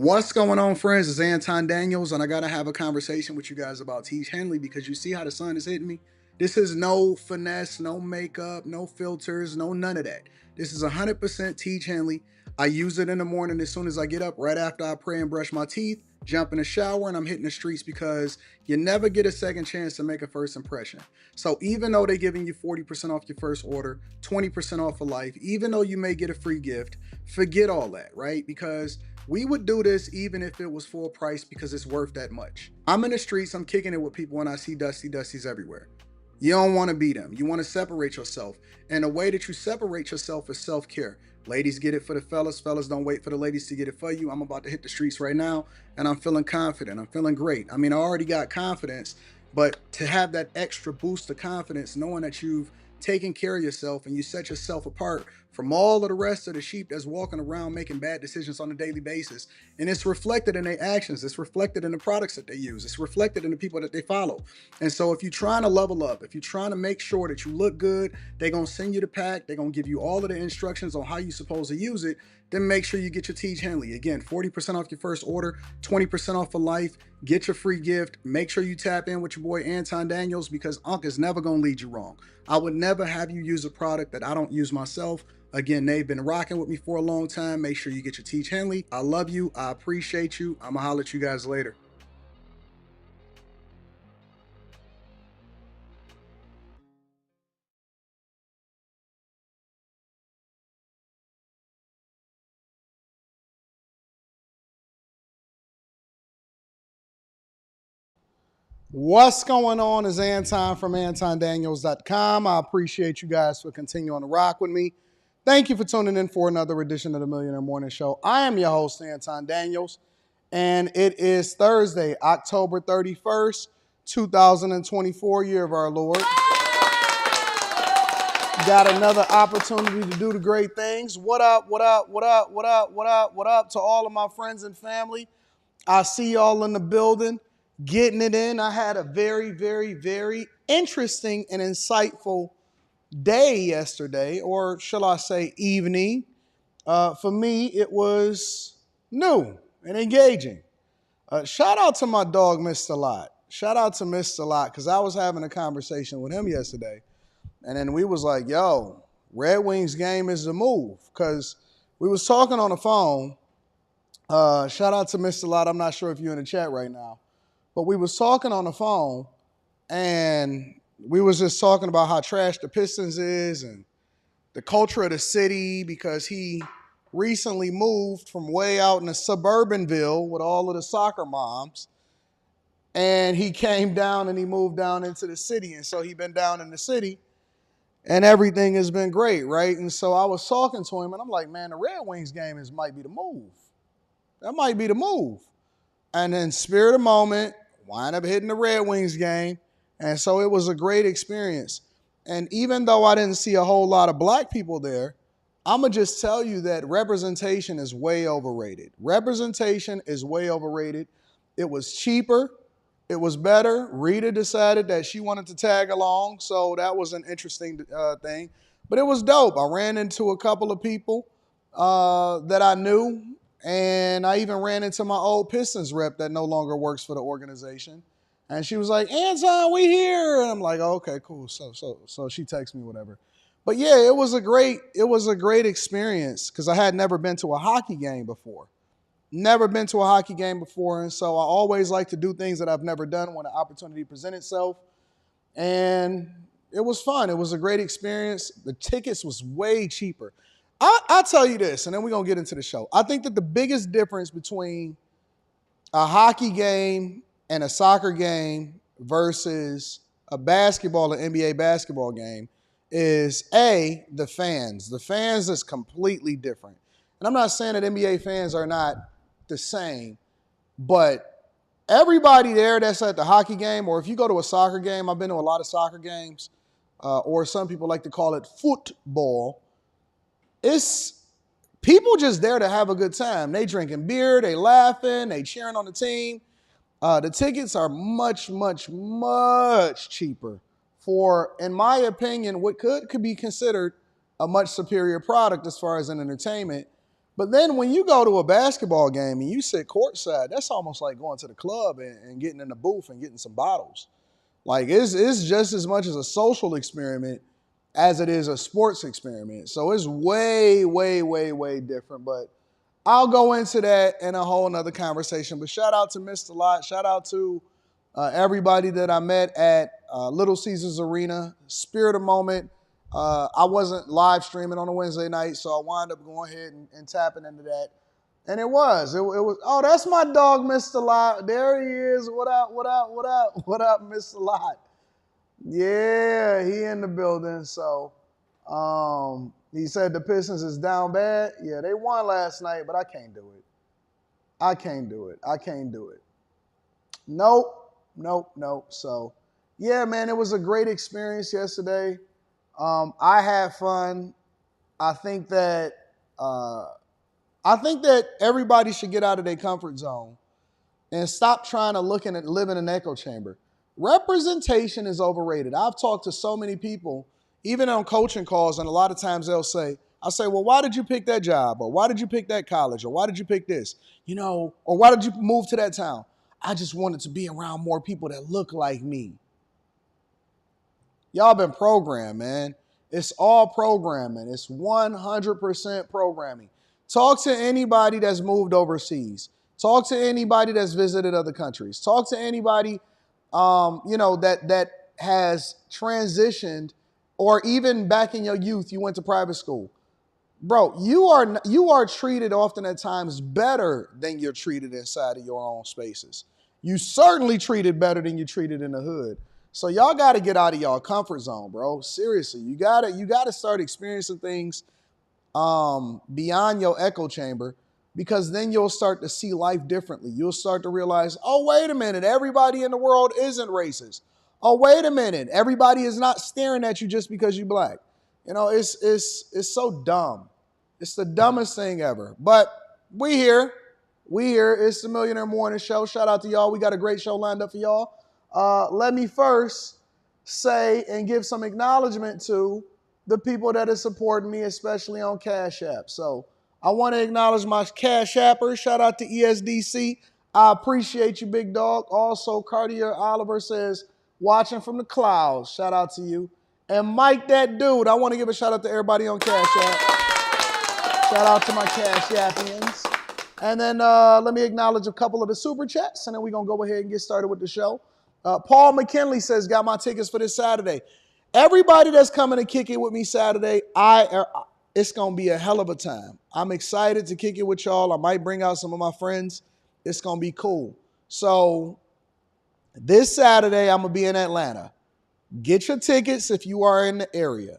What's going on, friends? It's Anton Daniels, and I gotta have a conversation with you guys about Tiege Hanley because you see how the sun is hitting me? This is no finesse, no makeup, no filters, no none of that. This is 100% Tiege Hanley. I use it in the morning as soon as I get up, right after I pray and brush my teeth, jump in the shower, and I'm hitting the streets because you never get a second chance to make a first impression. So even though they're giving you 40% off your first order, 20% off for life, even though you may get a free gift, forget all that, right? Because we would do this even if it was full price because it's worth that much. I'm in the streets, I'm kicking it with people when I see Dusties everywhere. You don't want to be them. You want to separate yourself. And the way that you separate yourself is self-care. Ladies get it for the fellas. Fellas don't wait for the ladies to get it for you. I'm about to hit the streets right now and I'm feeling confident. I'm feeling great. I mean, I already got confidence, but to have that extra boost of confidence, knowing that you've taken care of yourself and you set yourself apart from all of the rest of the sheep that's walking around making bad decisions on a daily basis. And it's reflected in their actions. It's reflected in the products that they use. It's reflected in the people that they follow. And so if you're trying to level up, if you're trying to make sure that you look good, they're going to send you the pack. They're going to give you all of the instructions on how you're supposed to use it. Then make sure you get your Tiege Hanley. Again, 40% off your first order, 20% off for life. Get your free gift. Make sure you tap in with your boy Anton Daniels because Unc is never going to lead you wrong. I would never have you use a product that I don't use myself. Again, they've been rocking with me for a long time. Make sure you get your Tiege Hanley. I love you. I appreciate you. I'm going to holler at you guys later. What's going on is Anton from AntonDaniels.com. I appreciate you guys for continuing to rock with me. Thank you for tuning in for another edition of the Millionaire Morning Show. I am your host, Anton Daniels, and it is Thursday, October 31st, 2024, year of our Lord. Got another opportunity to do the great things. What up, what up, what up, what up, what up, what up to all of my friends and family. I see y'all in the building, getting it in. I had a very, very, very interesting and insightful day yesterday, or shall I say evening. For me, it was new and engaging. Shout out to my dog, Mr. Lot. Shout out to Mr. Lot, because I was having a conversation with him yesterday. And then we was like, yo, Red Wings game is the move. Because we was talking on the phone. Shout out to Mr. Lot. I'm not sure if you're in the chat right now. But we was talking on the phone, and we was just talking about how trash the Pistons is and the culture of the city, because he recently moved from way out in the suburbanville with all of the soccer moms. And he came down and he moved down into the city. And so he been down in the city. And everything has been great, right? And so I was talking to him, and I'm like, man, the Red Wings game might be the move. That might be the move. And then spirit of moment, wind up hitting the Red Wings game. And so it was a great experience. And even though I didn't see a whole lot of black people there, I'm going to just tell you that representation is way overrated. Representation is way overrated. It was cheaper. It was better. Rita decided that she wanted to tag along, so that was an interesting thing. But it was dope. I ran into a couple of people that I knew, and I even ran into my old Pistons rep that no longer works for the organization. And she was like, Anton, we here. And I'm like, oh, okay, cool. So she texts me, whatever. But yeah, it was a great experience because I had never been to a hockey game before. Never been to a hockey game before, and so I always like to do things that I've never done when an opportunity presents itself. And it was fun. It was a great experience. The tickets was way cheaper. I'll tell you this, and then we're going to get into the show. I think that the biggest difference between a hockey game and a soccer game versus a basketball or NBA basketball game is the fans. The fans is completely different. And I'm not saying that NBA fans are not the same, but everybody there that's at the hockey game, or if you go to a soccer game, I've been to a lot of soccer games, or some people like to call it football, it's people just there to have a good time. They drinking beer, they laughing, they cheering on the team. The tickets are much, much, much cheaper for, in my opinion, what could be considered a much superior product as far as an entertainment. But then when you go to a basketball game and you sit courtside, that's almost like going to the club and getting in the booth and getting some bottles. Like it's just as much as a social experiment as it is a sports experiment. So it's way, way, way, way different. But I'll go into that in a whole nother conversation. But shout out to Mr. Lot. Shout out to everybody that I met at Little Caesars Arena. Spirit of moment. I wasn't live streaming on a Wednesday night, so I wound up going ahead and tapping into that. And it was. Oh, that's my dog, Mr. Lot. There he is. What up, what up, what up? What up, Mr. Lot? Yeah, he in the building. So he said the Pistons is down bad. Yeah, they won last night, but I can't do it. I can't do it. I can't do it. Nope, nope, nope. So, yeah, man, it was a great experience yesterday. I had fun. I think that everybody should get out of their comfort zone and stop trying to live in an echo chamber. Representation is overrated. I've talked to so many people, even on coaching calls, and a lot of times I'll say, well, why did you pick that job? Or why did you pick that college? Or why did you pick this? Or why did you move to that town? I just wanted to be around more people that look like me. Y'all been programmed, man. It's all programming. It's 100% programming. Talk to anybody that's moved overseas. Talk to anybody that's visited other countries. Talk to anybody, that has transitioned, or even back in your youth, you went to private school. Bro, you are treated often at times better than you're treated inside of your own spaces. You certainly treated better than you treated in the hood. So y'all got to get out of y'all comfort zone, bro. Seriously, you gotta start experiencing things beyond your echo chamber, because then you'll start to see life differently. You'll start to realize, oh, wait a minute, everybody in the world isn't racist. Oh, wait a minute, everybody is not staring at you just because you're black. It's so dumb. It's the dumbest thing ever. But we here. It's the Millionaire Morning Show. Shout out to y'all. We got a great show lined up for y'all. Let me first say and give some acknowledgement to the people that are supporting me, especially on Cash App. So I want to acknowledge my Cash Appers. Shout out to ESDC. I appreciate you, big dog. Also, Cartier Oliver says, watching from the clouds. Shout out to you. And Mike, that dude, I want to give a shout out to everybody on Cash App. Shout out to my Cash Appians. And then let me acknowledge a couple of the super chats, and then we're going to go ahead and get started with the show. Paul McKinley says, got my tickets for this Saturday. Everybody that's coming to kick it with me Saturday, it's going to be a hell of a time. I'm excited to kick it with y'all. I might bring out some of my friends. It's going to be cool. So this Saturday, I'm going to be in Atlanta. Get your tickets if you are in the area.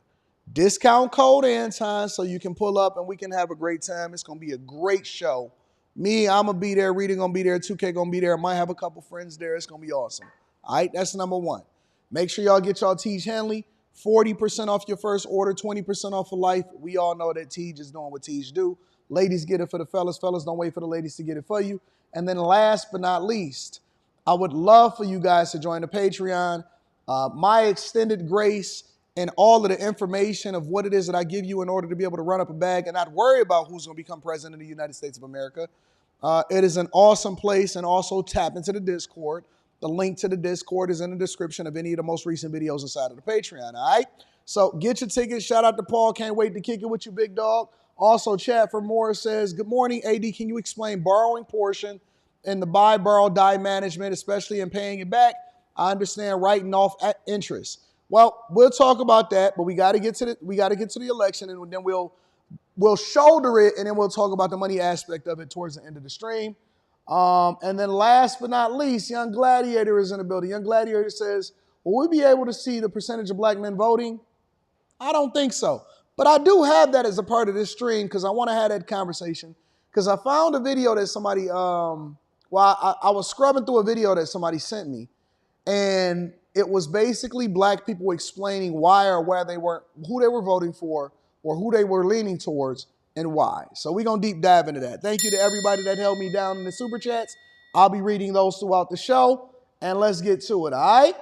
Discount code Anton so you can pull up and we can have a great time. It's going to be a great show. Me, I'm going to be there. Reading going to be there. 2K going to be there. I might have a couple friends there. It's going to be awesome. All right, that's number one. Make sure y'all get y'all Tiege Hanley. 40% off your first order, 20% off for life. We all know that Tiege is doing what Tiege do. Ladies, get it for the fellas. Fellas, don't wait for the ladies to get it for you. And then last but not least, I would love for you guys to join the Patreon. My extended grace and all of the information of what it is that I give you in order to be able to run up a bag and not worry about who's going to become president of the United States of America. It is an awesome place. And also tap into the Discord. The link to the Discord is in the description of any of the most recent videos inside of the Patreon, all right? So get your tickets. Shout out to Paul. Can't wait to kick it with you, big dog. Also, Chad from Morris says, good morning, AD. Can you explain borrowing portion in the buy, borrow, die management, especially in paying it back? I understand writing off at interest. Well, we'll talk about that, but we got to get to the election, and then we'll shoulder it, and then we'll talk about the money aspect of it towards the end of the stream. And then last but not least, Young Gladiator is in the building. Young Gladiator says, will we be able to see the percentage of black men voting? I don't think so. But I do have that as a part of this stream because I want to have that conversation. Because I found a video that somebody, I was scrubbing through a video that somebody sent me. And it was basically black people explaining why or where they were, who they were voting for, or who they were leaning towards, and why. So we're going to deep dive into that. Thank you to everybody that held me down in the super chats. I'll be reading those throughout the show, and let's get to it, all right?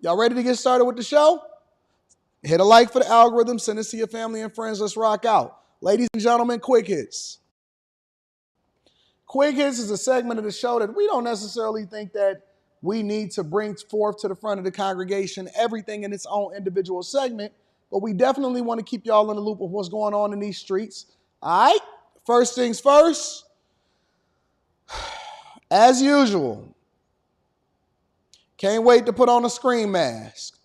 Y'all ready to get started with the show? Hit a like for the algorithm. Send this to your family and friends. Let's rock out. Ladies and gentlemen, quick hits. Quick Hits is a segment of the show that we don't necessarily think that we need to bring forth to the front of the congregation, everything in its own individual segment, but we definitely want to keep y'all in the loop of what's going on in these streets. All right, first things first, as usual, can't wait to put on a screen mask.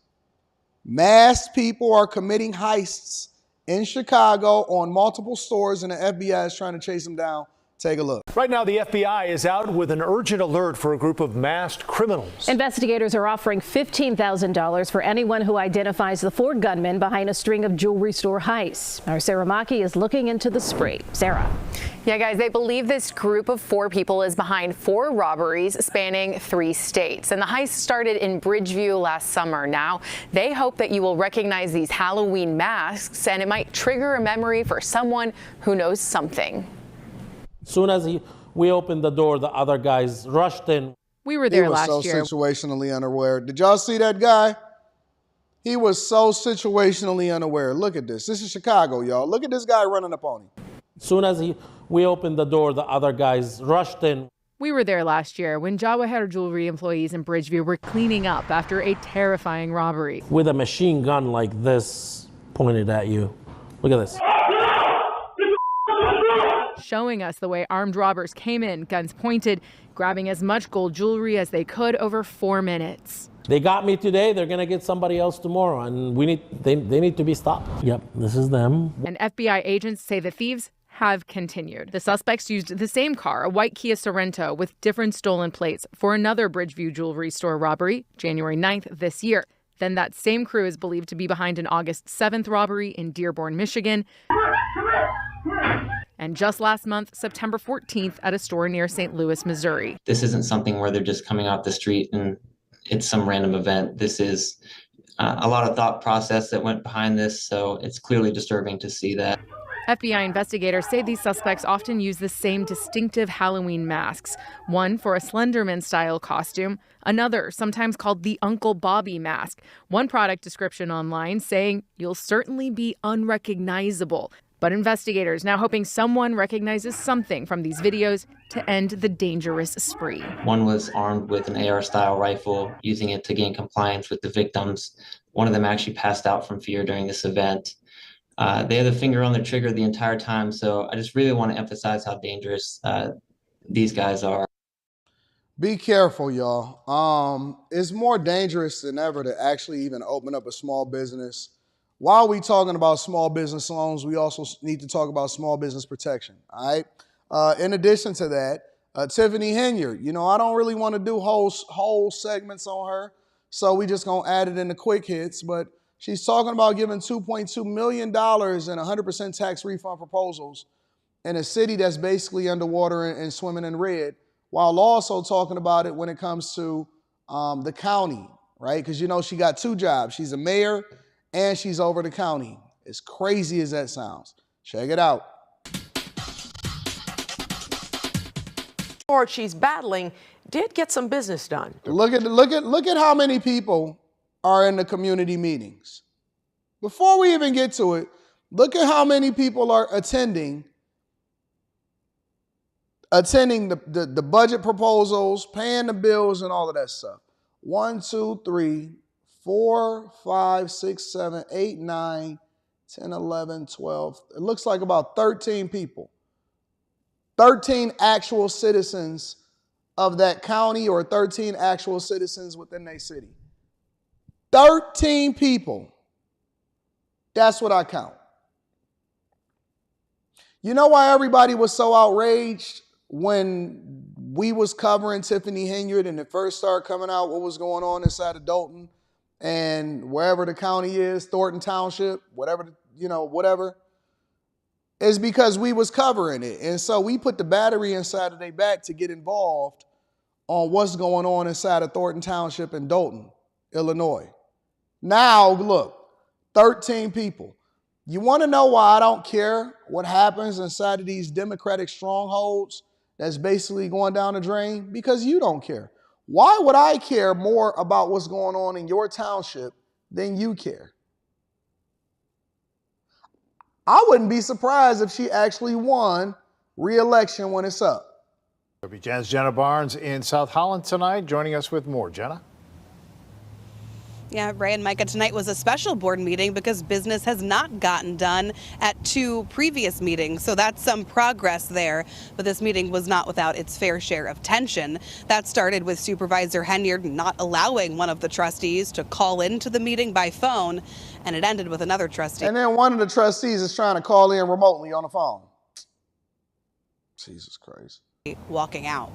Masked people are committing heists in Chicago on multiple stores, and the FBI is trying to chase them down. Take a look. Right now, the FBI is out with an urgent alert for a group of masked criminals. Investigators are offering $15,000 for anyone who identifies the four gunmen behind a string of jewelry store heists. Our Sarah Maki is looking into the spree. Sarah. Yeah, guys, they believe this group of four people is behind four robberies spanning 3 states. And the heist started in Bridgeview last summer. Now, they hope that you will recognize these Halloween masks, and it might trigger a memory for someone who knows something. As soon as we opened the door, the other guys rushed in. We were there last year. He was so situationally unaware. Did y'all see that guy? He was so situationally unaware. Look at this. This is Chicago, y'all. Look at this guy running up on him. As soon as we opened the door, the other guys rushed in. We were there last year when Jawahar Jewelry employees in Bridgeview were cleaning up after a terrifying robbery. With a machine gun like this pointed at you. Look at this. Showing us the way armed robbers came in, guns pointed, grabbing as much gold jewelry as they could over 4 minutes. They got me today, they're gonna get somebody else tomorrow, and they need to be stopped. Yep, this is them. And FBI agents say the thieves have continued. The suspects used the same car, a white Kia Sorento with different stolen plates, for another Bridgeview jewelry store robbery, January 9th this year. Then that same crew is believed to be behind an August 7th robbery in Dearborn, Michigan. And just last month, September 14th, at a store near St. Louis, Missouri. This isn't something where they're just coming off the street and it's some random event. This is a lot of thought process that went behind this, so it's clearly disturbing to see that. FBI investigators say these suspects often use the same distinctive Halloween masks, one for a Slenderman-style costume, another sometimes called the Uncle Bobby mask. One product description online saying, "You'll certainly be unrecognizable." But investigators now hoping someone recognizes something from these videos to end the dangerous spree. One was armed with an AR-style rifle, using it to gain compliance with the victims. One of them actually passed out from fear during this event. They had the finger on the trigger the entire time, so I just really want to emphasize how dangerous these guys are. Be careful, y'all. It's more dangerous than ever to actually even open up a small business. While we're talking about small business loans, we also need to talk about small business protection, all right? In addition to that, Tiffany Henyard, I don't really want to do whole segments on her, so we just going to add it in the quick hits, but she's talking about giving $2.2 million in 100% tax refund proposals in a city that's basically underwater and swimming in red, while also talking about it when it comes to the county, right? Because she got 2 jobs. She's a mayor and she's over the county. As crazy as that sounds. Check it out. Or she's battling did get some business done. Look at how many people are in the community meetings. Before we even get to it, look at how many people are attending the budget proposals, paying the bills, and all of that stuff. 1, 2, 3, 4, 5, 6, 7, 8, 9, 10, 11, 12. It looks like about 13 people. 13 actual citizens of that county or 13 actual citizens within their city. 13 people. That's what I count. You know why everybody was so outraged when we was covering Tiffany Henyard and it first started coming out what was going on inside of Dolton and wherever the county is, Thornton Township, whatever. Is because we was covering it. And so we put the battery inside of their back to get involved on what's going on inside of Thornton Township and Dolton, Illinois. Now, look, 13 people. You want to know why I don't care what happens inside of these Democratic strongholds that's basically going down the drain? Because you don't care. Why would I care more about what's going on in your township than you care? I wouldn't be surprised if she actually won re-election when it's up. WGN's Jenna Barnes in South Holland tonight, joining us with more. Jenna? Yeah, Ray and Micah, tonight was a special board meeting because business has not gotten done at 2 previous meetings. So that's some progress there. But this meeting was not without its fair share of tension. That started with Supervisor Henyard not allowing one of the trustees to call into the meeting by phone. And it ended with another trustee. And then one of the trustees is trying to call in remotely on the phone. Jesus Christ. Walking out.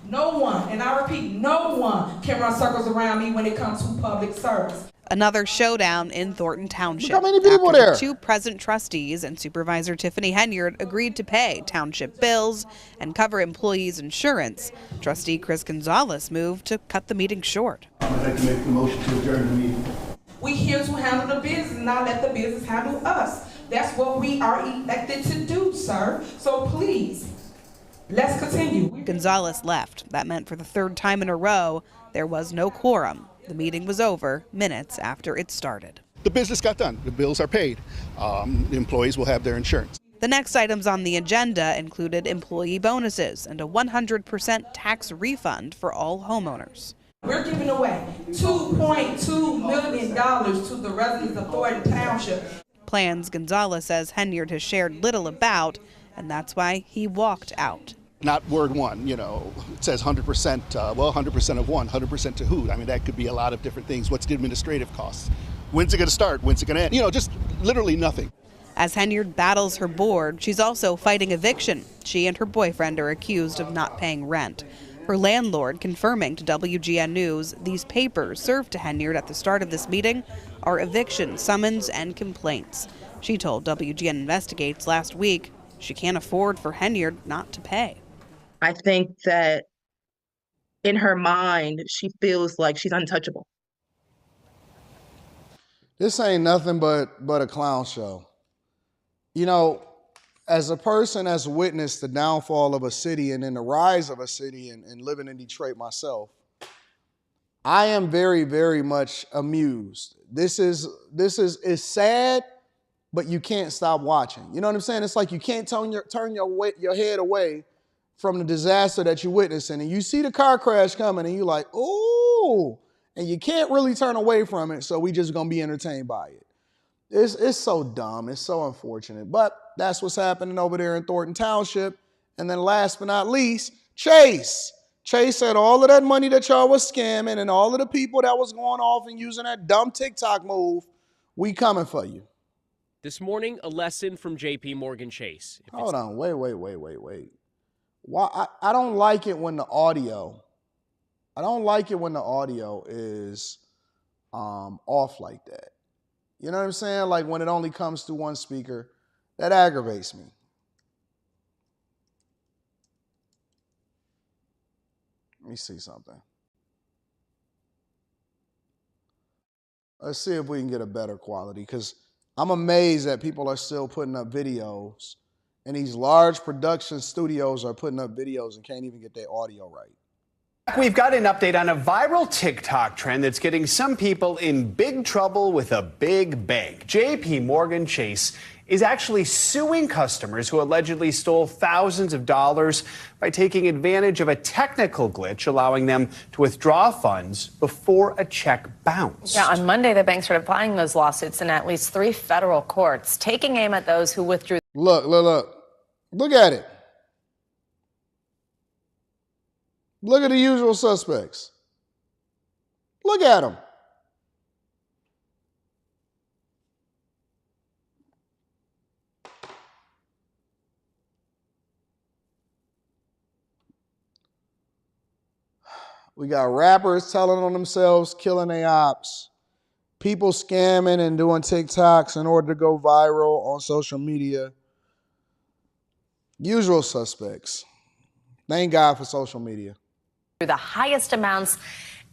No one, and I repeat, no one can run circles around me when it comes to public service. Another showdown in Thornton Township. Look how many people after there. The 2 present trustees and Supervisor Tiffany Henyard agreed to pay township bills and cover employees' insurance. Trustee Chris Gonzalez moved to cut the meeting short. I'd like to make the motion to adjourn the meeting. We here to handle the business, not let the business handle us. That's what we are elected to do, sir. So please, let's continue. Gonzalez left. That meant for the 3rd time in a row, there was no quorum. The meeting was over minutes after it started. The business got done. The bills are paid. The employees will have their insurance. The next items on the agenda included employee bonuses and a 100% tax refund for all homeowners. We're giving away $2.2 million to the residents of Thornton Township. Plans Gonzalez says Henyard has shared little about, and that's why he walked out. Not word one, you know, it says 100%, well, 100% of one, 100% to who? I mean, that could be a lot of different things. What's the administrative costs? When's it going to start? When's it going to end? You know, just literally nothing. As Henyard battles her board, she's also fighting eviction. She and her boyfriend are accused of not paying rent. Her landlord confirming to WGN News these papers served to Henyard at the start of this meeting are eviction summons and complaints. She told WGN Investigates last week she can't afford for Henyard not to pay. I think that in her mind, she feels like she's untouchable. This ain't nothing but a clown show. You know, as a person that's witnessed the downfall of a city and then the rise of a city and living in Detroit myself, I am very, very much amused. This is it's sad, but you can't stop watching. You know what I'm saying? It's like you can't turn your head away from the disaster that you're witnessing. And you see the car crash coming and you're like, ooh, and you can't really turn away from it, so we just gonna be entertained by it. It's so dumb. It's so unfortunate. But that's what's happening over there in Thornton Township. And then last but not least, Chase. Chase said all of that money that y'all was scamming and all of the people that was going off and using that dumb TikTok move, we coming for you. This morning, a lesson from JP Morgan Chase. Hold on. Wait. Why? I don't like it when the audio is off like that. You know what I'm saying? Like when it only comes to one speaker, that aggravates me. Let me see something. Let's see if we can get a better quality, because I'm amazed that people are still putting up videos, and these large production studios are putting up videos and can't even get their audio right. We've got an update on a viral TikTok trend that's getting some people in big trouble with a big bank. JP Morgan Chase is actually suing customers who allegedly stole thousands of dollars by taking advantage of a technical glitch, allowing them to withdraw funds before a check bounced. Yeah, on Monday, the bank started filing those lawsuits in at least 3 federal courts, taking aim at those who withdrew. Look at it. Look at the usual suspects. Look at them. We got rappers telling on themselves, killing their ops. People scamming and doing TikToks in order to go viral on social media. Usual suspects. Thank God for social media. The highest amounts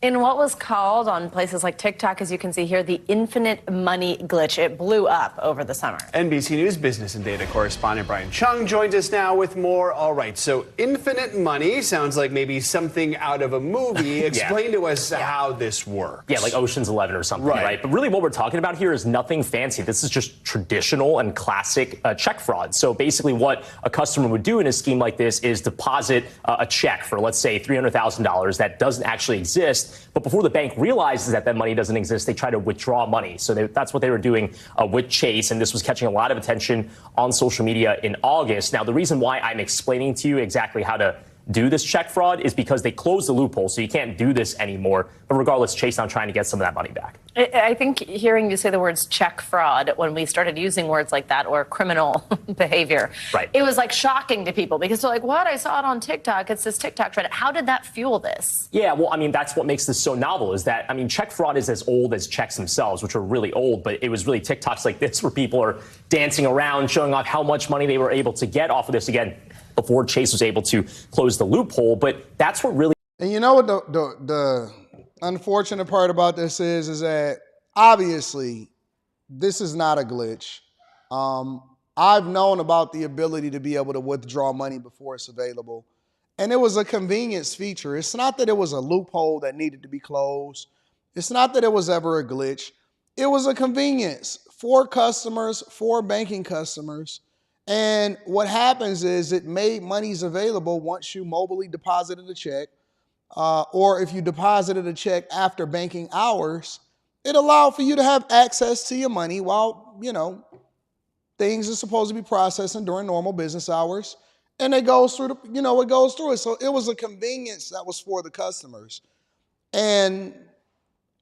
In what was called on places like TikTok, as you can see here, the infinite money glitch. It blew up over the summer. NBC News business and data correspondent Brian Chung joins us now with more. All right, so infinite money sounds like maybe something out of a movie. Explain to us how this works. Yeah, like Ocean's 11 or something, right? But really what we're talking about here is nothing fancy. This is just traditional and classic check fraud. So basically what a customer would do in a scheme like this is deposit a check for, let's say, $300,000 that doesn't actually exist. But before the bank realizes that that money doesn't exist, they try to withdraw money. So that's what they were doing with Chase. And this was catching a lot of attention on social media in August. Now, the reason why I'm explaining to you exactly how to do this check fraud is because they closed the loophole, so you can't do this anymore. But regardless, Chase now trying to get some of that money back. I think hearing you say the words check fraud when we started using words like that or criminal behavior, it was like shocking to people because they're like, what? I saw it on TikTok. It's this TikTok trend. How did that fuel this? Yeah, well, I mean, that's what makes this so novel is that, I mean, check fraud is as old as checks themselves, which are really old, but it was really TikToks like this where people are dancing around, showing off how much money they were able to get off of this again before Chase was able to close the loophole. But that's what really... And you know what the unfortunate part about this is that obviously this is not a glitch. I've known about the ability to be able to withdraw money before it's available. And it was a convenience feature. It's not that it was a loophole that needed to be closed. It's not that it was ever a glitch. It was a convenience for customers, for banking customers. And what happens is it made monies available once you mobilely deposited a check, or if you deposited a check after banking hours, it allowed for you to have access to your money while, you know, things are supposed to be processing during normal business hours. And it goes through it goes through it. So it was a convenience that was for the customers. And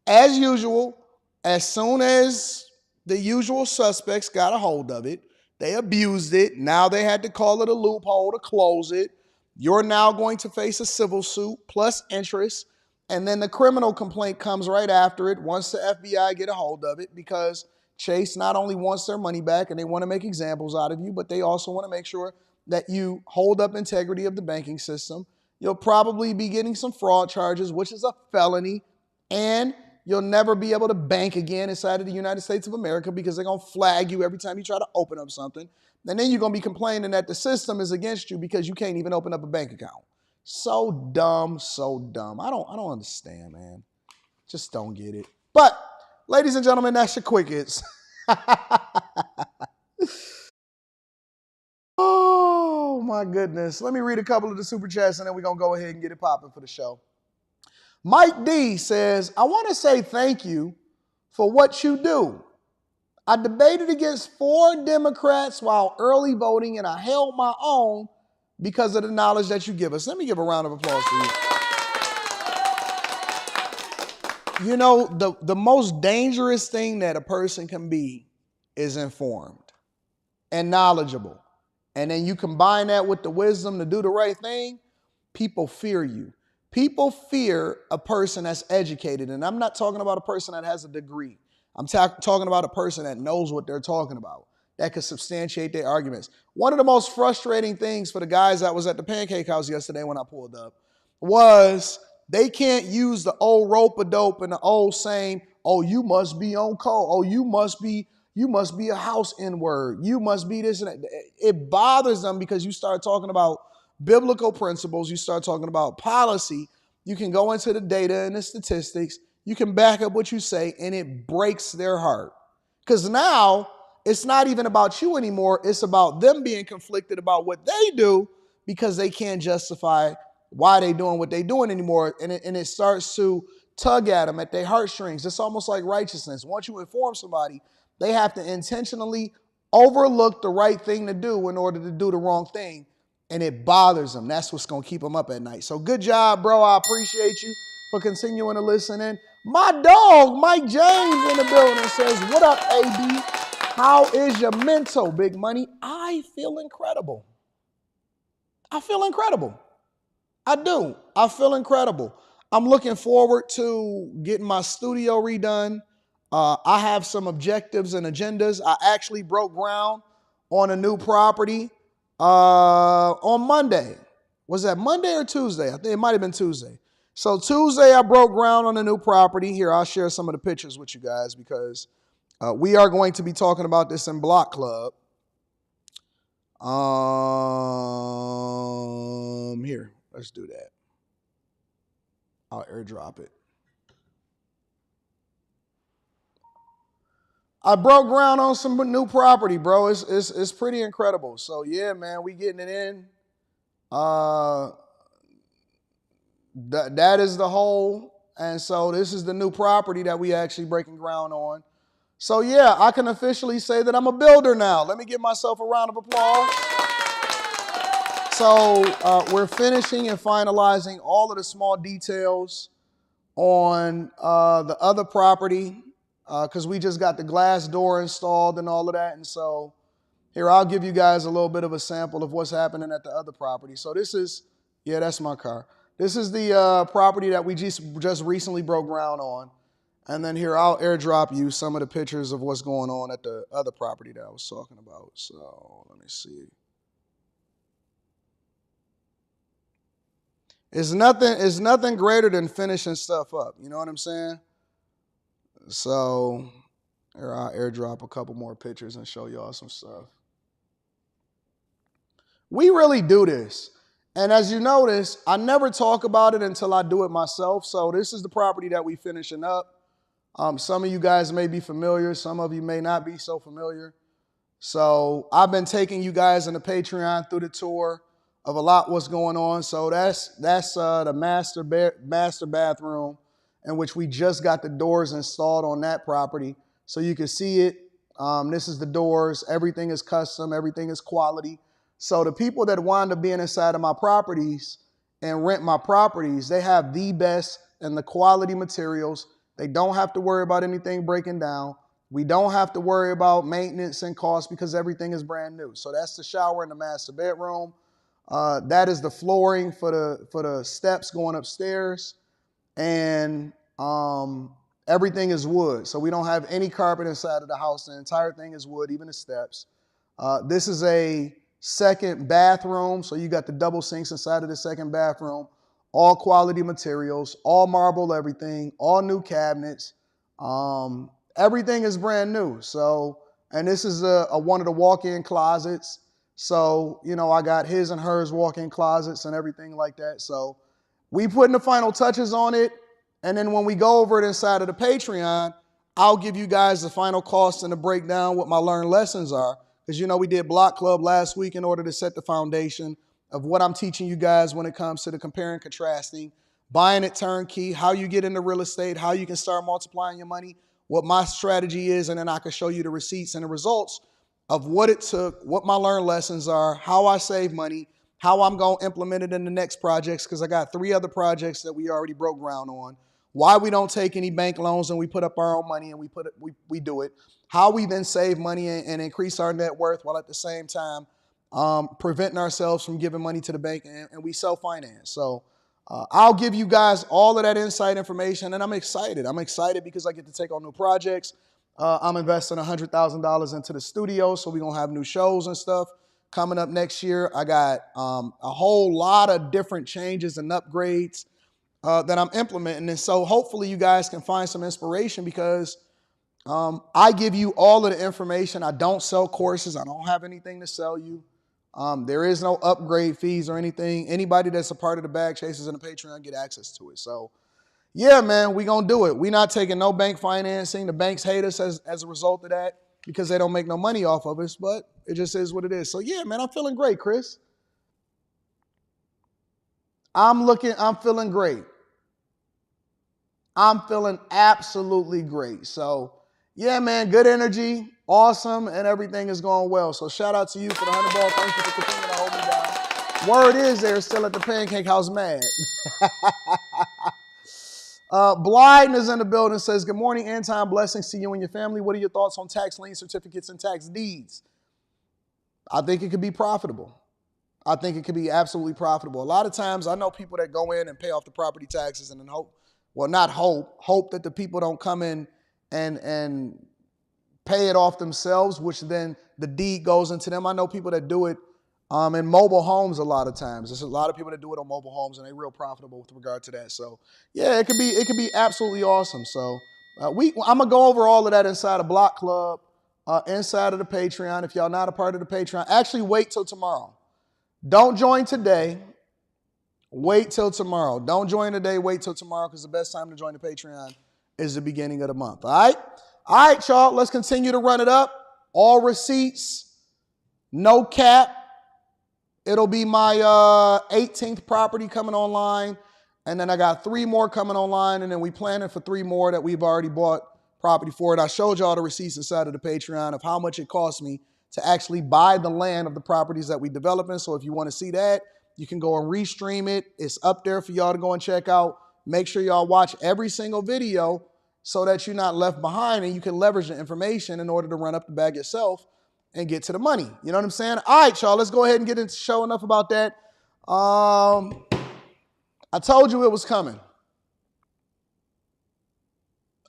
as usual, as soon as the usual suspects got a hold of it, they abused it. Now they had to call it a loophole to close it. You're now going to face a civil suit plus interest. And then the criminal complaint comes right after it once the FBI get a hold of it, because Chase not only wants their money back and they want to make examples out of you, but they also want to make sure that you hold up integrity of the banking system. You'll probably be getting some fraud charges, which is a felony, and you'll never be able to bank again inside of the United States of America because they're going to flag you every time you try to open up something. And then you're going to be complaining that the system is against you because you can't even open up a bank account. So dumb, so dumb. I don't understand, man. Just don't get it. But, ladies and gentlemen, that's your quick hits. Oh, my goodness. Let me read a couple of the super chats and then we're going to go ahead and get it popping for the show. Mike D says, I want to say thank you for what you do. I debated against 4 Democrats while early voting, and I held my own because of the knowledge that you give us. Let me give a round of applause for you. You know, the most dangerous thing that a person can be is informed and knowledgeable. And then you combine that with the wisdom to do the right thing, people fear you. People fear a person that's educated, and I'm not talking about a person that has a degree. I'm talking about a person that knows what they're talking about, that can substantiate their arguments. One of the most frustrating things for the guys that was at the Pancake House yesterday when I pulled up was they can't use the old rope-a-dope and the old saying, oh, you must be on code. Oh, you must be a house N-word. You must be this and that. It bothers them because you start talking about biblical principles, you start talking about policy, you can go into the data and the statistics, you can back up what you say, and it breaks their heart. Because now it's not even about you anymore, it's about them being conflicted about what they do because they can't justify why they're doing what they're doing anymore, and it starts to tug at them at their heartstrings. It's almost like righteousness. Once you inform somebody, they have to intentionally overlook the right thing to do in order to do the wrong thing. And it bothers them. That's what's going to keep them up at night. So good job, bro. I appreciate you for continuing to listen in. My dog, Mike James, in the building says, what up, AB? How is your mental, Big Money? I feel incredible. I feel incredible. I do. I feel incredible. I'm looking forward to getting my studio redone. I have some objectives and agendas. I actually broke ground on a new property on Monday. Was that Monday or Tuesday? I think it might have been Tuesday. So Tuesday, I broke ground on a new property. Here, I'll share some of the pictures with you guys because we are going to be talking about this in Block Club. Here, let's do that. I'll airdrop it. I broke ground on some new property, bro. It's pretty incredible. So yeah, man, we getting it in. That is the whole, and so this is the new property that we actually breaking ground on. So yeah, I can officially say that I'm a builder now. Let me give myself a round of applause. So we're finishing and finalizing all of the small details on the other property because we just got the glass door installed and all of that. And so here, I'll give you guys a little bit of a sample of what's happening at the other property. So this is, yeah, that's my car. This is the property that we just recently broke ground on. And then here, I'll airdrop you some of the pictures of what's going on at the other property that I was talking about. So let me see. It's nothing greater than finishing stuff up. You know what I'm saying? So here, I'll airdrop a couple more pictures and show y'all some stuff. We really do this. And as you notice, I never talk about it until I do it myself. So this is the property that we finishing up. Some of you guys may be familiar. Some of you may not be so familiar. So I've been taking you guys in the Patreon through the tour of a lot what's going on. So that's the master bathroom in which we just got the doors installed on that property. So you can see it. This is the doors. Everything is custom. Everything is quality. So the people that wind up being inside of my properties and rent my properties, they have the best and the quality materials. They don't have to worry about anything breaking down. We don't have to worry about maintenance and costs because everything is brand new. So that's the shower in the master bedroom. That is the flooring for the steps going upstairs. And everything is wood. So we don't have any carpet inside of the house. The entire thing is wood, even the steps. This is a second bathroom. So you got the double sinks inside of the second bathroom. All quality materials, all marble, everything, all new cabinets. Everything is brand new. So, and this is one of the walk-in closets. So, you know, I got his and hers walk-in closets and everything like that. So we putting the final touches on it. And then when we go over it inside of the Patreon, I'll give you guys the final cost and the breakdown, what my learned lessons are. Because, you know, we did Block Club last week in order to set the foundation of what I'm teaching you guys when it comes to the comparing, contrasting, buying it turnkey, how you get into real estate, how you can start multiplying your money, what my strategy is, and then I can show you the receipts and the results of what it took, what my learned lessons are, how I save money, how I'm going to implement it in the next projects, because I got 3 other projects that we already broke ground on, why we don't take any bank loans and we put up our own money and we do it, how we then save money and increase our net worth while at the same time preventing ourselves from giving money to the bank and we self-finance. So I'll give you guys all of that inside information and I'm excited. I'm excited because I get to take on new projects. I'm investing $100,000 into the studio, so we're going to have new shows and stuff coming up next year. I got a whole lot of different changes and upgrades that I'm implementing. And so hopefully you guys can find some inspiration because I give you all of the information. I don't sell courses. I don't have anything to sell you. There is no upgrade fees or anything. Anybody that's a part of the Bag Chasers and the Patreon get access to it. So yeah, man, we going to do it. We're not taking no bank financing. The banks hate us as a result of that because they don't make no money off of us, but it just is what it is. So yeah, man, I'm feeling great, Chris. I'm feeling great. I'm feeling absolutely great. So yeah, man, good energy, awesome, and everything is going well. So shout out to you for the 100 ball. Thank you for continuing to hold me down. Word is they're still at the Pancake House mad. Blyden is in the building, says, good morning, Anton. Blessings to you and your family. What are your thoughts on tax lien certificates and tax deeds? I think it could be profitable. I think it could be absolutely profitable. A lot of times I know people that go in and pay off the property taxes and then hope that the people don't come in and pay it off themselves, which then the deed goes into them. I know people that do it And mobile homes a lot of times. There's a lot of people that do it on mobile homes, and they're real profitable with regard to that. So yeah, it could be absolutely awesome. So I'm gonna go over all of that inside of Block Club, inside of the Patreon. If y'all not a part of the Patreon, actually wait till tomorrow. Don't join today. Wait till tomorrow. Don't join today. Wait till tomorrow, because the best time to join the Patreon is the beginning of the month. All right, y'all. Let's continue to run it up. All receipts, no cap. It'll be my 18th property coming online. And then I got 3 more coming online. And then we planning for 3 more that we've already bought property for it. I showed y'all the receipts inside of the Patreon of how much it cost me to actually buy the land of the properties that we developing. So if you want to see that, you can go and restream it. It's up there for y'all to go and check out. Make sure y'all watch every single video so that you're not left behind and you can leverage the information in order to run up the bag yourself and get to the money. You know what I'm saying? All right, y'all, let's go ahead and get into the show. Enough about that. I told you it was coming.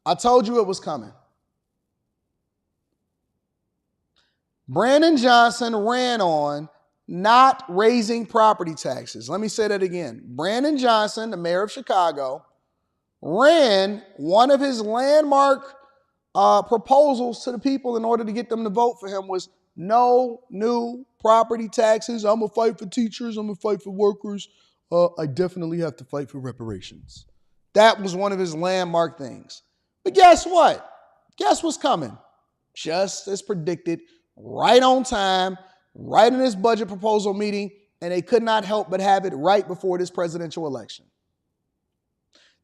I told you it was coming. Brandon Johnson ran on not raising property taxes. Let me say that again. Brandon Johnson, the mayor of Chicago, ran one of his landmark proposals to the people in order to get them to vote for him was no new property taxes. I'm going to fight for teachers. I'm going to fight for workers. I definitely have to fight for reparations. That was one of his landmark things. But guess what? Guess what's coming? Just as predicted, right on time, right in this budget proposal meeting, and they could not help but have it right before this presidential election.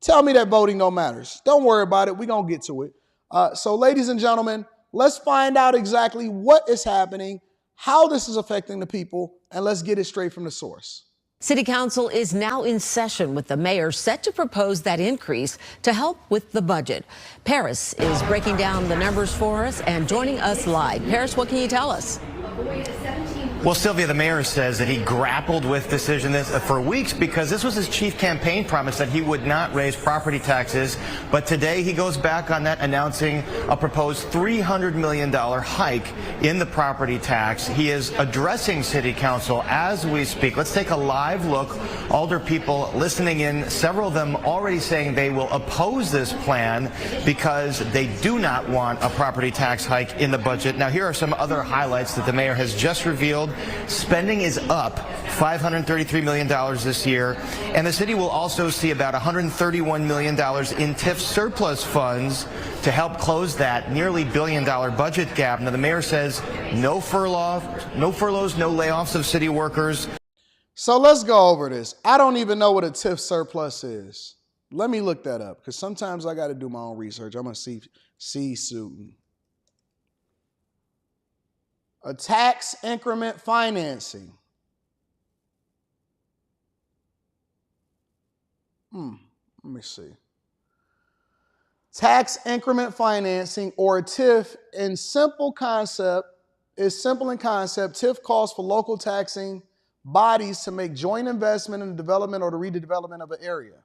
Tell me that voting don't matter. Don't worry about it. We're going to get to it. So ladies and gentlemen, let's find out exactly what is happening, how this is affecting the people, and let's get it straight from the source. City Council is now in session with the mayor set to propose that increase to help with the budget. Paris is breaking down the numbers for us and joining us live. Paris, what can you tell us? Well, Sylvia, the mayor says that he grappled with decision for weeks because this was his chief campaign promise that he would not raise property taxes. But today he goes back on that, announcing a proposed $300 million hike in the property tax. He is addressing City Council as we speak. Let's take a live look. Alder people listening in, several of them already saying they will oppose this plan because they do not want a property tax hike in the budget. Now, here are some other highlights that the mayor has just revealed. Spending is up $533 million this year, and the city will also see about $131 million in TIF surplus funds to help close that nearly $1 billion budget gap. Now, the mayor says no furloughs, no layoffs of city workers. So let's go over this. I don't even know what a TIF surplus is. Let me look that up, because sometimes I got to do my own research. I'm going to see suiting. A tax increment financing. Let me see. Tax increment financing, or a TIF, in simple concept, TIF calls for local taxing bodies to make joint investment in the development or the redevelopment of an area.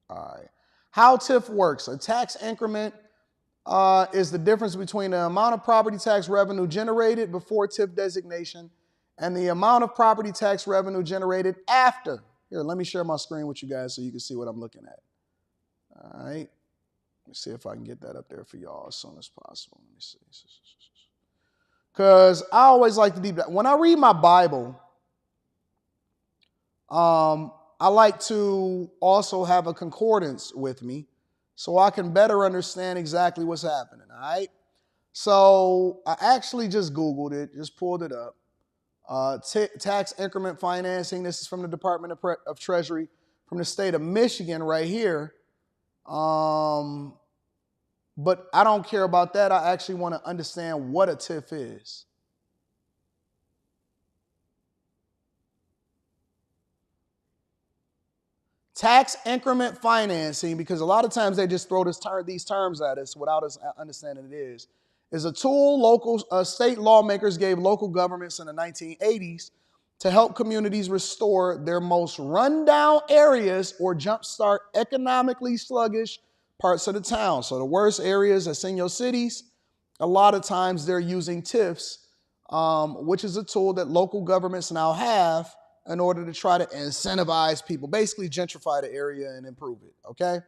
All right. How TIF works. A tax increment is the difference between the amount of property tax revenue generated before TIF designation and the amount of property tax revenue generated after. Here, let me share my screen with you guys so you can see what I'm looking at. All right. Let's see if I can get that up there for y'all as soon as possible. Let me see. Because I always like to deep dive. When I read my Bible, I like to also have a concordance with me, so I can better understand exactly what's happening, all right? So I actually just Googled it, just pulled it up. Tax increment financing, this is from the Department of Treasury from the state of Michigan right here. But I don't care about that. I actually want to understand what a TIF is. Tax increment financing, because a lot of times they just throw these terms at us without us understanding it is a tool state lawmakers gave local governments in the 1980s to help communities restore their most rundown areas or jumpstart economically sluggish parts of the town. So the worst areas that's in your cities, a lot of times they're using TIFs which is a tool that local governments now have in order to try to incentivize people, basically gentrify the area and improve it, okay?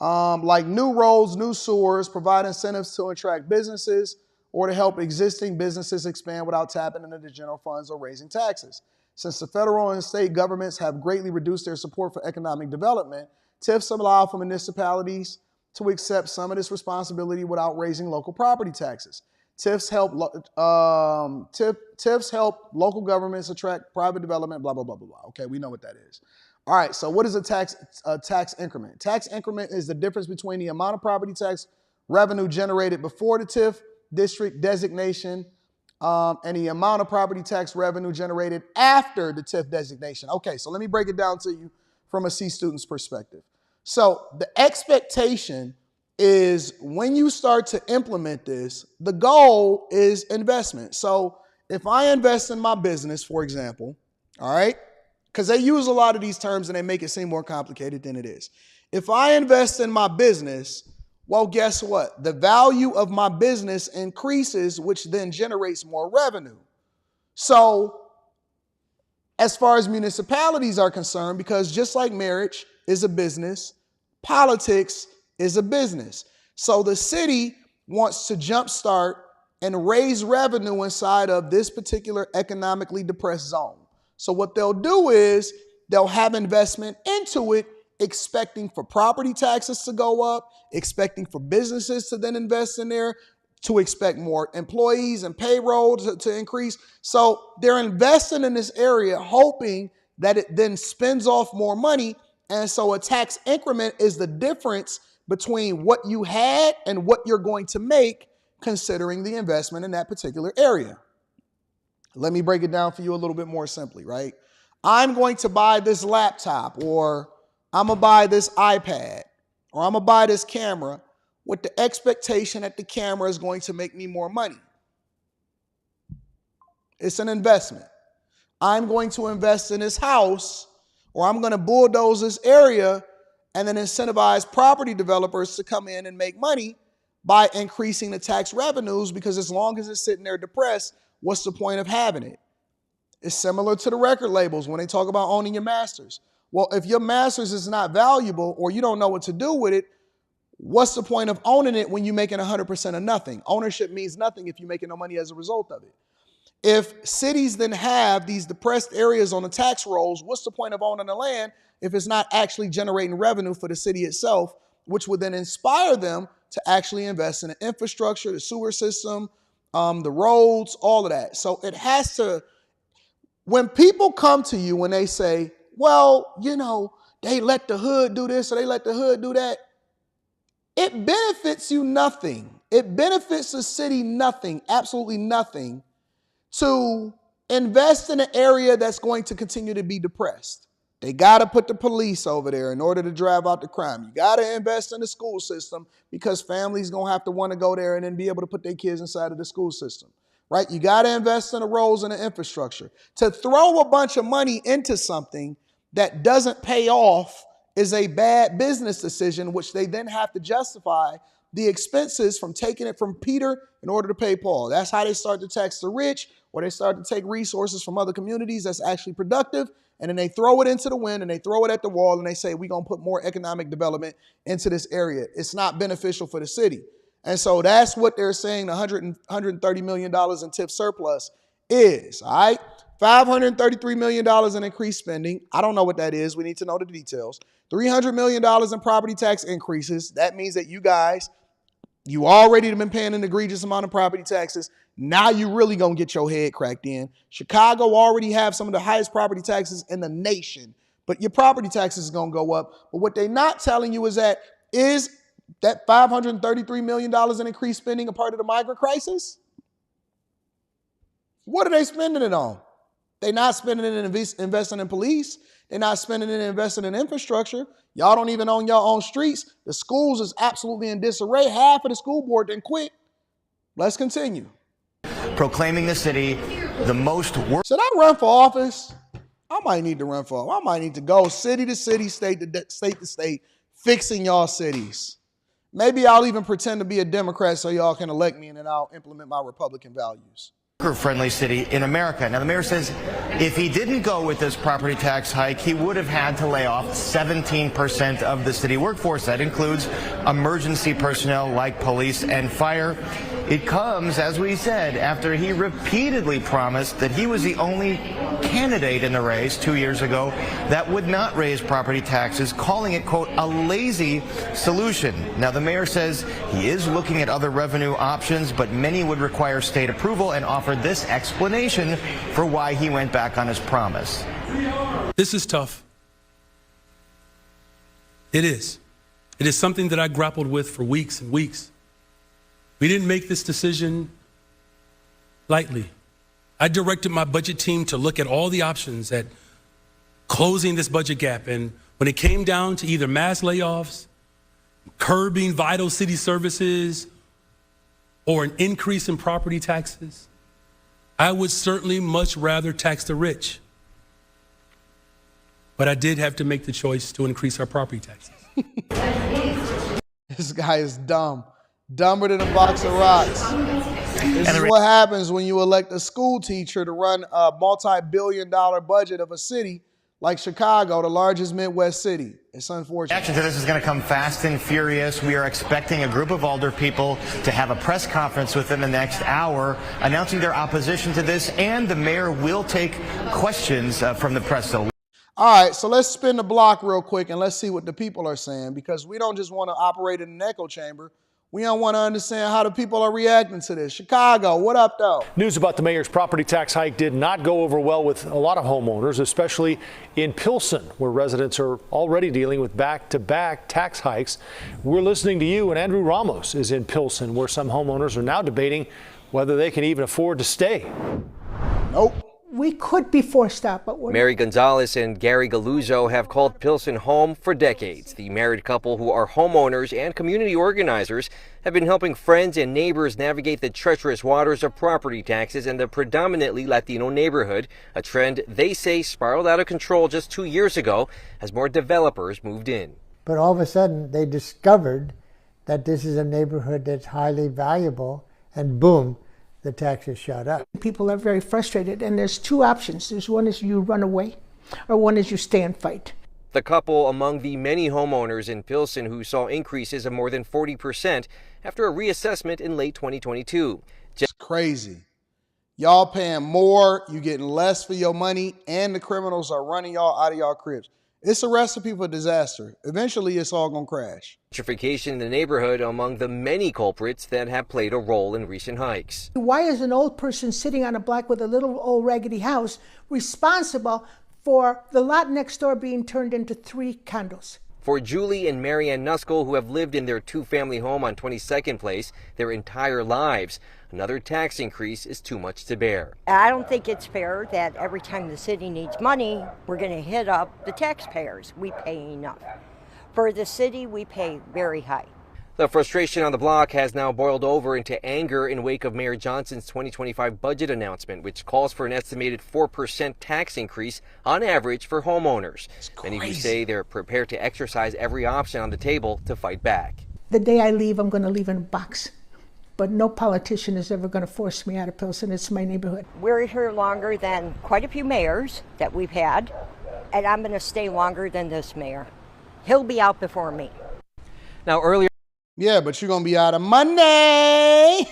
Like new roads, new sewers, provide incentives to attract businesses or to help existing businesses expand without tapping into the general funds or raising taxes. Since the federal and state governments have greatly reduced their support for economic development, TIFs allow for municipalities to accept some of this responsibility without raising local property taxes. TIFs help local governments attract private development, blah, blah, blah, blah, blah. Okay, we know what that is. All right, so what is a tax increment? Tax increment is the difference between the amount of property tax revenue generated before the TIF district designation and the amount of property tax revenue generated after the TIF designation. Okay, so let me break it down to you from a C student's perspective. So the expectation is when you start to implement this, the goal is investment. So if I invest in my business, for example, all right, because they use a lot of these terms and they make it seem more complicated than it is. If I invest in my business, well, guess what? The value of my business increases, which then generates more revenue. So as far as municipalities are concerned, because just like marriage is a business, politics is a business. So the city wants to jumpstart and raise revenue inside of this particular economically depressed zone. So what they'll do is they'll have investment into it, expecting for property taxes to go up, expecting for businesses to then invest in there, to expect more employees and payroll to increase. So they're investing in this area, hoping that it then spins off more money. And so a tax increment is the difference between what you had and what you're going to make, considering the investment in that particular area. Let me break it down for you a little bit more simply, right? I'm going to buy this laptop, or I'm going to buy this iPad, or I'm going to buy this camera with the expectation that the camera is going to make me more money. It's an investment. I'm going to invest in this house, or I'm going to bulldoze this area and then incentivize property developers to come in and make money by increasing the tax revenues, because as long as it's sitting there depressed, what's the point of having it? It's similar to the record labels when they talk about owning your masters. Well, if your masters is not valuable or you don't know what to do with it, what's the point of owning it when you're making 100% of nothing? Ownership means nothing if you're making no money as a result of it. If cities then have these depressed areas on the tax rolls, what's the point of owning the land if it's not actually generating revenue for the city itself, which would then inspire them to actually invest in the infrastructure, the sewer system, the roads, all of that. So it has to, when people come to you and they say, well, you know, they let the hood do this or they let the hood do that, it benefits you nothing. It benefits the city nothing, absolutely nothing, to invest in an area that's going to continue to be depressed. They got to put the police over there in order to drive out the crime. You got to invest in the school system because families going to have to want to go there and then be able to put their kids inside of the school system, right? You got to invest in the roads and the infrastructure. To throw a bunch of money into something that doesn't pay off is a bad business decision, which they then have to justify the expenses from taking it from Peter in order to pay Paul. That's how they start to tax the rich, or they start to take resources from other communities that's actually productive, and then they throw it into the wind and they throw it at the wall and they say, we're going to put more economic development into this area. It's not beneficial for the city. And so that's what they're saying the $130 million in TIF surplus is, all right? $533 million in increased spending. I don't know what that is. We need to know the details. $300 million in property tax increases. That means that you guys, you already have been paying an egregious amount of property taxes. Now you really gonna get your head cracked in. Chicago already have some of the highest property taxes in the nation, but your property taxes is gonna go up. But what they're not telling you is that $533 million in increased spending a part of the migrant crisis? What are they spending it on? They're not spending it in investing in police. They're not spending it in investing in infrastructure. Y'all don't even own your own streets. The schools is absolutely in disarray. Half of the school board didn't quit. Let's continue. Proclaiming the city the most worst. Should I run for office? I might need to run for office. I might need to go city to city, state to state, fixing y'all cities. Maybe I'll even pretend to be a Democrat so y'all can elect me and then I'll implement my Republican values. worker-friendly city in America. Now, the mayor says if he didn't go with this property tax hike, he would have had to lay off 17% of the city workforce. That includes emergency personnel like police and fire. It comes, as we said, after he repeatedly promised that he was the only candidate in the race 2 years ago that would not raise property taxes, calling it, quote, a lazy solution. Now, the mayor says he is looking at other revenue options, but many would require state approval, and offered this explanation for why he went back on his promise. This is tough. It is. It is something that I grappled with for weeks and weeks. We didn't make this decision lightly. I directed my budget team to look at all the options at closing this budget gap. And when it came down to either mass layoffs, curbing vital city services, or an increase in property taxes, I would certainly much rather tax the rich. But I did have to make the choice to increase our property taxes. This guy is dumb. Dumber than a box of rocks. This is what happens when you elect a school teacher to run a multi-billion-dollar budget of a city like Chicago, the largest Midwest city. It's unfortunate. Reaction to this is going to come fast and furious. We are expecting a group of alder people to have a press conference within the next hour announcing their opposition to this, and the mayor will take questions from the press. So, all right, so let's spin the block real quick and let's see what the people are saying, because we don't just want to operate in an echo chamber. We don't want to understand how the people are reacting to this. Chicago, what up, though? News about the mayor's property tax hike did not go over well with a lot of homeowners, especially in Pilsen, where residents are already dealing with back-to-back tax hikes. We're listening to you, and Andrew Ramos is in Pilsen, where some homeowners are now debating whether they can even afford to stay. Nope. We could be forced out, but we're Mary Gonzalez and Gary Galuzzo have called Pilsen home for decades. The married couple, who are homeowners and community organizers, have been helping friends and neighbors navigate the treacherous waters of property taxes in the predominantly Latino neighborhood, a trend they say spiraled out of control just 2 years ago as more developers moved in. But all of a sudden, they discovered that this is a neighborhood that's highly valuable, and boom, the taxes shot up. people are very frustrated, and there's two options. There's one is you run away, or one is you stay and fight. The couple among the many homeowners in Pilsen who saw increases of more than 40% after a reassessment in late 2022. It's crazy. Y'all paying more, you getting less for your money, and the criminals are running y'all out of y'all cribs. It's a recipe for disaster. Eventually, it's all gonna crash. Gentrification in the neighborhood among the many culprits that have played a role in recent hikes. Why is an old person sitting on a block with a little old raggedy house responsible for the lot next door being turned into 3 condos? For Julie and Marianne Nuskell, who have lived in their 2-family home on 22nd Place their entire lives, another tax increase is too much to bear. I don't think it's fair that every time the city needs money, we're going to hit up the taxpayers. We pay enough. For the city, we pay very high. The frustration on the block has now boiled over into anger in wake of Mayor Johnson's 2025 budget announcement, which calls for an estimated 4% tax increase on average for homeowners. Many who say they're prepared to exercise every option on the table to fight back. The day I leave, I'm going to leave in a box. But no politician is ever going to force me out of Pilsen. It's my neighborhood. We're here longer than quite a few mayors that we've had, and I'm going to stay longer than this mayor. He'll be out before me. Now, earlier. Yeah, but you're going to be out of money.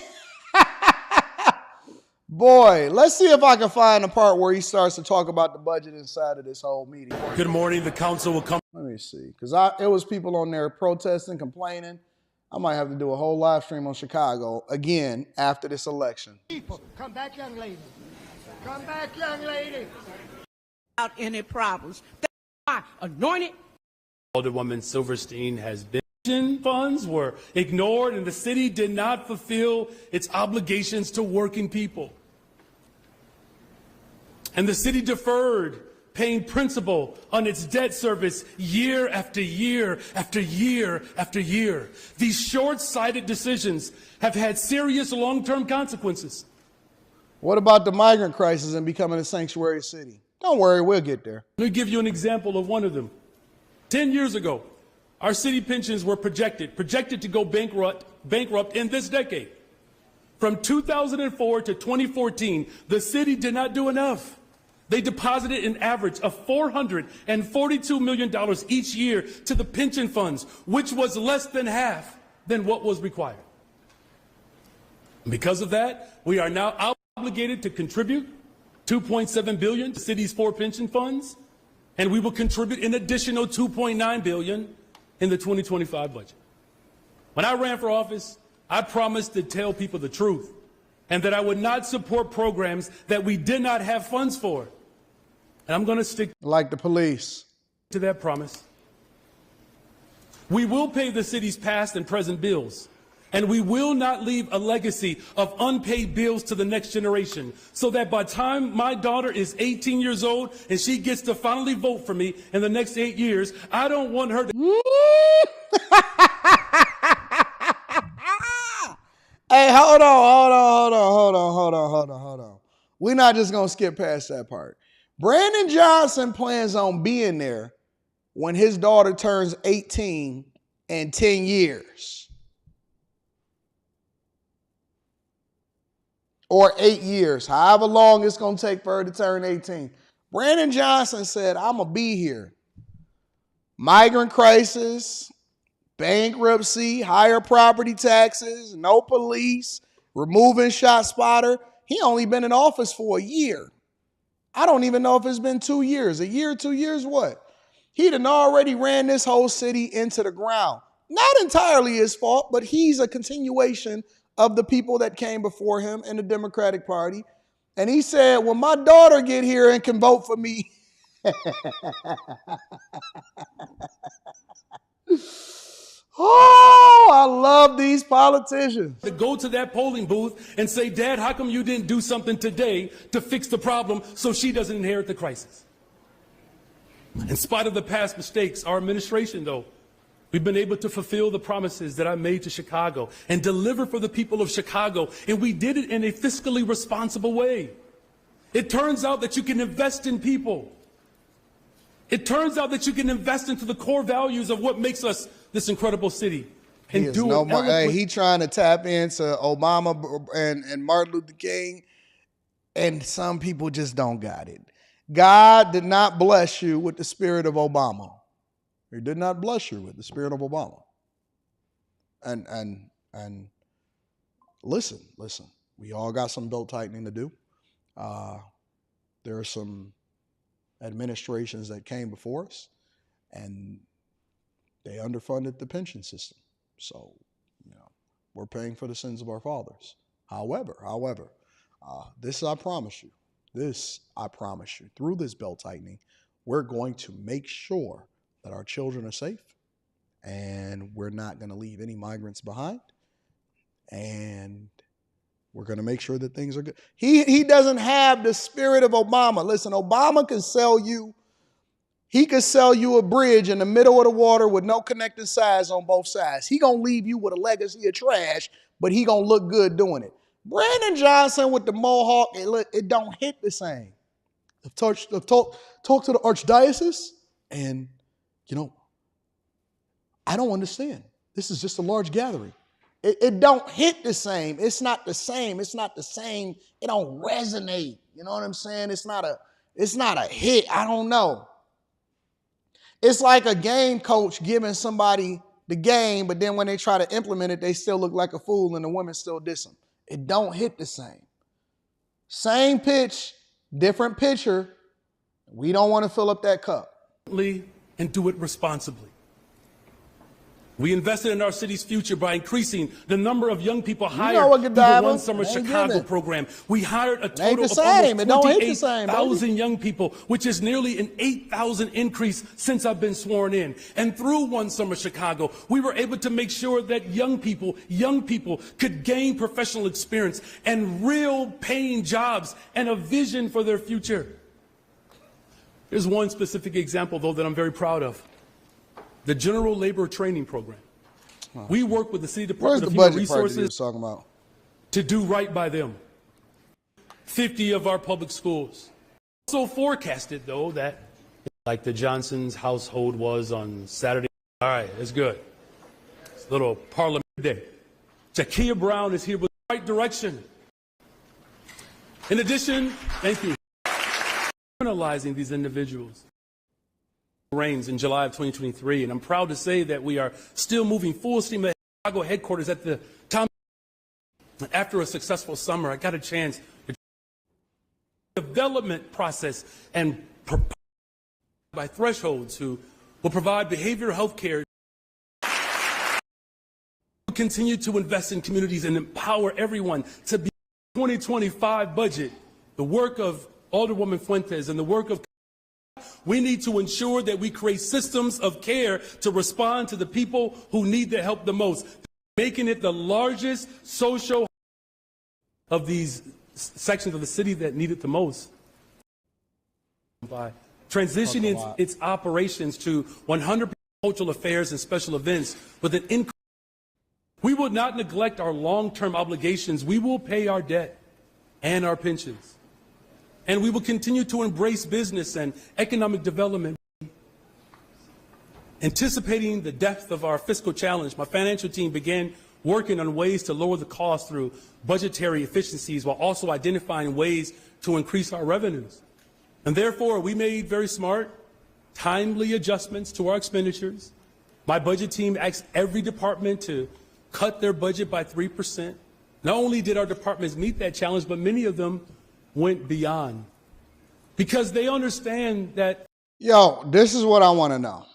Boy, let's see if I can find the part where he starts to talk about the budget inside of this whole meeting. Good morning. The council will come. Let me see, because it was people on there protesting, complaining. I might have to do a whole live stream on Chicago again after this election. People, come back, young lady. Come back, young lady. Without any problems. That's why anointed. Alderwoman Silverstein has been. Funds were ignored, and the city did not fulfill its obligations to working people. And the city deferred paying principal on its debt service year after year after year after year. These short-sighted decisions have had serious long-term consequences. What about the migrant crisis and becoming a sanctuary city? Don't worry, we'll get there. Let me give you an example of one of them. 10 years ago, our city pensions were projected to go bankrupt in this decade. From 2004 to 2014, the city did not do enough. They deposited an average of $442 million each year to the pension funds, which was less than half than what was required. Because of that, we are now obligated to contribute $2.7 billion to the city's 4 pension funds, and we will contribute an additional $2.9 billion in the 2025 budget. When I ran for office, I promised to tell people the truth and that I would not support programs that we did not have funds for. And I'm going to stick like the police to that promise. We will pay the city's past and present bills, and we will not leave a legacy of unpaid bills to the next generation, so that by the time my daughter is 18 years old and she gets to finally vote for me in the next 8 years, I don't want her to... Hey, hold on. We're not just going to skip past that part. Brandon Johnson plans on being there when his daughter turns 18 in 10 years. Or 8 years, however long it's going to take for her to turn 18. Brandon Johnson said, I'm going to be here. Migrant crisis, bankruptcy, higher property taxes, no police, removing shot spotter. He only been in office for a year. I don't even know if it's been 2 years. A year, 2 years, what? He done already ran this whole city into the ground. Not entirely his fault, but he's a continuation of the people that came before him in the Democratic Party. And he said, when my daughter get here and can vote for me, oh, I love these politicians. To go to that polling booth and say, Dad, how come you didn't do something today to fix the problem so she doesn't inherit the crisis? In spite of the past mistakes, our administration, though, we've been able to fulfill the promises that I made to Chicago and deliver for the people of Chicago, and we did it in a fiscally responsible way. It turns out that you can invest in people. It turns out that you can invest into the core values of what makes us this incredible city. And he trying to tap into Obama and Martin Luther King, and some people just don't got it. God did not bless you with the spirit of Obama. He did not bless you with the spirit of Obama. And listen, we all got some belt tightening to do. There are some administrations that came before us, and they underfunded the pension system. So, we're paying for the sins of our fathers. However, this I promise you, through this belt tightening, we're going to make sure that our children are safe, and we're not going to leave any migrants behind, and we're going to make sure that things are good. He doesn't have the spirit of Obama. Listen, Obama can sell you, he could sell you a bridge in the middle of the water with no connecting sides on both sides. He going to leave you with a legacy of trash, but he going to look good doing it. Brandon Johnson with the mohawk, it don't hit the same. I've talked to the archdiocese, and, I don't understand. This is just a large gathering. It don't hit the same. It's not the same. It don't resonate. You know what I'm saying? It's not a hit. I don't know. It's like a game coach giving somebody the game, but then when they try to implement it, they still look like a fool and the women still diss them. It don't hit the same. Same pitch, different pitcher. We don't want to fill up that cup. And do it responsibly. We invested in our city's future by increasing the number of young people hired through the One Summer Chicago program. We hired a total of almost 28,000 young people, which is nearly an 8,000 increase since I've been sworn in. And through One Summer Chicago, we were able to make sure that young people could gain professional experience and real paying jobs and a vision for their future. There's one specific example, though, that I'm very proud of. The General Labor Training Program. We work with the City Department of Human Resources to do right by them. 50 of our public schools. Also forecasted, though, that like the Johnson's household was on Saturday. All right, that's good. It's a little parliament day. Jakia Brown is here with right direction. In addition, thank you, criminalizing these individuals reigns in July of 2023, and I'm proud to say that we are still moving full steam ahead. Chicago headquarters at the time. After a successful summer, I got a chance to development process and by thresholds who will provide behavioral health care. We'll continue to invest in communities and empower everyone to be 2025 budget. The work of Alderwoman Fuentes and the work of we need to ensure that we create systems of care to respond to the people who need the help the most, making it the largest social of these sections of the city that need it the most. By transitioning its operations to 100% cultural affairs and special events with an increase. We will not neglect our long-term obligations. We will pay our debt and our pensions. And we will continue to embrace business and economic development. Anticipating the depth of our fiscal challenge, my financial team began working on ways to lower the cost through budgetary efficiencies while also identifying ways to increase our revenues. And therefore, we made very smart, timely adjustments to our expenditures. My budget team asked every department to cut their budget by 3%. Not only did our departments meet that challenge, but many of them went beyond because they understand that. Yo, this is what I want to know.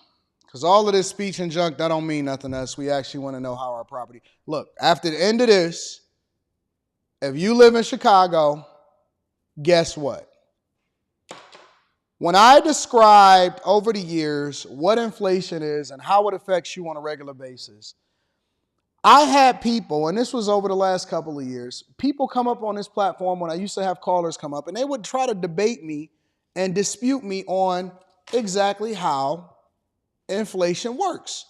Because all of this speech and junk, that don't mean nothing to us. We actually want to know how our property. Look, after the end of this, if you live in Chicago, guess what? When I described over the years what inflation is and how it affects you on a regular basis, I had people, and this was over the last couple of years, people come up on this platform when I used to have callers come up, and they would try to debate me and dispute me on exactly how inflation works.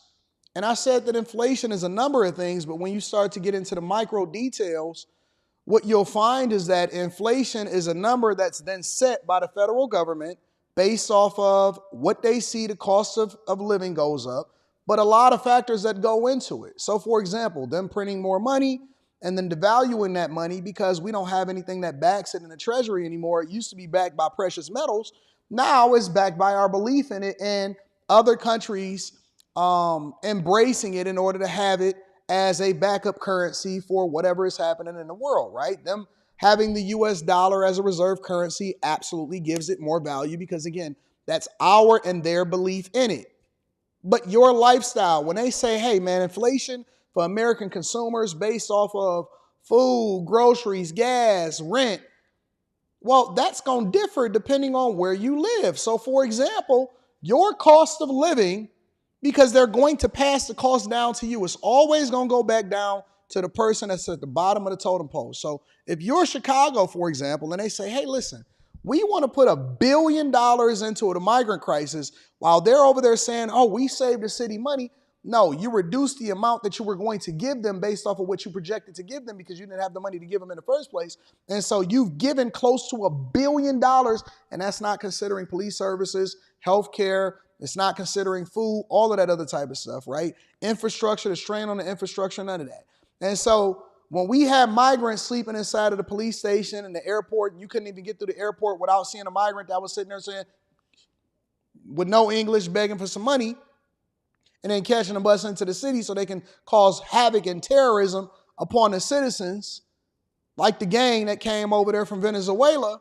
And I said that inflation is a number of things, but when you start to get into the micro details, what you'll find is that inflation is a number that's then set by the federal government based off of what they see the cost of living goes up, but a lot of factors that go into it. So for example, them printing more money and then devaluing that money because we don't have anything that backs it in the treasury anymore. It used to be backed by precious metals. Now it's backed by our belief in it and other countries embracing it in order to have it as a backup currency for whatever is happening in the world, right? Them having the US dollar as a reserve currency absolutely gives it more value because again, that's our and their belief in it. But your lifestyle, when they say, hey man, inflation for American consumers based off of food, groceries, gas, rent, well, that's going to differ depending on where you live. So for example, your cost of living, because they're going to pass the cost down to you, it's always going to go back down to the person that's at the bottom of the totem pole. So if you're Chicago, for example, and they say, hey, listen, we want to put $1 billion into the migrant crisis while they're over there saying, oh, we saved the city money. No, you reduced the amount that you were going to give them based off of what you projected to give them because you didn't have the money to give them in the first place. And so you've given close to $1 billion, and that's not considering police services, healthcare. It's not considering food, all of that other type of stuff, right? Infrastructure, the strain on the infrastructure, none of that. And so when we had migrants sleeping inside of the police station and the airport, and you couldn't even get through the airport without seeing a migrant that was sitting there saying, with no English, begging for some money, and then catching a bus into the city so they can cause havoc and terrorism upon the citizens, like the gang that came over there from Venezuela,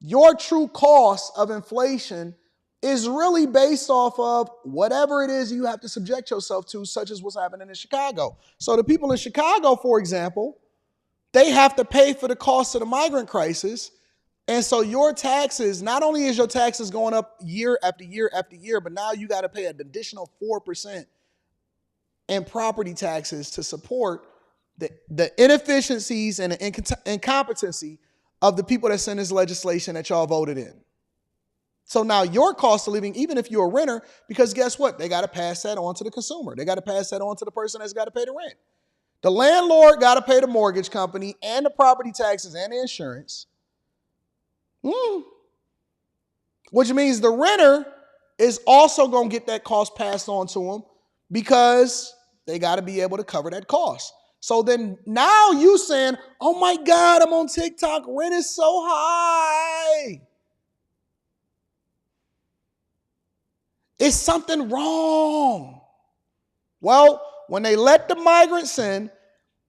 your true cost of inflation is really based off of whatever it is you have to subject yourself to, such as what's happening in Chicago. So the people in Chicago, for example, they have to pay for the cost of the migrant crisis. And so your taxes, not only is your taxes going up year after year after year, but now you got to pay an additional 4% in property taxes to support the inefficiencies and the incompetency of the people that send this legislation that y'all voted in. So now your cost of living, even if you're a renter, because guess what? They got to pass that on to the consumer. They got to pass that on to the person that's got to pay the rent. The landlord got to pay the mortgage company and the property taxes and the insurance. Which means the renter is also going to get that cost passed on to them because they got to be able to cover that cost. So then now you saying, oh my God, I'm on TikTok, rent is so high. Is something wrong? Well, when they let the migrants in,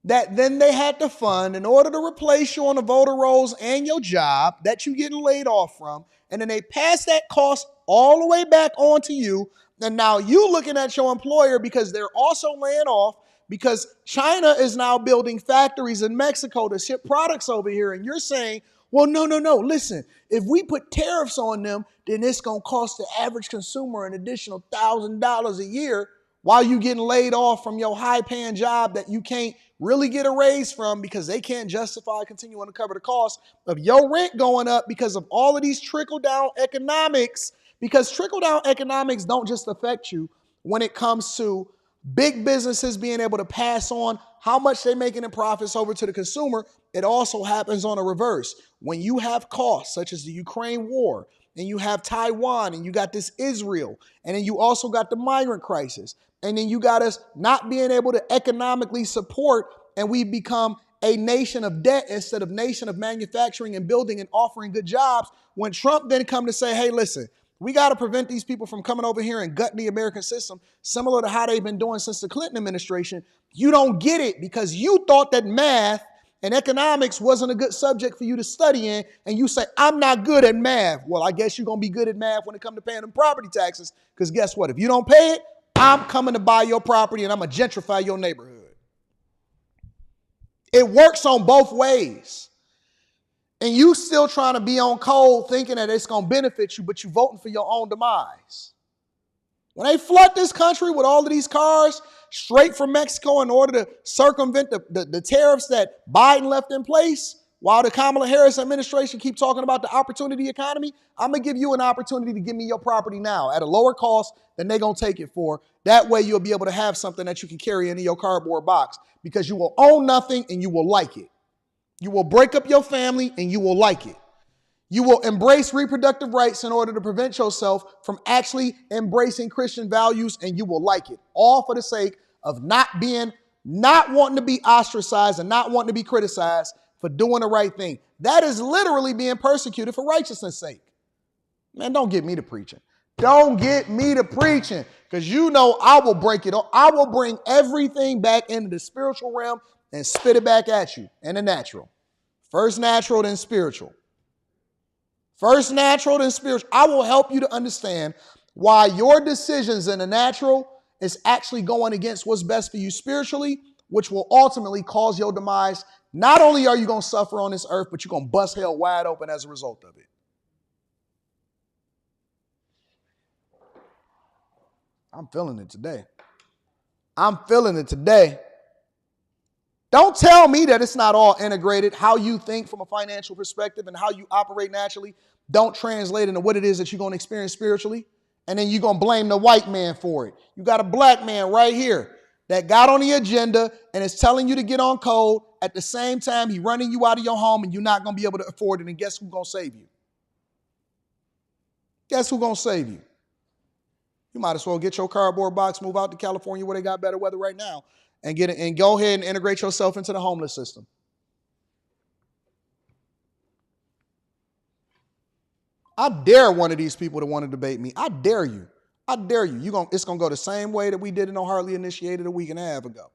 that then they had to fund in order to replace you on the voter rolls and your job that you getting laid off from, and then they pass that cost all the way back on to you, and now you looking at your employer because they're also laying off because China is now building factories in Mexico to ship products over here, and you're saying, well, no, listen, if we put tariffs on them, then it's going to cost the average consumer an additional $1,000 a year while you getting laid off from your high-paying job that you can't really get a raise from because they can't justify continuing to cover the cost of your rent going up because of all of these trickle-down economics, because trickle-down economics don't just affect you when it comes to big businesses being able to pass on how much they're making in profits over to the consumer. It also happens on a reverse. When you have costs such as the Ukraine war, and you have Taiwan, and you got this Israel, and then you also got the migrant crisis, and then you got us not being able to economically support, and we become a nation of debt instead of nation of manufacturing and building and offering good jobs. When Trump then come to say, hey, listen, we got to prevent these people from coming over here and gutting the American system, similar to how they've been doing since the Clinton administration, you don't get it because you thought that math and economics wasn't a good subject for you to study in, and you say, I'm not good at math. Well, I guess you're going to be good at math when it comes to paying them property taxes, because guess what? If you don't pay it, I'm coming to buy your property and I'm going to gentrify your neighborhood. It works on both ways. And you still trying to be on code thinking that it's going to benefit you, but you voting for your own demise. When they flood this country with all of these cars straight from Mexico in order to circumvent the tariffs that Biden left in place, while the Kamala Harris administration keep talking about the opportunity economy, I'm going to give you an opportunity to give me your property now at a lower cost than they're going to take it for. That way you'll be able to have something that you can carry into your cardboard box because you will own nothing and you will like it. You will break up your family and you will like it. You will embrace reproductive rights in order to prevent yourself from actually embracing Christian values, and you will like it. All for the sake of not wanting to be ostracized and not wanting to be criticized for doing the right thing. That is literally being persecuted for righteousness' sake. Man, don't get me to preaching. Don't get me to preaching, because you know I will break it up. I will bring everything back into the spiritual realm and spit it back at you in the natural. First natural, then spiritual. First natural, then spiritual. I will help you to understand why your decisions in the natural is actually going against what's best for you spiritually, which will ultimately cause your demise. Not only are you going to suffer on this earth, but you're going to bust hell wide open as a result of it. I'm feeling it today. I'm feeling it today. Don't tell me that it's not all integrated. How you think from a financial perspective and how you operate naturally don't translate into what it is that you're going to experience spiritually. And then you're going to blame the white man for it. You got a black man right here that got on the agenda and is telling you to get on code. At the same time, he's running you out of your home and you're not going to be able to afford it. And guess who's going to save you? Guess who's going to save you? You might as well get your cardboard box, move out to California where they got better weather right now, and get it, and go ahead and integrate yourself into the homeless system. I dare one of these people to want to debate me. I dare you. I dare you. It's going to go the same way that we did in No Hardly Initiated a week and a half ago.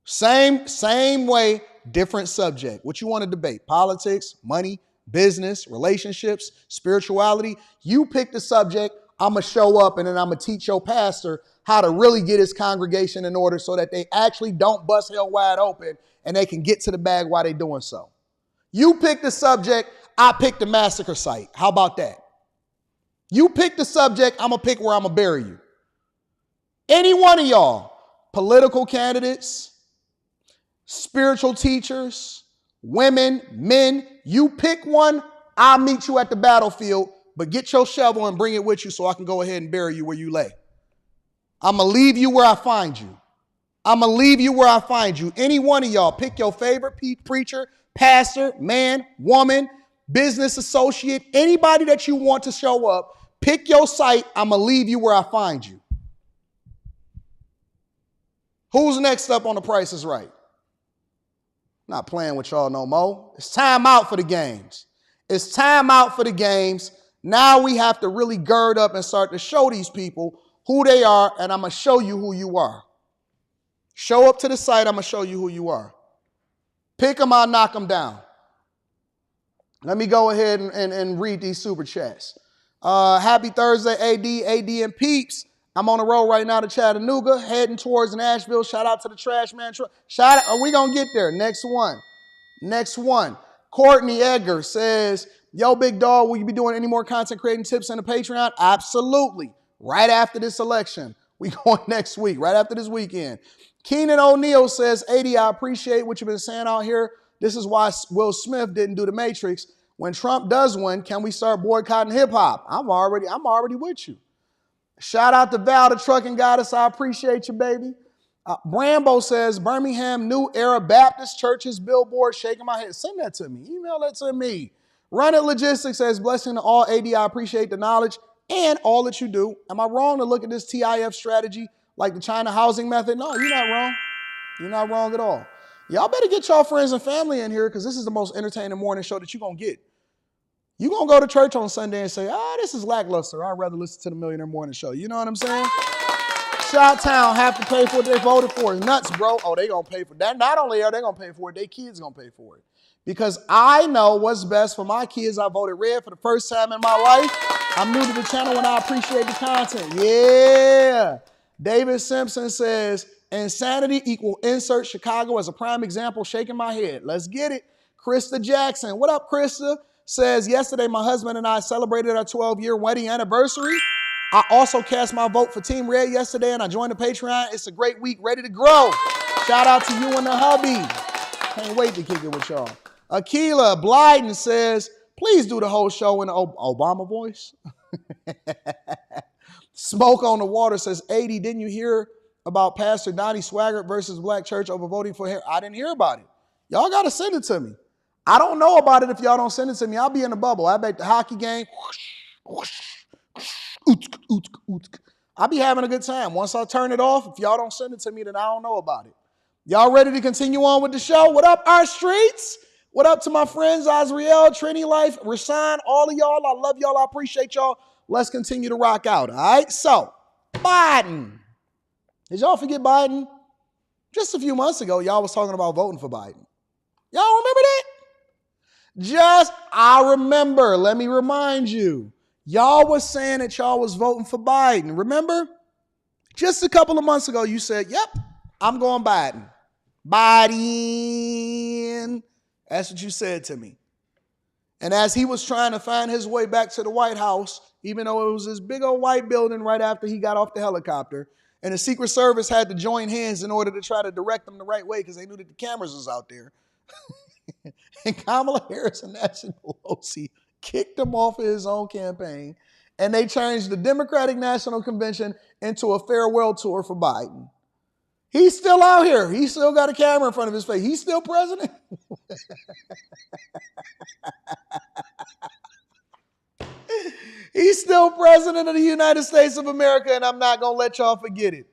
Same way, different subject. What you want to debate? Politics, money, business, relationships, spirituality. You pick the subject. I'm going to show up and then I'm going to teach your pastor how to really get his congregation in order so that they actually don't bust hell wide open and they can get to the bag while they're doing so. You pick the subject, I pick the massacre site. How about that? You pick the subject, I'm going to pick where I'm going to bury you. Any one of y'all, political candidates, spiritual teachers, women, men, you pick one, I'll meet you at the battlefield, but get your shovel and bring it with you so I can go ahead and bury you where you lay. I'm going to leave you where I find you. I'm going to leave you where I find you. Any one of y'all, pick your favorite preacher, pastor, man, woman, business associate, anybody that you want to show up, pick your site. I'm going to leave you where I find you. Who's next up on The Price is Right? Not playing with y'all no more. It's time out for the games. It's time out for the games. Now we have to really gird up and start to show these people who they are, and I'm going to show you who you are. Show up to the site, I'm going to show you who you are. Pick them, I'll knock them down. Let me go ahead and read these super chats. Happy Thursday, AD and Peeps. I'm on the road right now to Chattanooga, heading towards Nashville. Shout out to the Trash Man. Shout out. Are we going to get there? Next one. Courtney Edgar says, yo, big dog, will you be doing any more content creating tips on the Patreon? Absolutely. Right after this election. We going next week, right after this weekend. Keenan O'Neill says, AD, I appreciate what you've been saying out here. This is why Will Smith didn't do The Matrix. When Trump does win, can we start boycotting hip hop? I'm already with you. Shout out to Val, the trucking goddess. I appreciate you, baby. Brambo says, Birmingham New Era Baptist Church's billboard, shaking my head. Send that to me. Email that to me. Run It Logistics says, blessing to all, AD. I appreciate the knowledge and all that you do. Am I wrong to look at this TIF strategy like the China housing method? No, you're not wrong. You're not wrong at all. Y'all better get y'all friends and family in here because this is the most entertaining morning show that you're going to get. You're going to go to church on Sunday and say, this is lackluster. I'd rather listen to the Millionaire Morning Show. You know what I'm saying? Chi-Town have to pay for what they voted for. It's nuts, bro. Oh, they going to pay for that. Not only are they going to pay for it, their kids going to pay for it. Because I know what's best for my kids. I voted red for the first time in my life. I'm new to the channel and I appreciate the content. Yeah. David Simpson says, insanity equal insert Chicago as a prime example, shaking my head. Let's get it. Krista Jackson. What up, Krista? Says, yesterday my husband and I celebrated our 12-year wedding anniversary. I also cast my vote for Team Red yesterday and I joined the Patreon. It's a great week, ready to grow. Shout out to you and the hubby. Can't wait to kick it with y'all. Akila Blyden says, please do the whole show in the Obama voice. Smoke on the Water says, AD, didn't you hear about Pastor Donnie Swaggart versus Black Church over voting for him? I didn't hear about it. Y'all got to send it to me. I don't know about it if y'all don't send it to me. I'll be in the bubble. I bet the hockey game. I'll be having a good time. Once I turn it off, if y'all don't send it to me, then I don't know about it. Y'all ready to continue on with the show? What up, our streets? What up to my friends, Azriel, Trini Life, Rasan, all of y'all. I love y'all. I appreciate y'all. Let's continue to rock out, all right? So, Biden. Did y'all forget Biden? Just a few months ago, y'all was talking about voting for Biden. Y'all remember that? I remember. Let me remind you. Y'all was saying that y'all was voting for Biden. Remember? Just a couple of months ago, you said, yep, I'm going Biden. Biden. That's what you said to me. And as he was trying to find his way back to the White House, even though it was this big old white building right after he got off the helicopter, and the Secret Service had to join hands in order to try to direct him the right way because they knew that the cameras was out there. And Kamala Harris and Nancy Pelosi kicked him off of his own campaign, and they changed the Democratic National Convention into a farewell tour for Biden. He's still out here. He still got a camera in front of his face. He's still president. He's still president of the United States of America, and I'm not going to let y'all forget it.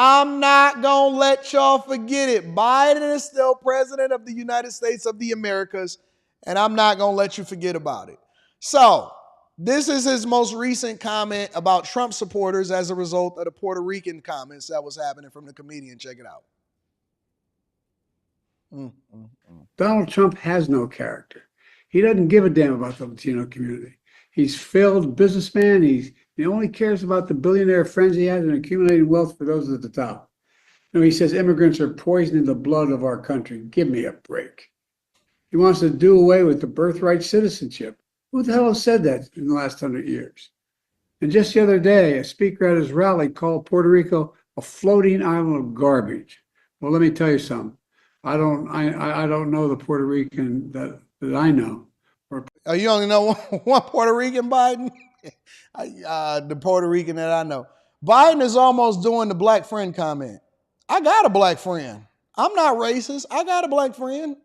I'm not going to let y'all forget it. Biden is still president of the United States of the Americas, and I'm not going to let you forget about it. So, this is his most recent comment about Trump supporters as a result of the Puerto Rican comments that was happening from the comedian. Check it out. Donald Trump has no character. He doesn't give a damn about the Latino community. He's failed businessman. He only cares about the billionaire friends he has and accumulating wealth for those at the top. You know, he says immigrants are poisoning the blood of our country. Give me a break. He wants to do away with the birthright citizenship. Who the hell has said that in the last 100 years? And just the other day, a speaker at his rally called Puerto Rico a floating island of garbage. Well, let me tell you something. I don't know the Puerto Rican that I know. Oh, you only know one Puerto Rican, Biden? The Puerto Rican that I know. Biden is almost doing the black friend comment. I got a black friend. I'm not racist. I got a black friend.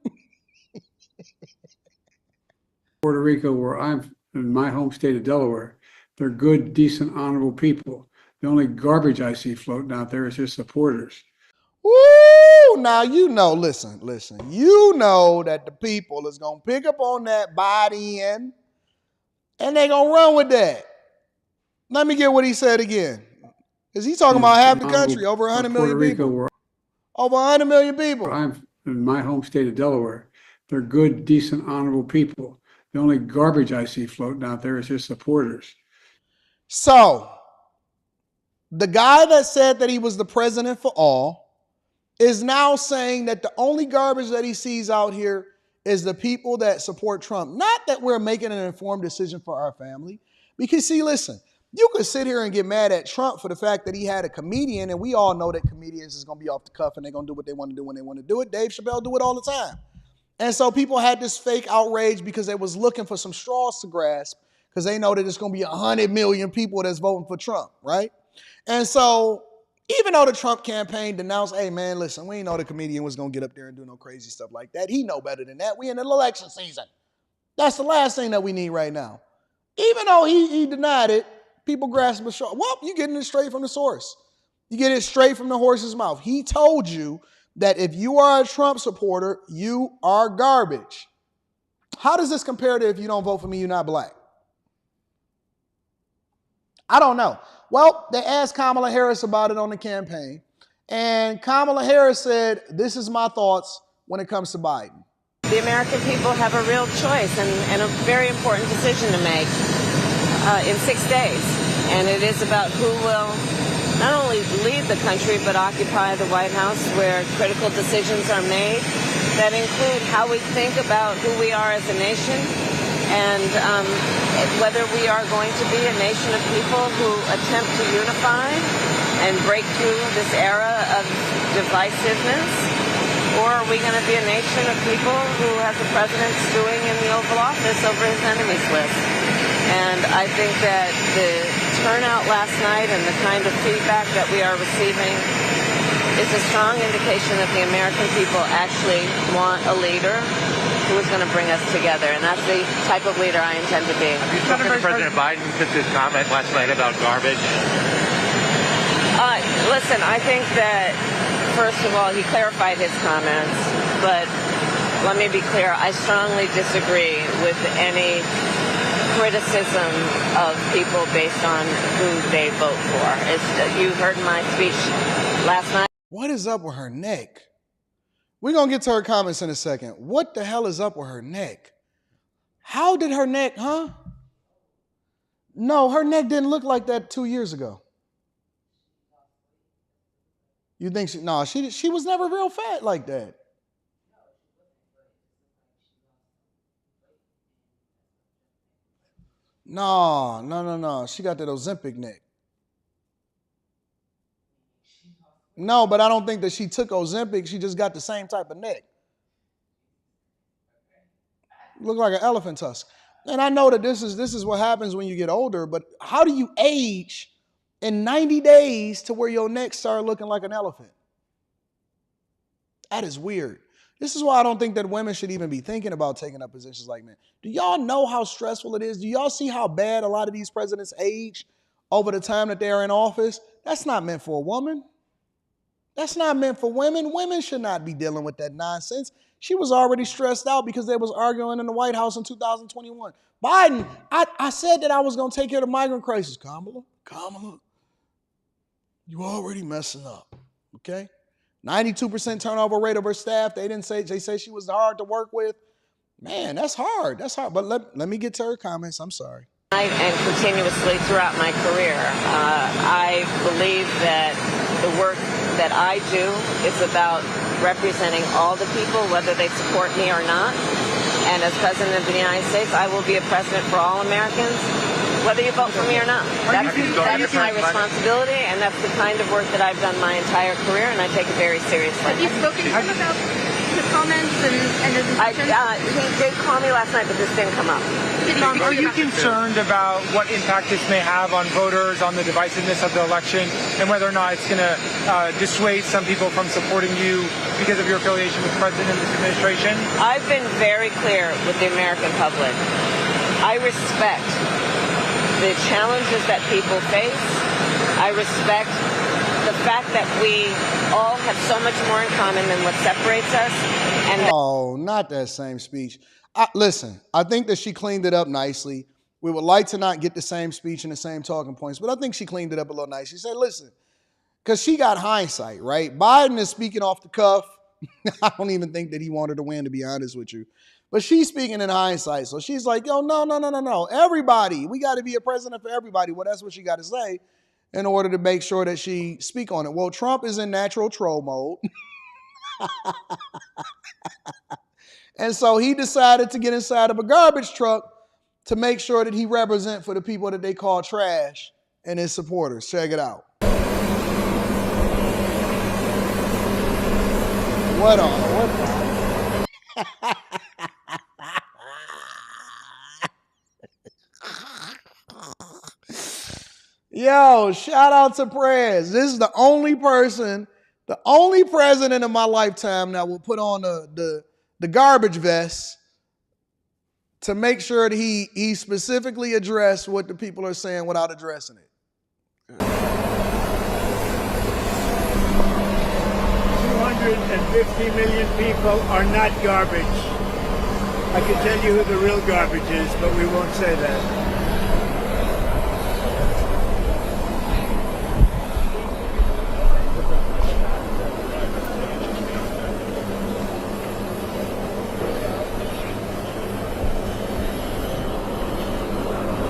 Puerto Rico, where I'm in my home state of Delaware, they're good, decent, honorable people. The only garbage I see floating out there is their supporters. Woo! Now you know, listen. You know that the people is going to pick up on that body end and they going to run with that. Let me get what he said again. Because he's talking about half the country, over 100 million people. Over 100 million people. I'm in my home state of Delaware. They're good, decent, honorable people. The only garbage I see floating out there is his supporters. So, the guy that said that he was the president for all is now saying that the only garbage that he sees out here is the people that support Trump. Not that we're making an informed decision for our family. Because see, listen, you could sit here and get mad at Trump for the fact that he had a comedian, and we all know that comedians is going to be off the cuff and they're going to do what they want to do when they want to do it. Dave Chappelle do it all the time. And so people had this fake outrage because they was looking for some straws to grasp because they know that it's going to be 100 million people that's voting for Trump, right? And so even though the Trump campaign denounced, hey, man, listen, we didn't know the comedian was going to get up there and do no crazy stuff like that. He know better than that. We in an election season. That's the last thing that we need right now. Even though he denied it, people grasp the straw. Well, you're getting it straight from the source. You get it straight from the horse's mouth. He told you that if you are a Trump supporter, you are garbage. How does this compare to if you don't vote for me, you're not black? I don't know. Well, they asked Kamala Harris about it on the campaign, and Kamala Harris said, this is my thoughts when it comes to Biden. The American people have a real choice and a very important decision to make in 6 days. And it is about who will not only lead the country, but occupy the White House, where critical decisions are made that include how we think about who we are as a nation and whether we are going to be a nation of people who attempt to unify and break through this era of divisiveness, or are we going to be a nation of people who has the president stewing in the Oval Office over his enemies list? And I think that the turnout last night and the kind of feedback that we are receiving is a strong indication that the American people actually want a leader who is going to bring us together. And that's the type of leader I intend to be. Have you spoken to President Biden since his comment last night about garbage? Listen, I think that, first of all, he clarified his comments. But let me be clear, I strongly disagree with any criticism of people based on who they vote for. You heard my speech last night. What is up with her neck? We're going to get to her comments in a second. What the hell is up with her neck? How did her neck, huh? No, her neck didn't look like that 2 years ago. You think she, no, she was never real fat like that. No. She got that Ozempic neck. No, but I don't think that she took Ozempic. She just got the same type of neck. Look like an elephant tusk. And I know that this is what happens when you get older, but how do you age in 90 days to where your neck started looking like an elephant? That is weird. This is why I don't think that women should even be thinking about taking up positions like men. Do y'all know how stressful it is? Do y'all see how bad a lot of these presidents age over the time that they're in office? That's not meant for a woman. That's not meant for women. Women should not be dealing with that nonsense. She was already stressed out because they was arguing in the White House in 2021. Biden, I said that I was going to take care of the migrant crisis. Kamala, you already messing up, okay? 92% turnover rate of her staff. They say she was hard to work with. Man, that's hard. That's hard. But let me get to her comments. I'm sorry. And continuously throughout my career, I believe that the work that I do is about representing all the people, whether they support me or not. And as President of the United States, I will be a president for all Americans, whether you vote for me or not. That is my responsibility, and that's the kind of work that I've done my entire career, and I take it very seriously. Have you spoken to him about the comments and the decision? He did call me last night, but this didn't come up. Are you concerned about what impact this may have on voters, on the divisiveness of the election, and whether or not it's going to dissuade some people from supporting you because of your affiliation with the president and this administration? I've been very clear with the American public. I respect the challenges that people face. I respect the fact that we all have so much more in common than what separates us. And oh, not that same speech. Listen, I think that she cleaned it up nicely. We would like to not get the same speech and the same talking points, but I think she cleaned it up a little nice. She said, listen, because she got hindsight, right? Biden is speaking off the cuff. I don't even think that he wanted to win, to be honest with you. But she's speaking in hindsight. So she's like, yo, no. Everybody, we got to be a president for everybody. Well, that's what she got to say in order to make sure that she speak on it. Well, Trump is in natural troll mode. And so he decided to get inside of a garbage truck to make sure that he represent for the people that they call trash and his supporters. Check it out. What on? Yo, shout out to Prez. This is the only person, the only president in my lifetime that will put on the garbage vest to make sure that he specifically addressed what the people are saying without addressing it. 250 million people are not garbage. I can tell you who the real garbage is, but we won't say that.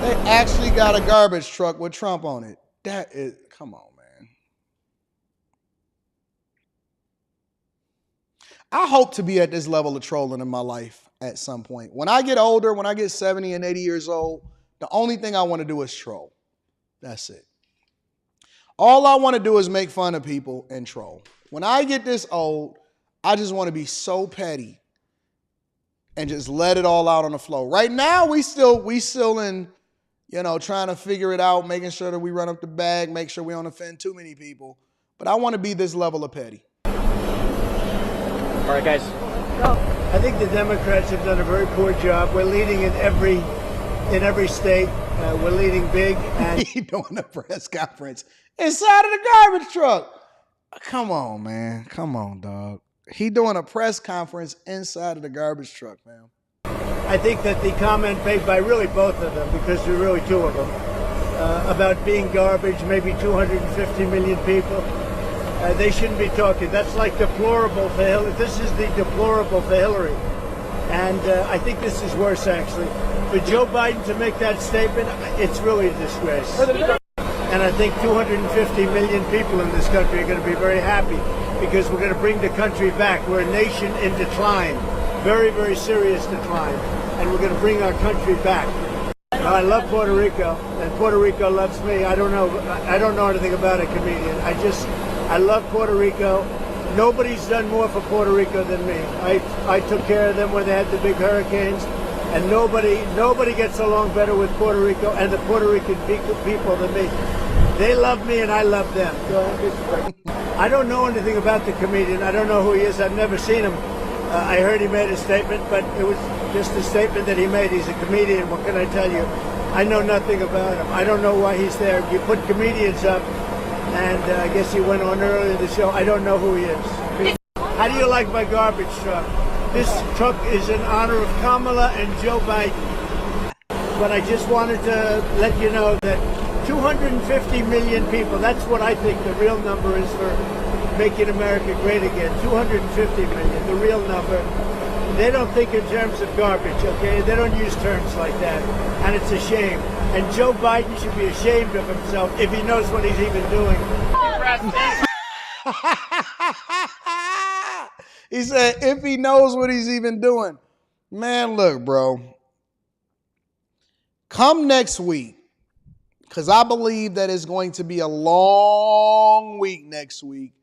They actually got a garbage truck with Trump on it. That is, come on, man. I hope to be at this level of trolling in my life at some point. When I get older, when I get 70 and 80 years old, the only thing I want to do is troll. That's it. All I want to do is make fun of people and troll. When I get this old, I just want to be so petty and just let it all out on the floor. Right now, we still in, trying to figure it out, making sure that we run up the bag, make sure we don't offend too many people. But I want to be this level of petty. All right, guys. I think the Democrats have done a very poor job. We're leading in every state. We're leading big. And He doing a press conference inside of the garbage truck. Come on, man. Come on, dog. He doing a press conference inside of the garbage truck, man. I think that the comment made by really both of them, because there are really two of them, about being garbage, maybe 250 million people, they shouldn't be talking. That's like deplorable for Hillary. This is the deplorable for Hillary. And I think this is worse, actually. For Joe Biden to make that statement, it's really a disgrace. And I think 250 million people in this country are going to be very happy because we're going to bring the country back. We're a nation in decline, very, very serious decline, and we're going to bring our country back. I love Puerto Rico, and Puerto Rico loves me. I don't know anything about a comedian. I love Puerto Rico. Nobody's done more for Puerto Rico than me. I took care of them when they had the big hurricanes, and nobody gets along better with Puerto Rico and the Puerto Rican people than me. They love me and I love them. I don't know anything about the comedian. I don't know who he is. I've never seen him. I heard he made a statement, but it was just a statement that he made. He's a comedian. What can I tell you? I know nothing about him. I don't know why he's there. You put comedians up, and I guess he went on earlier in the show. I don't know who he is. How do you like my garbage truck? This truck is in honor of Kamala and Joe Biden. But I just wanted to let you know that 250 million people, that's what I think the real number is for making America great again. 250 million, the real number. They don't think in terms of garbage, okay? They don't use terms like that. And it's a shame. And Joe Biden should be ashamed of himself if he knows what he's even doing. He said, if he knows what he's even doing. Man, look, bro. Come next week, because I believe that it's going to be a long week next week.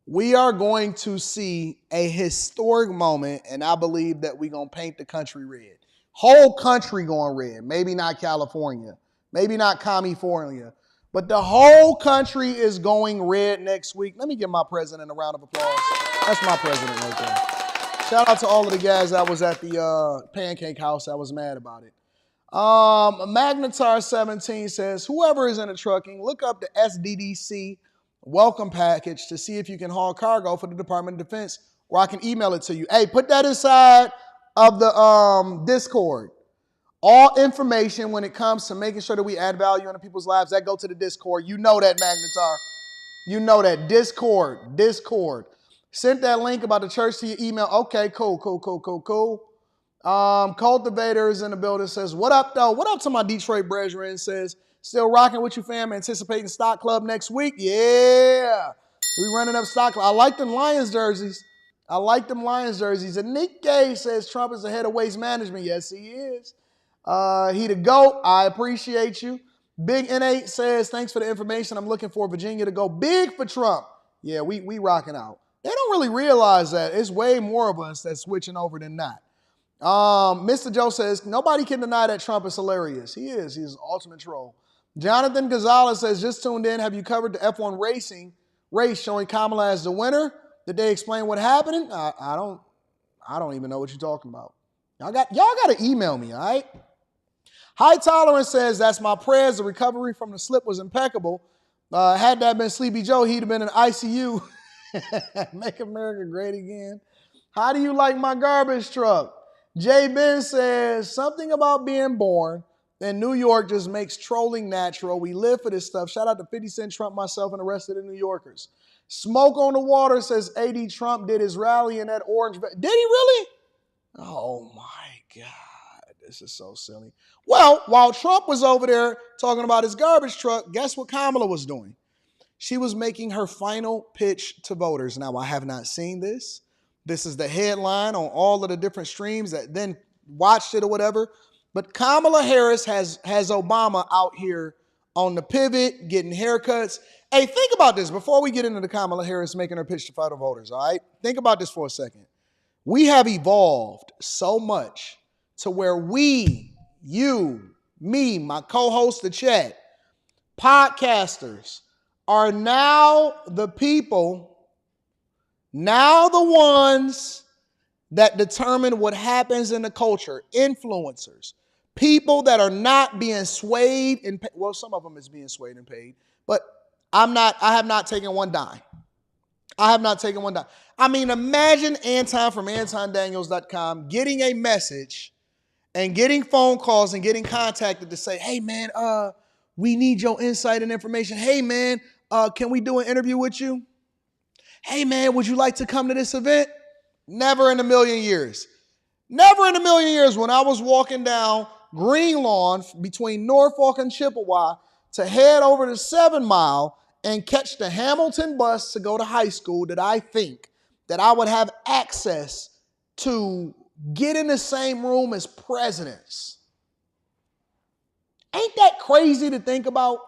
We are going to see a historic moment, and I believe that we're going to paint the country red. Whole country going red. Maybe not California. Maybe not California. But the whole country is going red next week. Let me give my president a round of applause. That's my president right there. Shout out to all of the guys that was at the Pancake House that was mad about it. Magnetar17 says, whoever is in the trucking, look up the SDDC welcome package to see if you can haul cargo for the Department of Defense, or I can email it to you. Hey, put that inside of the Discord. All information when it comes to making sure that we add value into people's lives, that go to the Discord. You know that, Magnetar. You know that. Discord. Sent that link about the church to your email. Okay, cool. Cultivators in the building says, what up, though? What up to my Detroit brethren? Says, still rocking with you, fam. Anticipating Stock Club next week. Yeah. We running up Stock Club. I like them Lions jerseys. And Nick Gay says Trump is the head of waste management. Yes, he is. He the GOAT. I appreciate you. Big N8 says, thanks for the information. I'm looking for Virginia to go big for Trump. Yeah, we rocking out. They don't really realize that. It's way more of us that's switching over than not. Mr. Joe says, nobody can deny that Trump is hilarious. He is. He's an ultimate troll. Jonathan Gonzalez says, just tuned in. Have you covered the F1 race showing Kamala as the winner? Did they explain what happened? I don't even know what you're talking about. Y'all got to email me, all right? High Tolerance says, that's my prayers. The recovery from the slip was impeccable. Had that been Sleepy Joe, he'd have been in ICU. Make America great again. How do you like my garbage truck? Jay Ben says, something about being born in New York just makes trolling natural. We live for this stuff. Shout out to 50 Cent, Trump, myself, and the rest of the New Yorkers. Smoke on the Water says, AD Trump did his rally in that orange. Did he really? Oh, my God. This is so silly. Well, while Trump was over there talking about his garbage truck, guess what Kamala was doing? She was making her final pitch to voters. Now, I have not seen this. This is the headline on all of the different streams that then watched it or whatever. But Kamala Harris has Obama out here on the pivot, getting haircuts. Hey, think about this before we get into the Kamala Harris making her pitch to fellow voters, all right? Think about this for a second. We have evolved so much to where we, you, me, my co-host, the chat, podcasters, are now the people, now the ones that determine what happens in the culture. Influencers, people that are not being swayed and paid. Well, some of them is being swayed and paid, but I have not taken one dime. I mean, imagine Anton from AntonDaniels.com getting a message and getting phone calls and getting contacted to say, hey, man, we need your insight and information. Hey, man, can we do an interview with you? Hey, man, would you like to come to this event? Never in a million years. Never in a million years when I was walking down Green Lawn between Norfolk and Chippewa to head over to 7 Mile and catch the Hamilton bus to go to high school that I think that I would have access to get in the same room as presidents. Ain't that crazy to think about?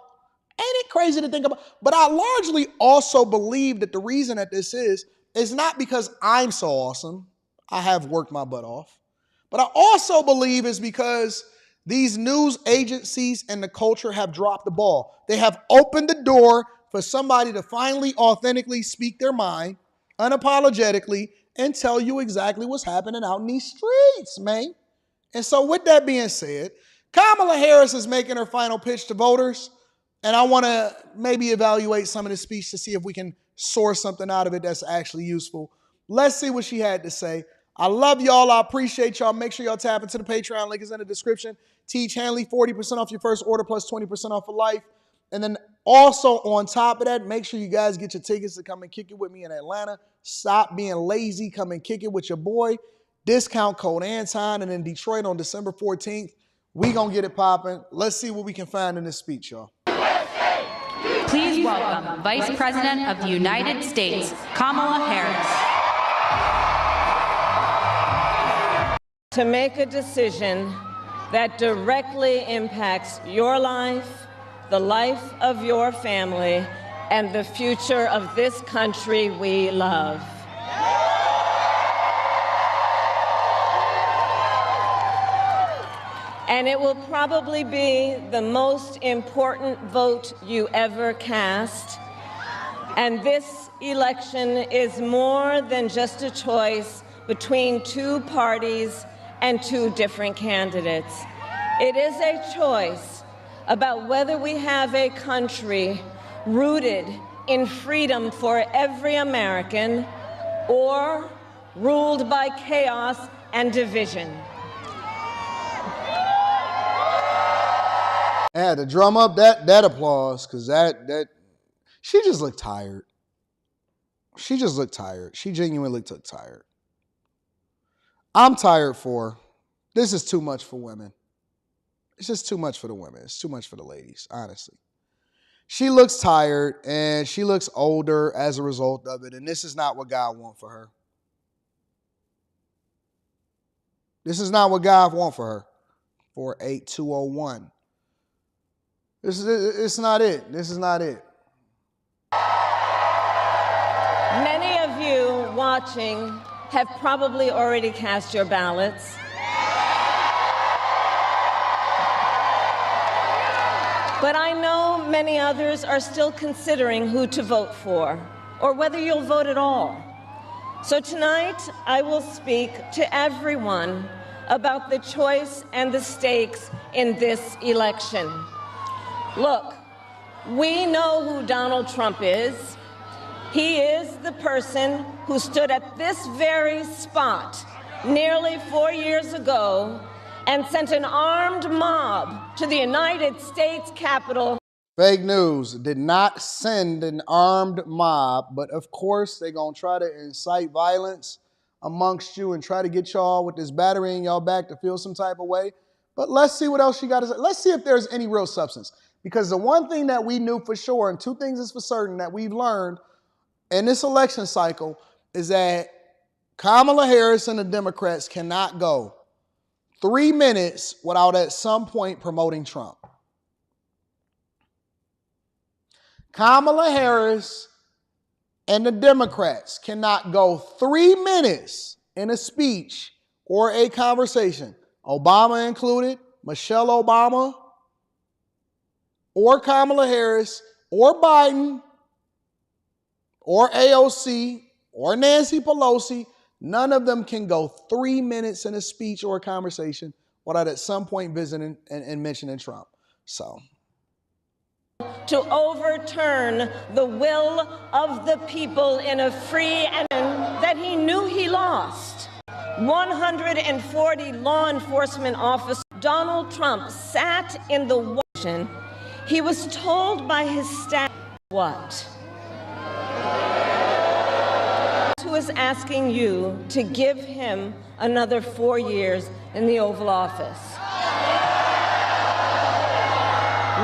But I largely also believe that the reason that this is not because I'm so awesome. I have worked my butt off. But I also believe it's because these news agencies and the culture have dropped the ball. They have opened the door for somebody to finally authentically speak their mind, unapologetically, and tell you exactly what's happening out in these streets, man. And so with that being said, Kamala Harris is making her final pitch to voters, and I want to maybe evaluate some of the speech to see if we can source something out of it that's actually useful. Let's see what she had to say. I love y'all. I appreciate y'all. Make sure y'all tap into the Patreon. Link is in the description. Tiege Hanley, 40% off your first order plus 20% off for life. And then also on top of that, make sure you guys get your tickets to come and kick it with me in Atlanta. Stop being lazy. Come and kick it with your boy. Discount code Anton. And in Detroit on December 14th, we going to get it popping. Let's see what we can find in this speech, y'all. Please welcome Vice President of the United States, Kamala Harris. To make a decision that directly impacts your life, the life of your family, and the future of this country we love. And it will probably be the most important vote you ever cast. And this election is more than just a choice between two parties and two different candidates. It is a choice about whether we have a country rooted in freedom for every American or ruled by chaos and division. I had to drum up that applause because that she just looked tired. She just looked tired. She genuinely looked tired. I'm tired for her. This is too much for women. It's just too much for the women. It's too much for the ladies, honestly. She looks tired and she looks older as a result of it. And this is not what God wants for her. This is not what God wants for her. 4.8221. It's not it. This is not it. Many of you watching have probably already cast your ballots. But I know many others are still considering who to vote for, or whether you'll vote at all. So tonight, I will speak to everyone about the choice and the stakes in this election. Look, we know who Donald Trump is. He is the person who stood at this very spot nearly 4 years ago and sent an armed mob to the United States Capitol. Fake news. Did not send an armed mob, but of course they're going to try to incite violence amongst you and try to get y'all with this battery in y'all back to feel some type of way. But let's see what else she got to say. Let's see if there's any real substance. Because the one thing that we knew for sure, and two things is for certain that we've learned in this election cycle, is that Kamala Harris and the Democrats cannot go 3 minutes without at some point promoting Trump. Kamala Harris and the Democrats cannot go 3 minutes in a speech or a conversation, Obama included, Michelle Obama, or Kamala Harris, or Biden, or AOC, or Nancy Pelosi. None of them can go 3 minutes in a speech or a conversation without at some point visiting and mentioning Trump. So, to overturn the will of the people in a free and that he knew he lost. 140 law enforcement officers. Donald Trump sat in the Washington. He was told by his staff what? Who is asking you to give him another 4 years in the Oval Office?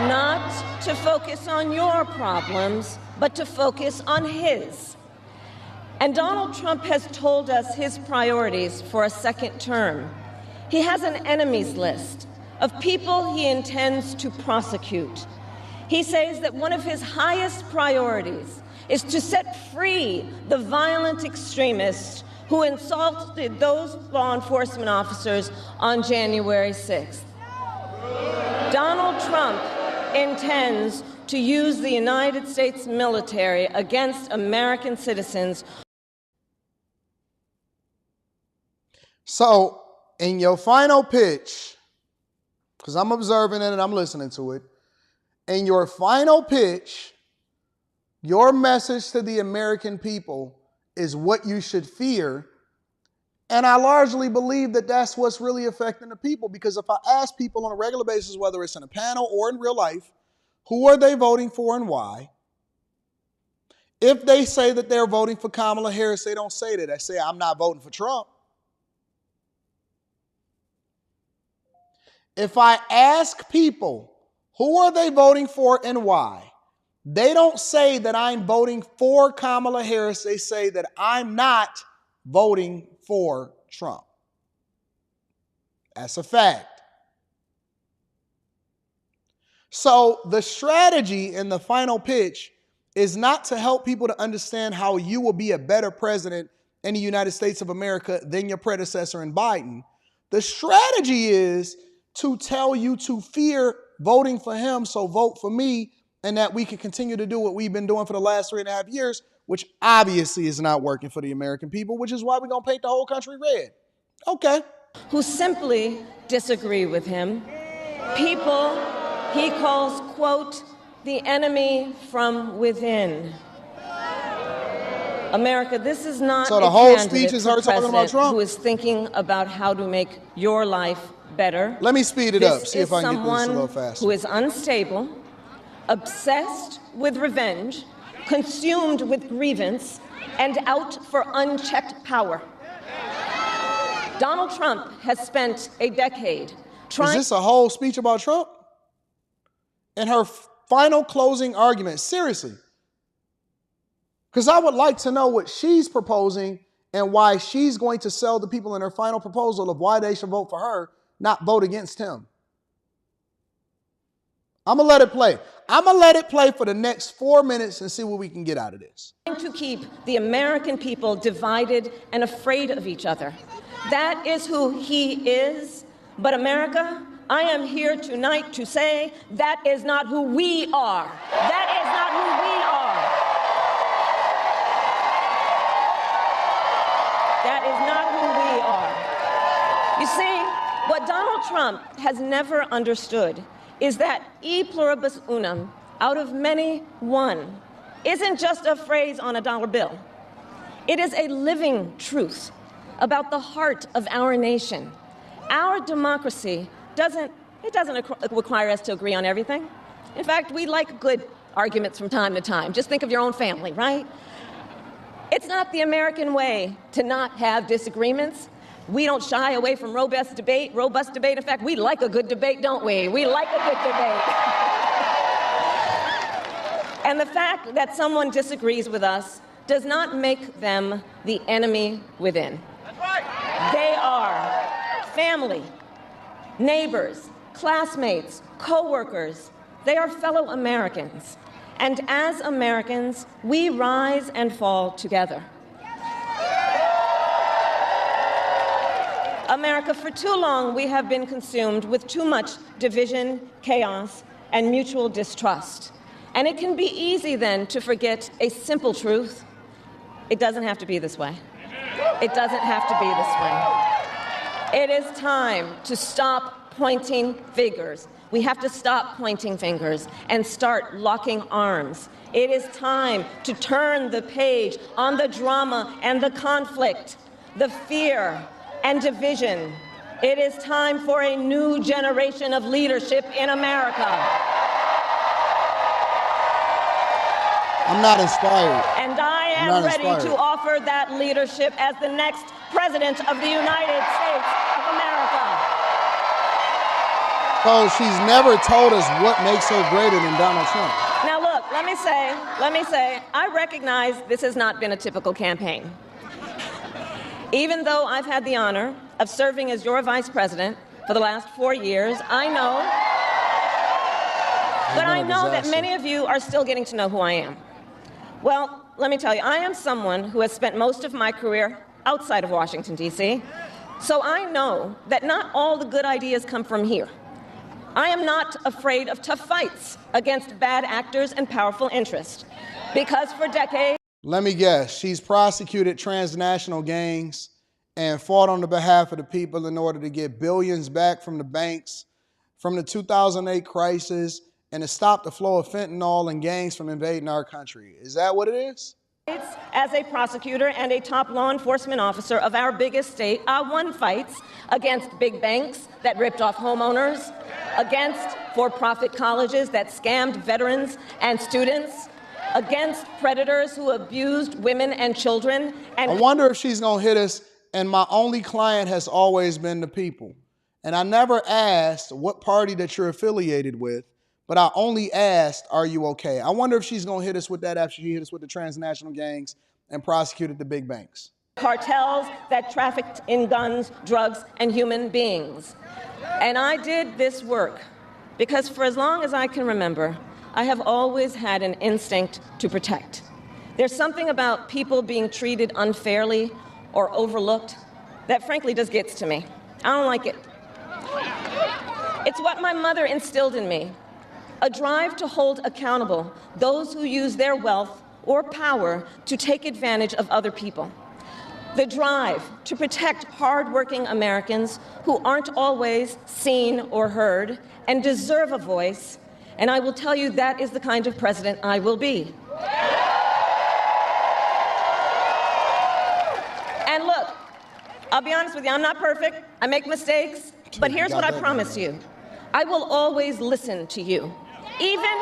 Not to focus on your problems, but to focus on his. And Donald Trump has told us his priorities for a second term. He has an enemies list of people he intends to prosecute. He says that one of his highest priorities is to set free the violent extremists who insulted those law enforcement officers on January 6th. Donald Trump intends to use the United States military against American citizens. So, in your final pitch, because I'm observing it and I'm listening to it, in your final pitch, your message to the American people is what you should fear. And I largely believe that that's what's really affecting the people, because if I ask people on a regular basis, whether it's in a panel or in real life, who are they voting for and why? If they say that they're voting for Kamala Harris, they don't say that. They say, I'm not voting for Trump. If I ask people, who are they voting for and why? They don't say that I'm voting for Kamala Harris. They say that I'm not voting for Trump. That's a fact. So the strategy in the final pitch is not to help people to understand how you will be a better president in the United States of America than your predecessor in Biden. The strategy is to tell you to fear voting for him, so vote for me, and that we can continue to do what we've been doing for the last 3.5 years, which obviously is not working for the American people, which is why we're going to paint the whole country red. Okay. Who simply disagree with him. People he calls, quote, the enemy from within. America, this is not So the a whole candidate speech is for her talking about president Trump? who is thinking about how to make your life better. Let me speed it up, see if I can get this a little faster. Who is unstable, obsessed with revenge, consumed with grievance, and out for unchecked power. Donald Trump has spent a decade trying... Is this a whole speech about Trump? And her final closing argument, seriously. Because I would like to know what she's proposing and why she's going to sell the people in her final proposal of why they should vote for her, not vote against him. I'm going to let it play. I'm going to let it play for the next 4 minutes and see what we can get out of this. To keep the American people divided and afraid of each other. That is who he is. But America, I am here tonight to say that is not who we are. That is not who we are. That is not who we are. You see, what Donald Trump has never understood is that e pluribus unum, out of many, one, isn't just a phrase on a dollar bill. It is a living truth about the heart of our nation. Our democracy doesn't require us to agree on everything. In fact, we like good arguments from time to time. Just think of your own family, right? It's not the American way to not have disagreements. We don't shy away from robust debate. In fact, we like a good debate, don't we? We like a good debate. And the fact that someone disagrees with us does not make them the enemy within. That's right. They are family, neighbors, classmates, co-workers. They are fellow Americans. And as Americans, we rise and fall together. America, for too long, we have been consumed with too much division, chaos, and mutual distrust. And it can be easy then to forget a simple truth. It doesn't have to be this way. It doesn't have to be this way. It is time to stop pointing fingers. We have to stop pointing fingers and start locking arms. It is time to turn the page on the drama and the conflict, the fear and division. It is time for a new generation of leadership in America. I'm not inspired. And I am ready to offer that leadership as the next President of the United States of America. So she's never told us what makes her greater than Donald Trump. Now look, let me say, I recognize this has not been a typical campaign. Even though I've had the honor of serving as your vice president for the last 4 years, I know that many of you are still getting to know who I am. Well, let me tell you, I am someone who has spent most of my career outside of Washington, D.C., so I know that not all the good ideas come from here. I am not afraid of tough fights against bad actors and powerful interests, because for decades... Let me guess, she's prosecuted transnational gangs and fought on the behalf of the people in order to get billions back from the banks from the 2008 crisis and to stop the flow of fentanyl and gangs from invading our country. Is that what it is? As a prosecutor and a top law enforcement officer of our biggest state, I won fights against big banks that ripped off homeowners, against for-profit colleges that scammed veterans and students, against predators who abused women and children. And I wonder if she's going to hit us, and my only client has always been the people. And I never asked what party that you're affiliated with, but I only asked, are you okay? I wonder if she's going to hit us with that after she hit us with the transnational gangs and prosecuted the big banks. Cartels that trafficked in guns, drugs, and human beings. And I did this work because for as long as I can remember, I have always had an instinct to protect. There's something about people being treated unfairly or overlooked that frankly just gets to me. I don't like it. It's what my mother instilled in me, a drive to hold accountable those who use their wealth or power to take advantage of other people. The drive to protect hardworking Americans who aren't always seen or heard and deserve a voice. And I will tell you that is the kind of president I will be. I'll be honest with you, I'm not perfect. I make mistakes. But here's what I promise you. I will always listen to you, even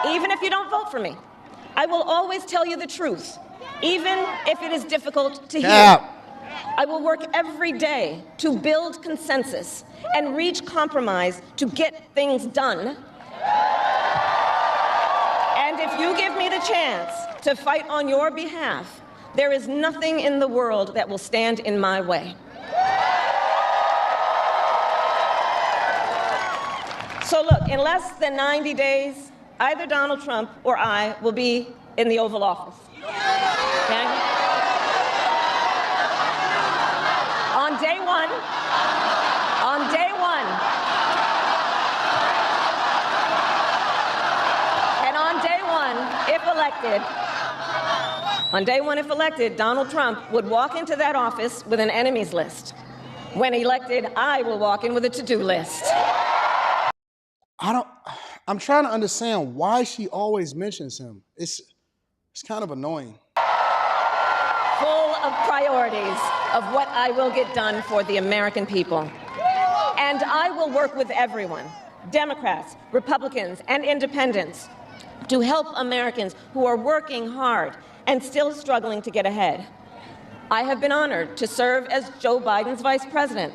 if you don't vote for me. I will always tell you the truth, even if it is difficult to hear. I will work every day to build consensus and reach compromise to get things done. And if you give me the chance to fight on your behalf, there is nothing in the world that will stand in my way. So look, in less than 90 days, either Donald Trump or I will be in the Oval Office. Okay? On day one, and on day one, if elected, Donald Trump would walk into that office with an enemies list. When elected, I will walk in with a to-do list. I'm trying to understand why she always mentions him. It's kind of annoying. Full of priorities of what I will get done for the American people. And I will work with everyone, Democrats, Republicans, and independents, to help Americans who are working hard and still struggling to get ahead. I have been honored to serve as Joe Biden's vice president.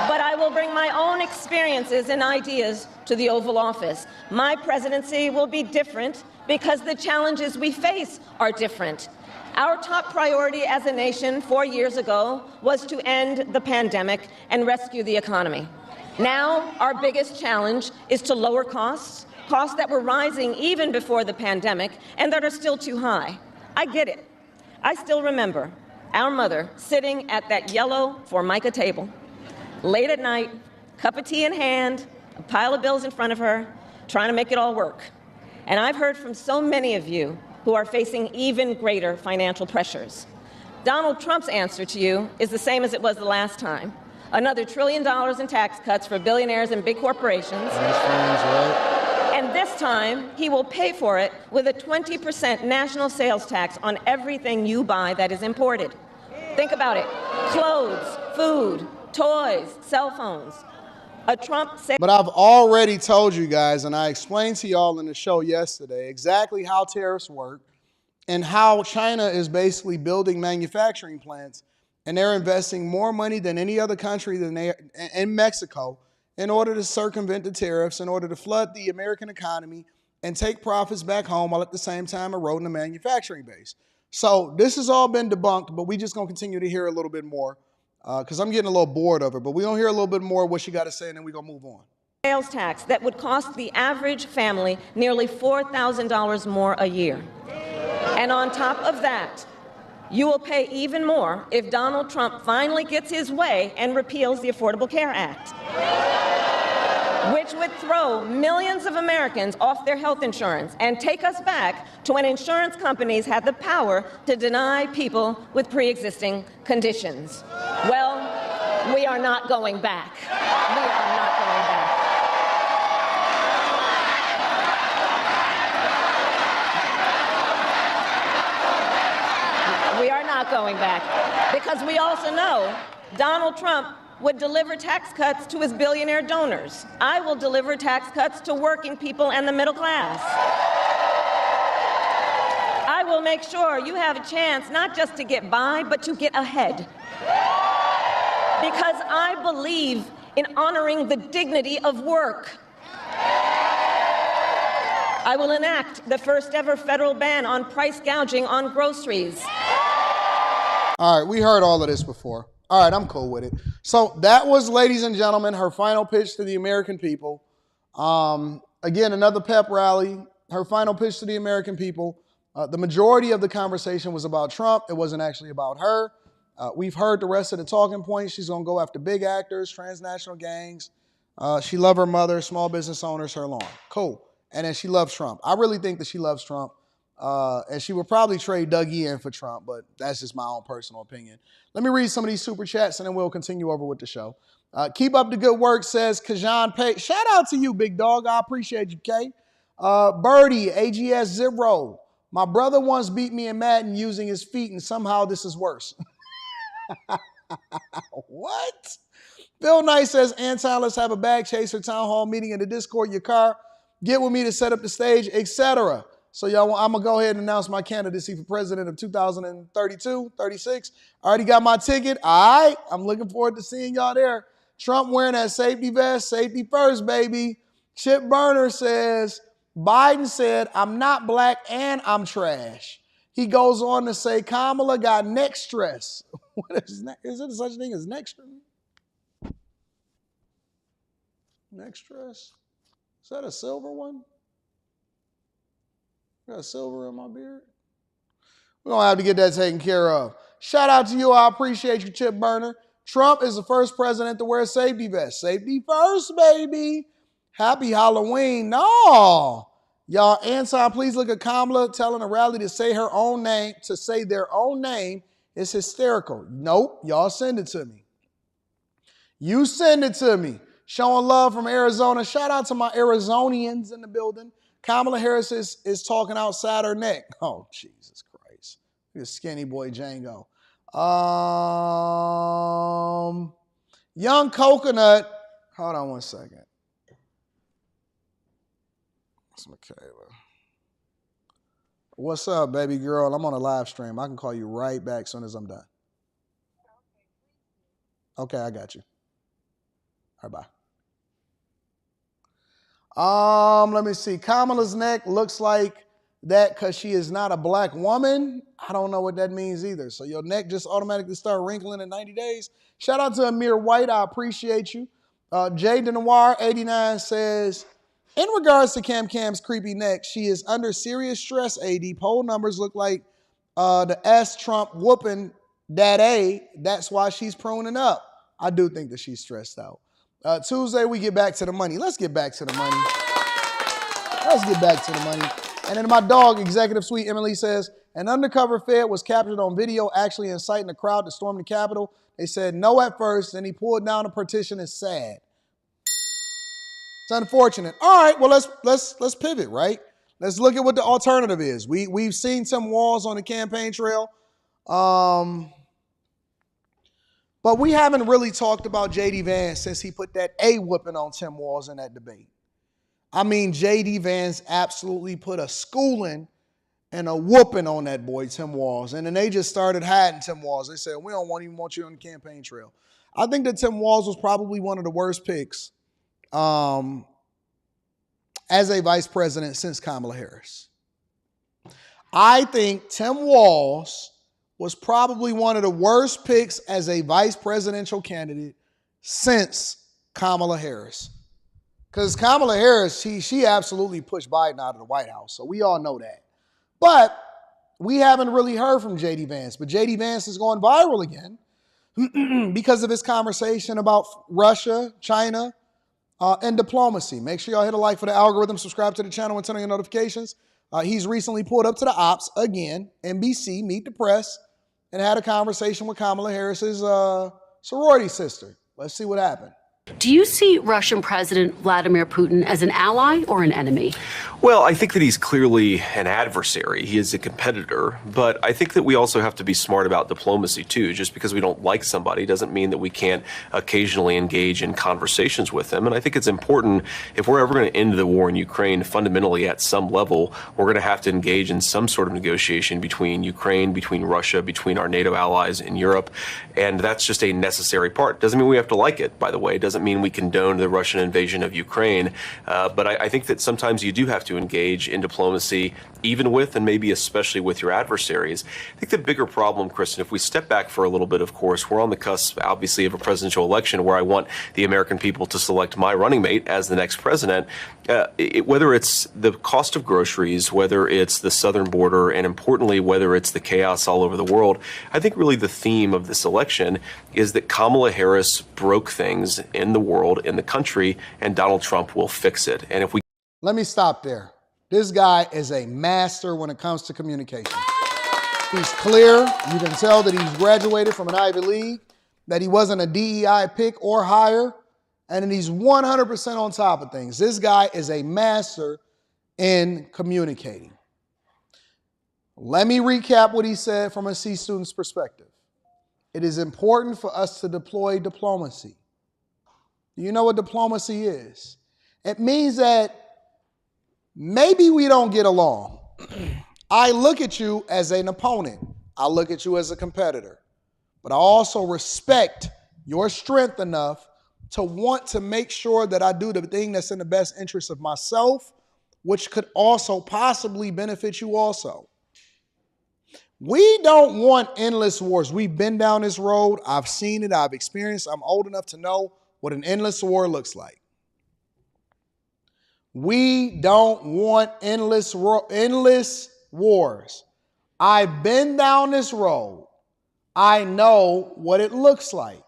But I will bring my own experiences and ideas to the Oval Office. My presidency will be different because the challenges we face are different. Our top priority as a nation 4 years ago was to end the pandemic and rescue the economy. Now, our biggest challenge is to lower costs that were rising even before the pandemic and that are still too high. I get it. I still remember our mother sitting at that yellow Formica table, late at night, cup of tea in hand, a pile of bills in front of her, trying to make it all work. And I've heard from so many of you who are facing even greater financial pressures. Donald Trump's answer to you is the same as it was the last time. Another $1 trillion in tax cuts for billionaires and big corporations. And this time, he will pay for it with a 20% national sales tax on everything you buy that is imported. Think about it. Clothes, food, toys, cell phones. But I've already told you guys, and I explained to y'all in the show yesterday, exactly how tariffs work and how China is basically building manufacturing plants, and they're investing more money than any other country in Mexico in order to circumvent the tariffs, in order to flood the American economy and take profits back home while at the same time eroding the manufacturing base. So this has all been debunked, but we just going to continue to hear a little bit more. Because I'm getting a little bored of her, but we're going to hear a little bit more of what she got to say, and then we're going to move on. Sales tax that would cost the average family nearly $4,000 more a year. And on top of that, you will pay even more if Donald Trump finally gets his way and repeals the Affordable Care Act, which would throw millions of Americans off their health insurance and take us back to when insurance companies had the power to deny people with pre-existing conditions. Well, we are not going back. We are not going back. We are not going back. Because we also know Donald Trump would deliver tax cuts to his billionaire donors. I will deliver tax cuts to working people and the middle class. I will make sure you have a chance not just to get by, but to get ahead. Because I believe in honoring the dignity of work. I will enact the first ever federal ban on price gouging on groceries. All right, we heard all of this before. All right, I'm cool with it. So that was, ladies and gentlemen, her final pitch to the American people. Again, another pep rally. Her final pitch to the American people. The majority of the conversation was about Trump. It wasn't actually about her. We've heard the rest of the talking points. She's going to go after big actors, transnational gangs. She loved her mother, small business owners, her lawn. Cool. And then she loves Trump. I really think that she loves Trump. And she would probably trade Doug in for Trump, but that's just my own personal opinion. Let me read some of these super chats, and then we'll continue over with the show. Keep up the good work, says Kajan Pay. Shout out to you, big dog. I appreciate you, Kay. Birdie, AGS 0. My brother once beat me in Madden using his feet, and somehow this is worse. What? Bill Knight says, Anton, let's have a bag chaser town hall meeting in the Discord, your car. Get with me to set up the stage, etc. So y'all, I'm going to go ahead and announce my candidacy for president of 2032, 36. I already got my ticket. All right. I'm looking forward to seeing y'all there. Trump wearing that safety vest. Safety first, baby. Chip Burner says, Biden said, I'm not black and I'm trash. He goes on to say, Kamala got neck stress. What is neck? Is there such a thing as neck stress? Neck stress? Is that a silver one? Got a silver in my beard? We're going to have to get that taken care of. Shout out to you. I appreciate you, Chip Burner. Trump is the first president to wear a safety vest. Safety first, baby. Happy Halloween. No. Y'all, Anton, please look at Kamala telling a rally to say her own name, to say their own name is hysterical. Nope. Y'all send it to me. You send it to me. Showing love from Arizona. Shout out to my Arizonians in the building. Kamala Harris is talking outside her neck. Oh, Jesus Christ. Look at skinny boy Django. Young Coconut. Hold on one second. It's Michaela. What's up, baby girl? I'm on a live stream. I can call you right back as soon as I'm done. Okay, I got you. All right, bye. Let me see. Kamala's neck looks like that because she is not a black woman. I don't know what that means either. So your neck just automatically start wrinkling in 90 days. Shout out to Amir White. I appreciate you. Jay DeNoir 89 says, in regards to Cam's creepy neck, she is under serious stress, AD. Poll numbers look like the S Trump whooping that A. That's why she's pruning up. I do think that she's stressed out. Tuesday, we get back to the money. Let's get back to the money. Let's get back to the money. And then my dog, Executive Suite Emily, says, an undercover Fed was captured on video actually inciting the crowd to storm the Capitol. They said no at first, then he pulled down the partition. It's sad. It's unfortunate. All right, well, let's pivot, right? Let's look at what the alternative is. We've seen Tim Walz on the campaign trail. But we haven't really talked about J.D. Vance since he put that A-whooping on Tim Walz in that debate. I mean, J.D. Vance absolutely put a schooling and a whooping on that boy, Tim Walz. And then they just started hiding Tim Walz. They said, we don't even want you on the campaign trail. I think that Tim Walz was probably one of the worst picks as a vice president since Kamala Harris. I think Tim Walz was probably one of the worst picks as a vice presidential candidate since Kamala Harris. Because Kamala Harris, she absolutely pushed Biden out of the White House. So we all know that. But we haven't really heard from J.D. Vance. But J.D. Vance is going viral again because of his conversation about Russia, China, and diplomacy. Make sure y'all hit a like for the algorithm, subscribe to the channel, and turn on your notifications. He's recently pulled up to the ops again, NBC, Meet the Press, and had a conversation with Kamala Harris's sorority sister. Let's see what happened. Do you see Russian President Vladimir Putin as an ally or an enemy? Well, I think that he's clearly an adversary. He is a competitor. But I think that we also have to be smart about diplomacy, too. Just because we don't like somebody doesn't mean that we can't occasionally engage in conversations with them. And I think it's important, if we're ever going to end the war in Ukraine, fundamentally at some level, we're going to have to engage in some sort of negotiation between Ukraine, between Russia, between our NATO allies in Europe. And that's just a necessary part. Doesn't mean we have to like it, by the way. It doesn't mean we condone the Russian invasion of Ukraine. But I think that sometimes you do have to engage in diplomacy, even with and maybe especially with your adversaries. I think the bigger problem, Kristen, if we step back for a little bit, of course, we're on the cusp, obviously, of a presidential election where I want the American people to select my running mate as the next president. Whether it's the cost of groceries, whether it's the southern border, and importantly, whether it's the chaos all over the world, I think really the theme of this election is that Kamala Harris broke things in the world, in the country, and Donald Trump will fix it. And if we Let me stop there. This guy is a master when it comes to communication. He's clear. You can tell that he's graduated from an Ivy League, that he wasn't a DEI pick or higher, and that he's 100% on top of things. This guy is a master in communicating. Let me recap what he said from a C student's perspective. it is important for us to deploy diplomacy. Do you know what diplomacy is? It means that maybe we don't get along. I look at you as an opponent. I look at you as a competitor. But I also respect your strength enough to want to make sure that I do the thing that's in the best interest of myself, which could also possibly benefit you also. We don't want endless wars. We've been down this road. I've seen it. I've experienced. I'm old enough to know what an endless war looks like. We don't want endless wars. I've been down this road. I know what it looks like.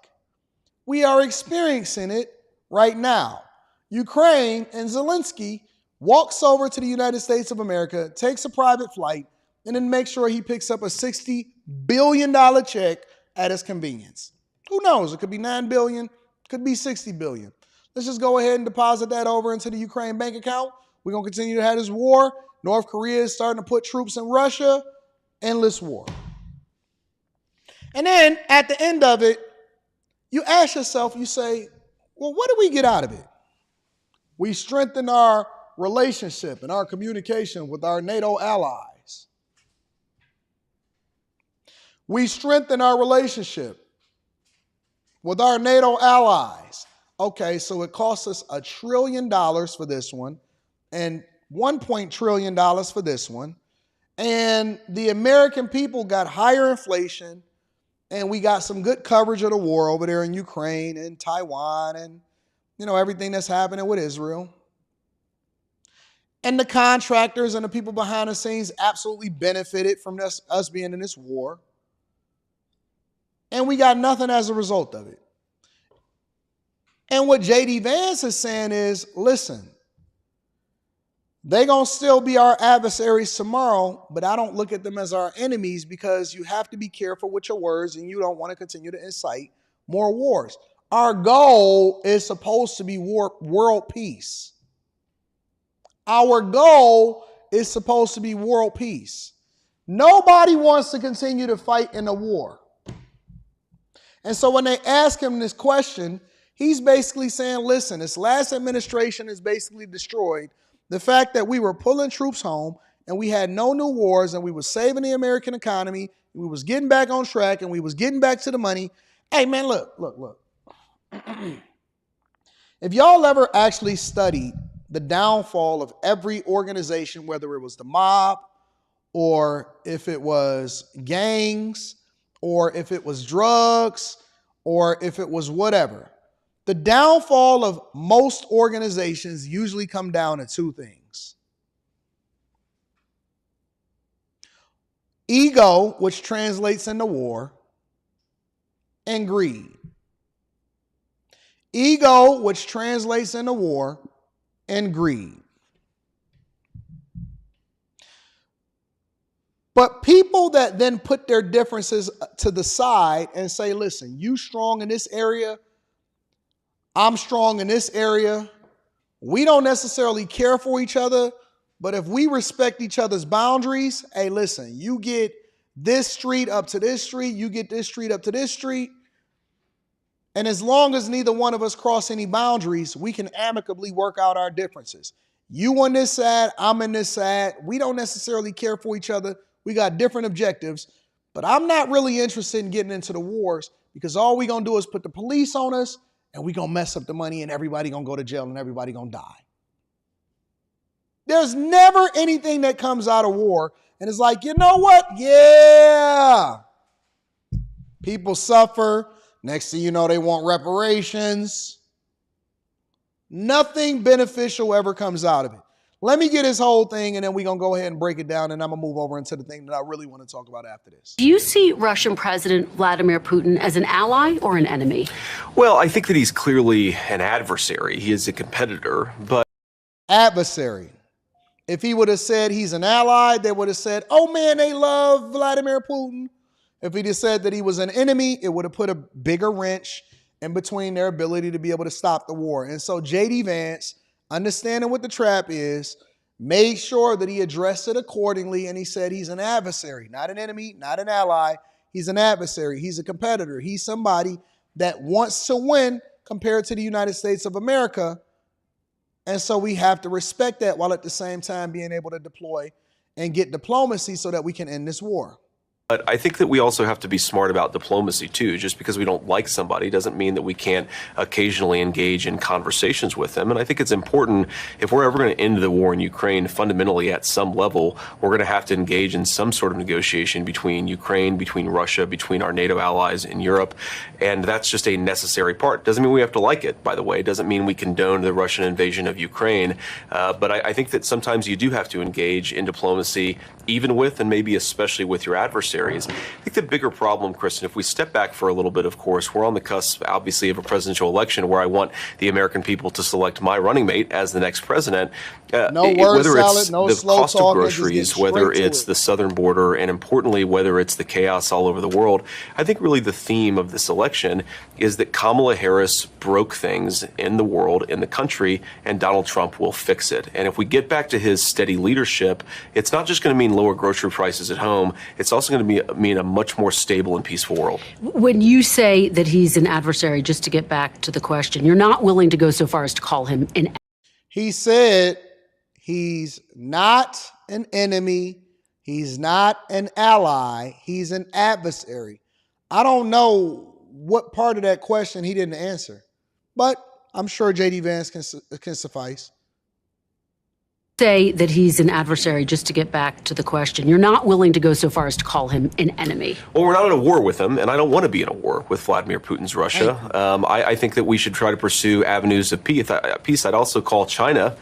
We are experiencing it right now. Ukraine and Zelensky walks over to the United States of America, takes a private flight, and then makes sure he picks up a $60 billion check at his convenience. Who knows? It could be $9 billion, could be $60 billion. Let's just go ahead and deposit that over into the Ukraine bank account. We're going to continue to have this war. North Korea is starting to put troops in Russia. Endless war. And then at the end of it, you ask yourself, you say, well, what do we get out of it? We strengthen our relationship and our communication with our NATO allies. We strengthen our relationship with our NATO allies. Okay, so it costs us $1 trillion for this one and $1 trillion for this one. And the American people got higher inflation, and we got some good coverage of the war over there in Ukraine and Taiwan and, everything that's happening with Israel. And the contractors and the people behind the scenes absolutely benefited from us being in this war. And we got nothing as a result of it. And what J.D. Vance is saying is, listen, they're going to still be our adversaries tomorrow, but I don't look at them as our enemies because you have to be careful with your words and you don't want to continue to incite more wars. Our goal is supposed to be world peace. Our goal is supposed to be world peace. Nobody wants to continue to fight in a war. And so when they ask him this question, he's basically saying, listen, this last administration is basically destroyed the fact that we were pulling troops home and we had no new wars and we were saving the American economy. We was getting back on track and we was getting back to the money. Hey, man, look. If y'all ever actually studied the downfall of every organization, whether it was the mob or if it was gangs or if it was drugs or if it was whatever, the downfall of most organizations usually come down to two things. Ego, which translates into war, and greed. Ego, which translates into war, and greed. But people that then put their differences to the side and say, listen, you strong in this area, I'm strong in this area. We don't necessarily care for each other, but if we respect each other's boundaries, hey, listen, you get this street up to this street, you get this street up to this street. And as long as neither one of us cross any boundaries, we can amicably work out our differences. You on this side, I'm in this side. We don't necessarily care for each other. We got different objectives, but I'm not really interested in getting into the wars because all we're going to do is put the police on us and we're going to mess up the money and everybody going to go to jail and everybody going to die. There's never anything that comes out of war and it's like, you know what? Yeah. People suffer. Next thing you know, they want reparations. Nothing beneficial ever comes out of it. Let me get this whole thing and then we're going to go ahead and break it down and I'm going to move over into the thing that I really want to talk about after this. Do you see Russian President Vladimir Putin as an ally or an enemy? Well, I think that he's clearly an adversary. He is a competitor, but... Adversary. If he would have said he's an ally, they would have said, oh man, they love Vladimir Putin. If he just said that he was an enemy, it would have put a bigger wrench in between their ability to be able to stop the war. And so J.D. Vance, understanding what the trap is, made sure that he addressed it accordingly, and he said he's an adversary, not an enemy, not an ally. He's an adversary. He's a competitor. He's somebody that wants to win compared to the United States of America. And so we have to respect that while at the same time being able to deploy and get diplomacy so that we can end this war. But I think that we also have to be smart about diplomacy, too. Just because we don't like somebody doesn't mean that we can't occasionally engage in conversations with them. And I think it's important, if we're ever going to end the war in Ukraine, fundamentally at some level, we're going to have to engage in some sort of negotiation between Ukraine, between Russia, between our NATO allies in Europe. And that's just a necessary part. Doesn't mean we have to like it, by the way. Doesn't mean we condone the Russian invasion of Ukraine. But I think that sometimes you do have to engage in diplomacy, even with and maybe especially with your adversaries. I think the bigger problem, Kristen, if we step back for a little bit, of course, we're on the cusp, obviously, of a presidential election where I want the American people to select my running mate as the next president. Whether it's no the slow cost of talk, groceries, whether it's the southern border, and importantly, whether it's the chaos all over the world, I think really the theme of this election is that Kamala Harris broke things in the world, in the country, and Donald Trump will fix it. And if we get back to his steady leadership, it's not just going to mean lower grocery prices at home, it's also going to mean a much more stable and peaceful world. When you say that he's an adversary, just to get back to the question, you're not willing to go so far as to call him an. He said he's not an enemy. He's not an ally. He's an adversary. I don't know what part of that question he didn't answer, but I'm sure J.D. Vance can suffice. Say that he's an adversary, just to get back to the question. You're not willing to go so far as to call him an enemy. Well, we're not in a war with him, and I don't want to be in a war with Vladimir Putin's Russia. I think that we should try to pursue avenues of peace. I'd also call China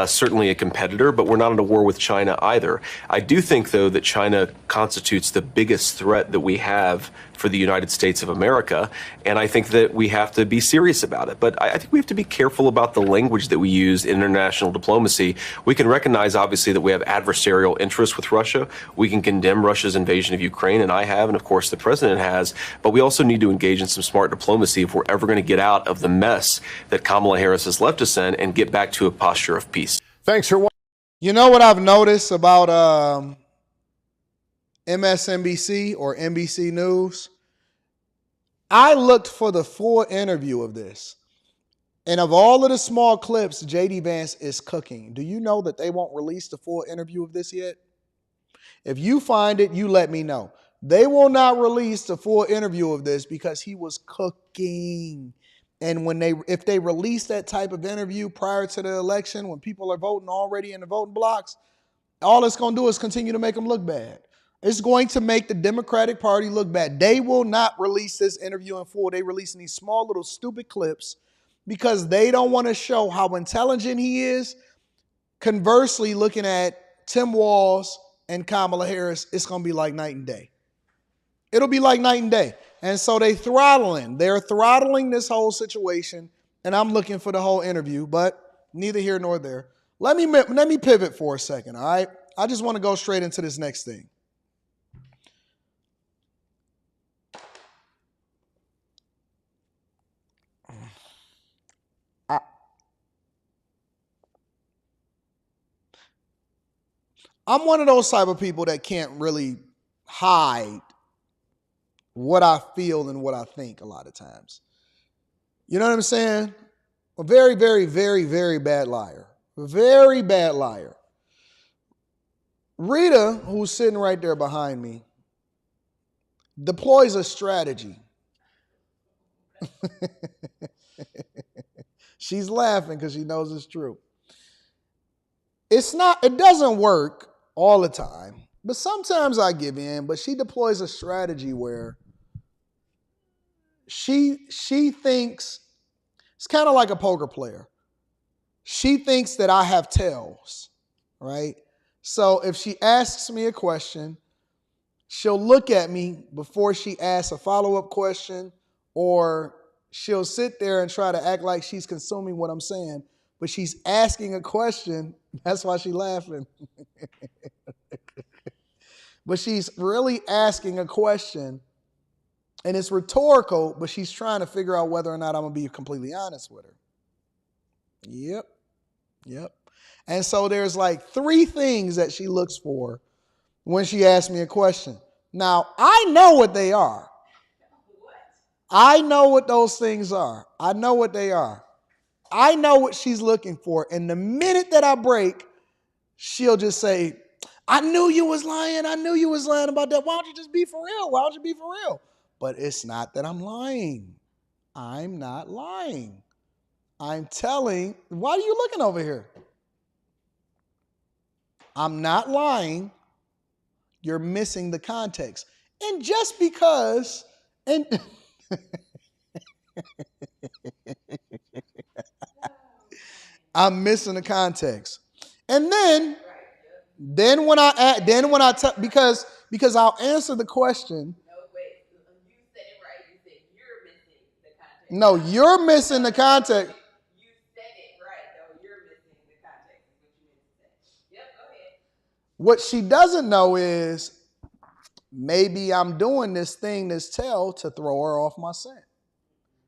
certainly a competitor, but we're not in a war with China either. I do think, though, that China constitutes the biggest threat that we have for the United States of America, and I think that we have to be serious about it. But I think we have to be careful about the language that we use in international diplomacy. We can recognize, obviously, that we have adversarial interests with Russia. We can condemn Russia's invasion of Ukraine, and I have, and of course the president has, but we also need to engage in some smart diplomacy if we're ever going to get out of the mess that Kamala Harris has left us in and get back to a posture of peace. Thanks for watching. You know what I've noticed about MSNBC or NBC News? I looked for the full interview of this. And of all of the small clips J.D. Vance is cooking, do you know that they won't release the full interview of this yet? If you find it, you let me know. They will not release the full interview of this because he was cooking. And if they release that type of interview prior to the election, when people are voting already in the voting blocks, all it's going to do is continue to make them look bad. It's going to make the Democratic Party look bad. They will not release this interview in full. They're releasing these small little stupid clips because they don't want to show how intelligent he is. Conversely, looking at Tim Walz and Kamala Harris, it's going to be like night and day. It'll be like night and day. And so they're throttling this whole situation, and I'm looking for the whole interview, but neither here nor there. Let me pivot for a second, all right? I just want to go straight into this next thing. I'm one of those type of people that can't really hide what I feel and what I think a lot of times. You know what I'm saying? A very, very, very, very bad liar. A very bad liar. Rita, who's sitting right there behind me, deploys a strategy. She's laughing because she knows it's true. It doesn't work all the time, but sometimes I give in, but she deploys a strategy where she thinks, it's kind of like a poker player. She thinks that I have tells, right? So if she asks me a question, she'll look at me before she asks a follow-up question, or she'll sit there and try to act like she's consuming what I'm saying, but she's asking a question. That's why she's laughing. But she's really asking a question, and it's rhetorical, but she's trying to figure out whether or not I'm going to be completely honest with her. Yep. And so there's like 3 things that she looks for when she asks me a question. Now, I know what they are. I know what those things are. I know what they are. I know what she's looking for. And the minute that I break, she'll just say, I knew you was lying. I knew you was lying about that. Why don't you just be for real? Why don't you be for real? But it's not that I'm lying. I'm not lying. I'm telling, why are you looking over here? I'm not lying. You're missing the context. And just because, and I'm missing the context. And then when I tell, because I'll answer the question. No, you're missing the context. You said it right, though. You're missing the context. Is what you meant to say. Yep, go ahead. What she doesn't know is maybe I'm doing this thing, this tell, to throw her off my scent.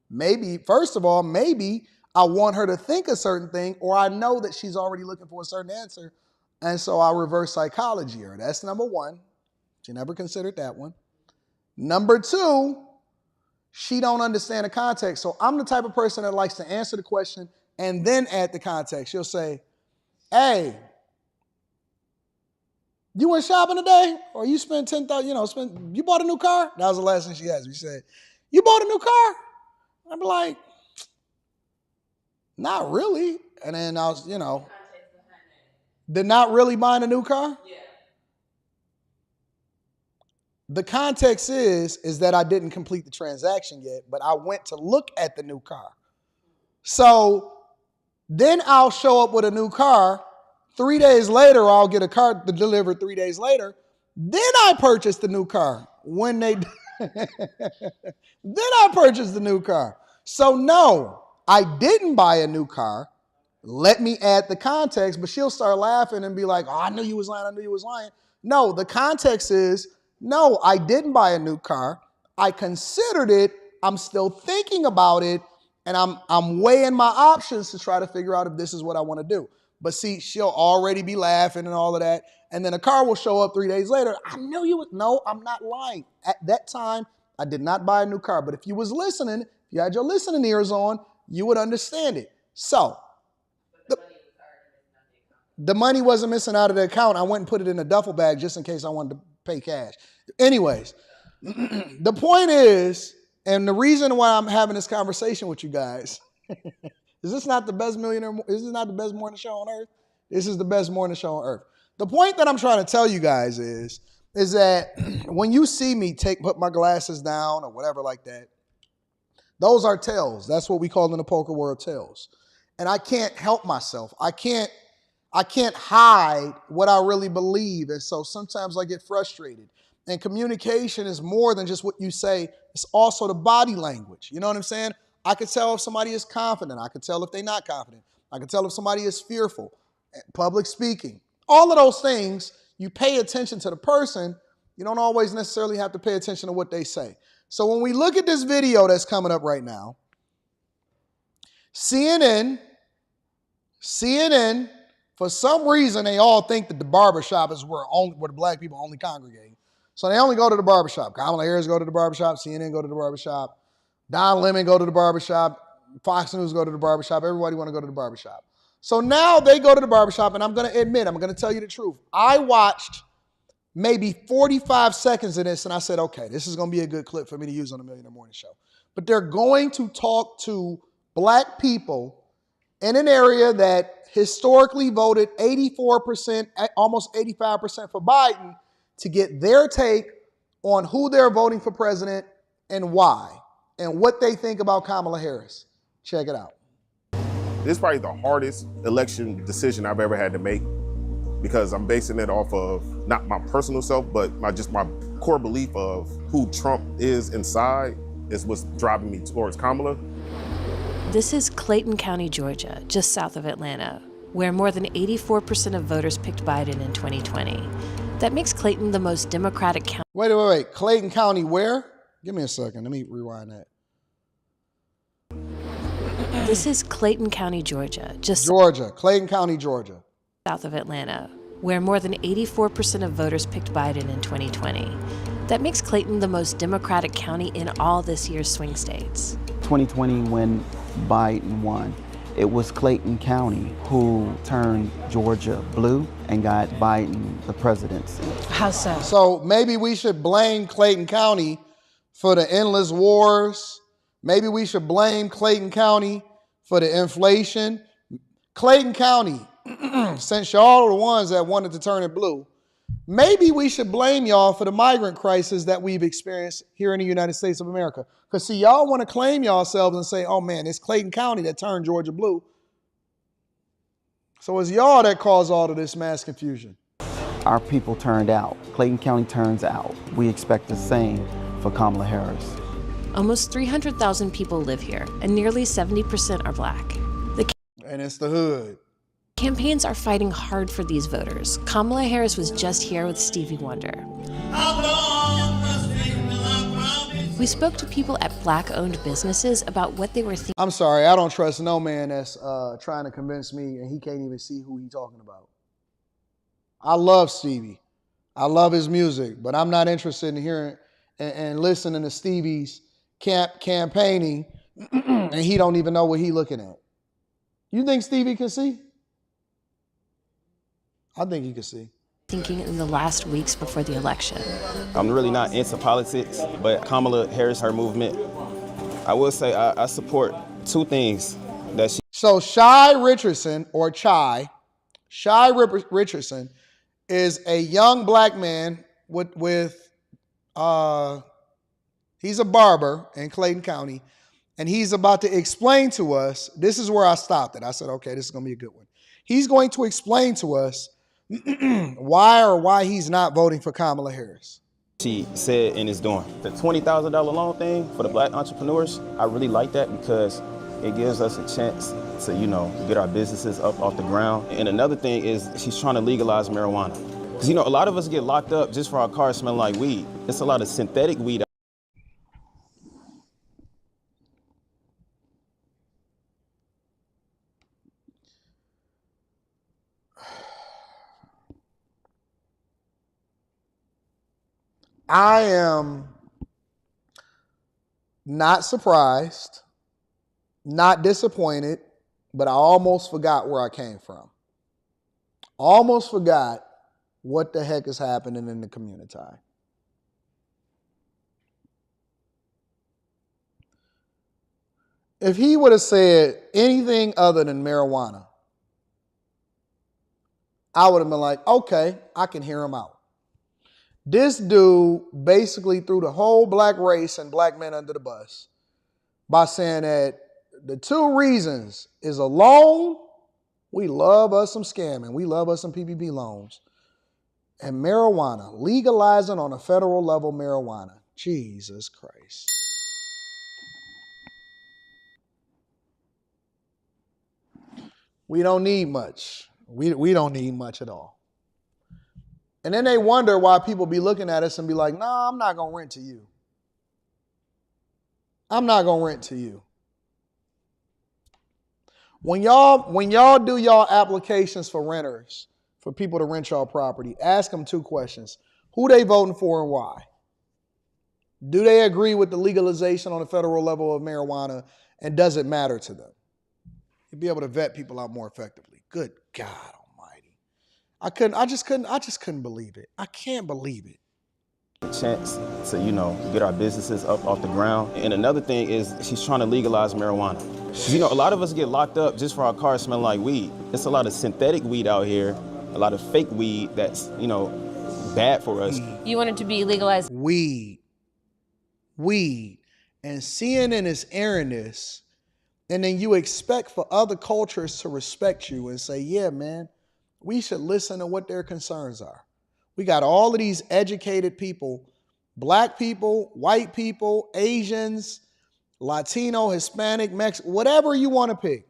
Maybe, first of all, maybe I want her to think a certain thing, or I know that she's already looking for a certain answer, and so I reverse psychology her. That's number one. She never considered that one. Number two, she don't understand the context. So I'm the type of person that likes to answer the question and then add the context. She'll say, hey, you went shopping today? Or you spent $10,000, you bought a new car? That was the last thing she asked me. She said, you bought a new car? I'd be like, not really. And then I was, did not really buying a new car? Yeah. The context is that I didn't complete the transaction yet, but I went to look at the new car. So then I'll show up with a new car. 3 days later, I'll get a car delivered 3 days later. Then I purchase the new car. Then I purchased the new car. So no, I didn't buy a new car. Let me add the context, but she'll start laughing and be like, oh, I knew you was lying. I knew you was lying. No, the context is, no, I didn't buy a new car. I considered it. I'm still thinking about it. And I'm weighing my options to try to figure out if this is what I want to do. But see, she'll already be laughing and all of that. And then a car will show up 3 days later. I knew you would. No, I'm not lying. At that time, I did not buy a new car. But if you was listening, if you had your listening ears on, you would understand it. So the money wasn't missing out of the account. I went and put it in a duffel bag just in case I wanted to pay cash. Anyways, the point is, and the reason why I'm having this conversation with you guys, is this not the best is this not the best morning show on earth? This is the best morning show on earth. The point that I'm trying to tell you guys is that when you see me put my glasses down or whatever like that, those are tells. That's what we call in the poker world tells. And I can't help myself. I can't hide what I really believe. And so sometimes I get frustrated. And communication is more than just what you say. It's also the body language. You know what I'm saying? I could tell if somebody is confident. I could tell if they're not confident. I could tell if somebody is fearful. Public speaking. All of those things, you pay attention to the person. You don't always necessarily have to pay attention to what they say. So when we look at this video that's coming up right now, CNN, for some reason, they all think that the barbershop is where the black people only congregate. So they only go to the barbershop. Kamala Harris go to the barbershop. CNN go to the barbershop. Don Lemon go to the barbershop. Fox News go to the barbershop. Everybody want to go to the barbershop. So now they go to the barbershop, and I'm going to admit, I'm going to tell you the truth. I watched maybe 45 seconds of this, and I said, okay, this is going to be a good clip for me to use on the Millionaire Morning Show. But they're going to talk to black people in an area that historically voted 84%, almost 85% for Biden, to get their take on who they're voting for president and why, and what they think about Kamala Harris. Check it out. This is probably the hardest election decision I've ever had to make, because I'm basing it off of not my personal self, but my core belief of who Trump is inside is what's driving me towards Kamala. This is Clayton County, Georgia, just south of Atlanta, where more than 84% of voters picked Biden in 2020. That makes Clayton the most Democratic county. Wait. Clayton County where? Give me a second. Let me rewind that. This is Clayton County, Georgia, just Clayton County, Georgia, south of Atlanta, where more than 84% of voters picked Biden in 2020. That makes Clayton the most Democratic county in all this year's swing states. 2020, when Biden won, it was Clayton County who turned Georgia blue and got Biden the presidency. How so? So maybe we should blame Clayton County for the endless wars. Maybe we should blame Clayton County for the inflation. Clayton County, since y'all are the ones that wanted to turn it blue, maybe we should blame y'all for the migrant crisis that we've experienced here in the United States of America. Because see, y'all want to claim yourselves and say, oh man, it's Clayton County that turned Georgia blue. So it's y'all that caused all of this mass confusion. Our people turned out. Clayton County turns out. We expect the same for Kamala Harris. Almost 300,000 people live here, and nearly 70% are black. And it's the hood. Campaigns are fighting hard for these voters. Kamala Harris was just here with Stevie Wonder. We spoke to people at black-owned businesses about what they were thinking. I'm sorry, I don't trust no man that's trying to convince me and he can't even see who he's talking about. I love Stevie. I love his music, but I'm not interested in hearing and listening to Stevie's campaigning and he don't even know what he's looking at. You think Stevie can see? I think he can see. Thinking in the last weeks before the election. I'm really not into politics, but Kamala Harris, her movement, I will say I support two things that she. So Shy Richardson, or Shy Richardson, is a young black man he's a barber in Clayton County, and he's about to explain to us, this is where I stopped it. I said, okay, this is going to be a good one. He's going to explain to us why he's not voting for Kamala Harris. She said and is doing. The $20,000 loan thing for the black entrepreneurs, I really like that because it gives us a chance to, get our businesses up off the ground. And another thing is she's trying to legalize marijuana. Because, a lot of us get locked up just for our cars smelling like weed. It's a lot of synthetic weed. I am not surprised, not disappointed, but I almost forgot where I came from. Almost forgot what the heck is happening in the community. If he would have said anything other than marijuana, I would have been like, okay, I can hear him out. This dude basically threw the whole black race and black men under the bus by saying that the two reasons is a loan. We love us some scamming. We love us some PPP loans. And marijuana, legalizing on a federal level marijuana. Jesus Christ. We don't need much. We don't need much at all. And then they wonder why people be looking at us and be like, nah, I'm not going to rent to you. I'm not going to rent to you. When y'all do y'all applications for renters, for people to rent y'all property, ask them two questions. Who they voting for and why? Do they agree with the legalization on the federal level of marijuana, and does it matter to them? You'd be able to vet people out more effectively. Good God almighty. I just couldn't believe it. I can't believe it. Chance to, get our businesses up off the ground. And another thing is she's trying to legalize marijuana. A lot of us get locked up just for our cars smelling like weed. It's a lot of synthetic weed out here, a lot of fake weed that's, bad for us. You want it to be legalized? Weed. And CNN is airing this, and then you expect for other cultures to respect you and say, yeah, man, we should listen to what their concerns are. We got all of these educated people, black people, white people, Asians, Latino, Hispanic, Mexican, whatever you want to pick.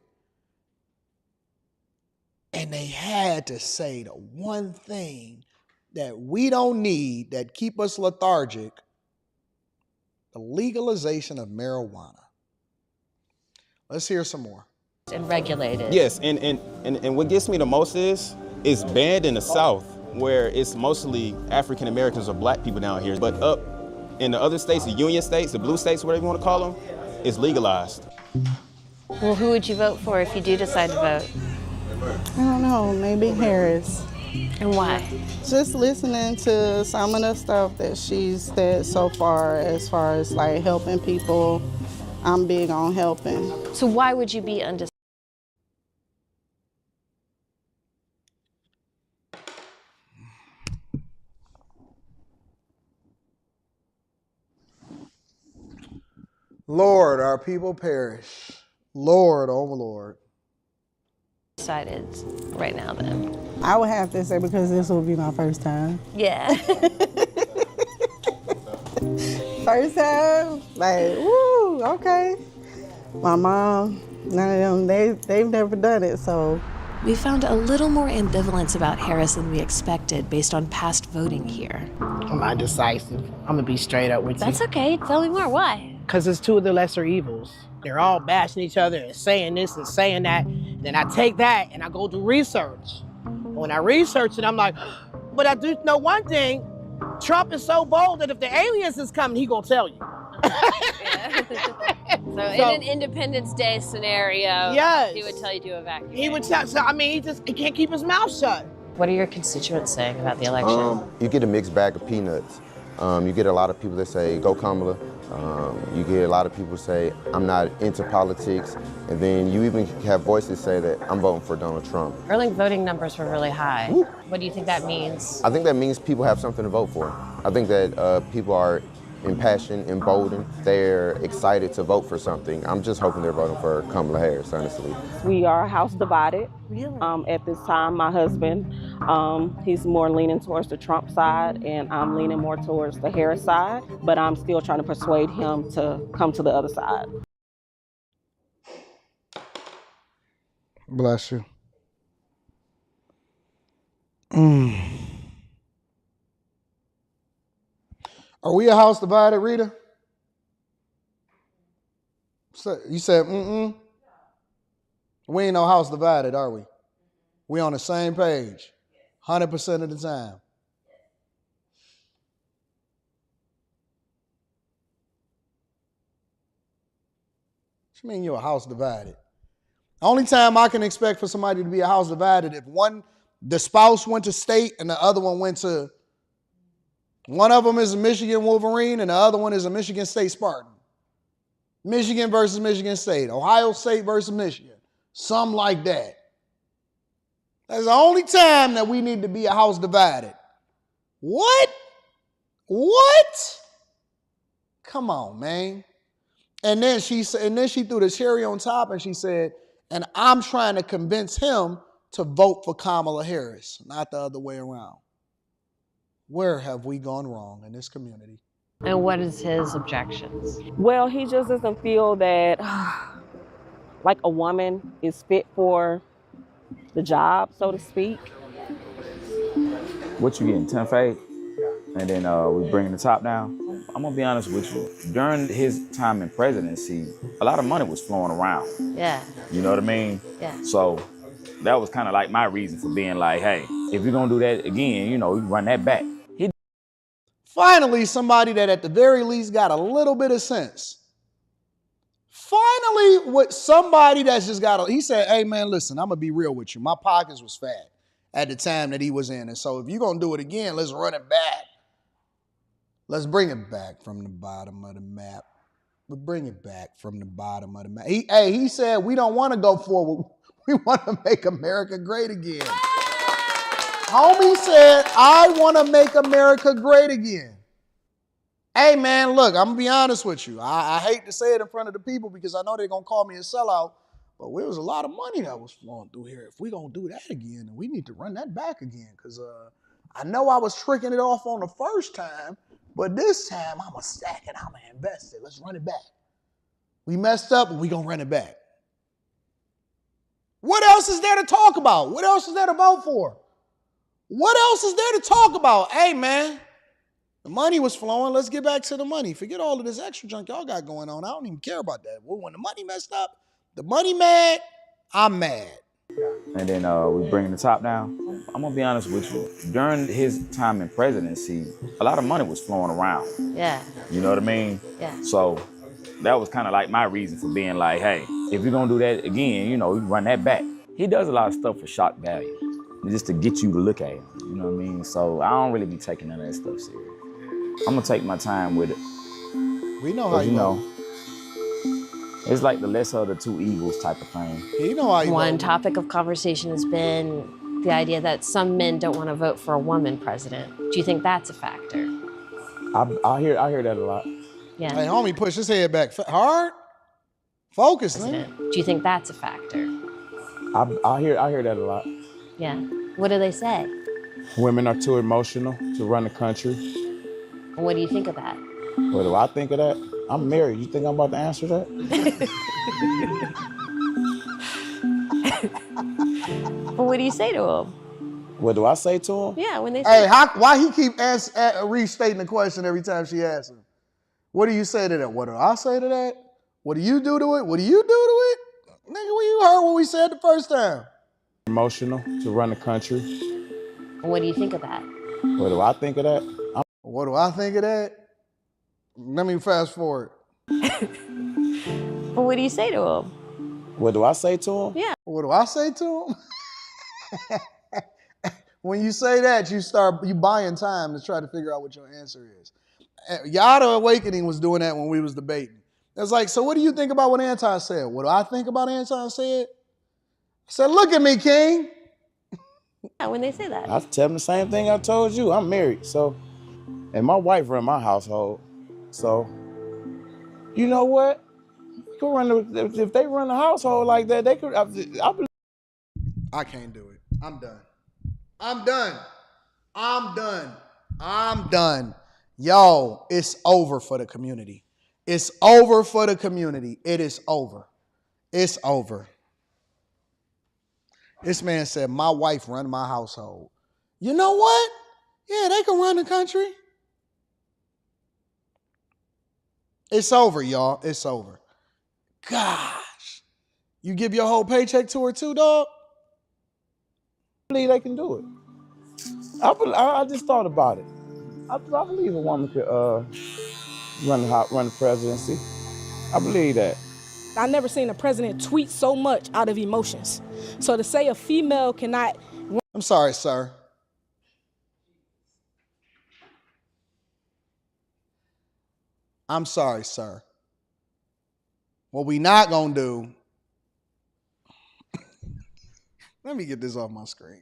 And they had to say the one thing that we don't need that keep us lethargic, the legalization of marijuana. Let's hear some more. And regulated. Yes, and what gets me the most is It's banned in the South, where it's mostly African Americans or black people down here. But up in the other states, the Union states, the blue states, whatever you want to call them, it's legalized. Well, who would you vote for if you do decide to vote? I don't know, maybe Harris. And why? Just listening to some of the stuff that she's said so far as like helping people. I'm big on helping. So why would you be undecided? Lord, our people perish. Lord, oh Lord. Decided right now then? I would have to say because this will be my first time. Yeah. First time, like, woo, okay. My mom, none of them, they've never done it, so. We found a little more ambivalence about Harris than we expected based on past voting here. I'm not decisive. I'm gonna be straight up with you. That's okay, tell me more, why? Because it's two of the lesser evils. They're all bashing each other and saying this and saying that. Then I take that and I go do research. When I research it, I'm like, but I do know one thing. Trump is so bold that if the aliens is coming, he gonna tell you. So in an Independence Day scenario, yes, he would tell you to evacuate. He would tell, so I mean, he can't keep his mouth shut. What are your constituents saying about the election? You get a mixed bag of peanuts. You get a lot of people that say, go Kamala. You get a lot of people say, I'm not into politics. And then you even have voices say that I'm voting for Donald Trump. Early voting numbers were really high. Woo. What do you think that means? I think that means people have something to vote for. I think that people are impassioned, emboldened. They're excited to vote for something. I'm just hoping they're voting for Kamala Harris, honestly. We are house divided. Really? At this time, my husband, he's more leaning towards the Trump side, and I'm leaning more towards the Harris side, but I'm still trying to persuade him to come to the other side. Bless you. Are we a house divided, Rita? You said, We ain't no house divided, are we? We on the same page, 100% of the time. What you mean you're a house divided? Only time I can expect for somebody to be a house divided if the spouse went to state and the other one went to. One of them is a Michigan Wolverine and the other one is a Michigan State Spartan. Michigan versus Michigan State. Ohio State versus Michigan. Something like that. That's the only time that we need to be a house divided. What? Come on, man. And then she threw the cherry on top and she said, and I'm trying to convince him to vote for Kamala Harris, not the other way around. Where have we gone wrong in this community? And what is his objections? Well, he just doesn't feel that like a woman is fit for the job, so to speak. What you getting, 10 fade? And then we bringing the top down? I'm gonna be honest with you. During his time in presidency, a lot of money was flowing around. Yeah. You know what I mean? Yeah. So that was kind of like my reason for being like, hey, if you're gonna do that again, you run that back. Finally, somebody that at the very least got a little bit of sense. Finally, with somebody that's just he said, hey man, listen, I'm gonna be real with you. My pockets was fat at the time that he was in. And so if you're gonna do it again, let's run it back. Let's bring it back from the bottom of the map. We'll bring it back from the bottom of the map. He said, we don't want to go forward. We want to make America great again. Homie said, I want to make America great again. Hey, man, look, I'm going to be honest with you. I hate to say it in front of the people because I know they're going to call me a sellout, but there was a lot of money that was flowing through here. If we're going to do that again, then we need to run that back again because I know I was tricking it off on the first time, but this time I'm going to stack it, I'm going to invest it. Let's run it back. We messed up, but we're going to run it back. What else is there to talk about? What else is there to vote for? What else is there to talk about? Hey, man, the money was flowing. Let's get back to the money. Forget all of this extra junk y'all got going on. I don't even care about that. Well, when the money messed up, the money mad, I'm mad. And then we bringing the top down. I'm gonna be honest with you. During his time in presidency, a lot of money was flowing around. Yeah. You know what I mean? Yeah. So that was kind of like my reason for being like, hey, if you're gonna do that again, you know, you run that back. He does a lot of stuff for shock value, just to get you to look at him. You know what I mean? So I don't really be taking none of that stuff serious. I'm gonna take my time with it. We know how you know. It's like the lesser of the two evils type of thing. You know how you One vote. topic of conversation has been the idea that some men don't want to vote for a woman president. Do you think that's a factor? I hear that a lot. Yeah. Hey, homie, push his head back hard. Focus, man. Do you think that's a factor? I hear that a lot. Yeah. What do they say? Women are too emotional to run the country. And what do you think of that? What do I think of that? I'm married. You think I'm about to answer that? But what do you say to them? What do I say to him? Yeah, when they say. Hey, why he keep restating the question every time she asks him? What do you say to that? What do I say to that? What do you do to it? What do you do to it? Nigga, you heard what we said the first time. Emotional to run the country. And what do you think of that? What do I think of that? What do I think of that? Let me fast forward. But what do you say to him? What do I say to him? Yeah. What do I say to him? When you say that, you buying time to try to figure out what your answer is. Yada Awakening was doing that when we was debating. It's like, so what do you think about what Anton said? What do I think about Anton said? I said, look at me, King. Yeah, when they say that. I tell them the same thing I told you. I'm married, so, and my wife run my household. So, you know what? If they run the household like that, they could. I can't do it. I'm done. I'm done. I'm done. I'm done. Yo, it's over for the community. It's over for the community. It is over. It's over. This man said, my wife run my household. You know what? Yeah, they can run the country. It's over, y'all. It's over. Gosh. You give your whole paycheck to her too, dog? I believe they can do it. I just thought about it. I believe a woman could run the presidency. I believe that. I've never seen a president tweet so much out of emotions. So to say a female cannot... I'm sorry, sir. I'm sorry, sir. What we not gonna do... Let me get this off my screen.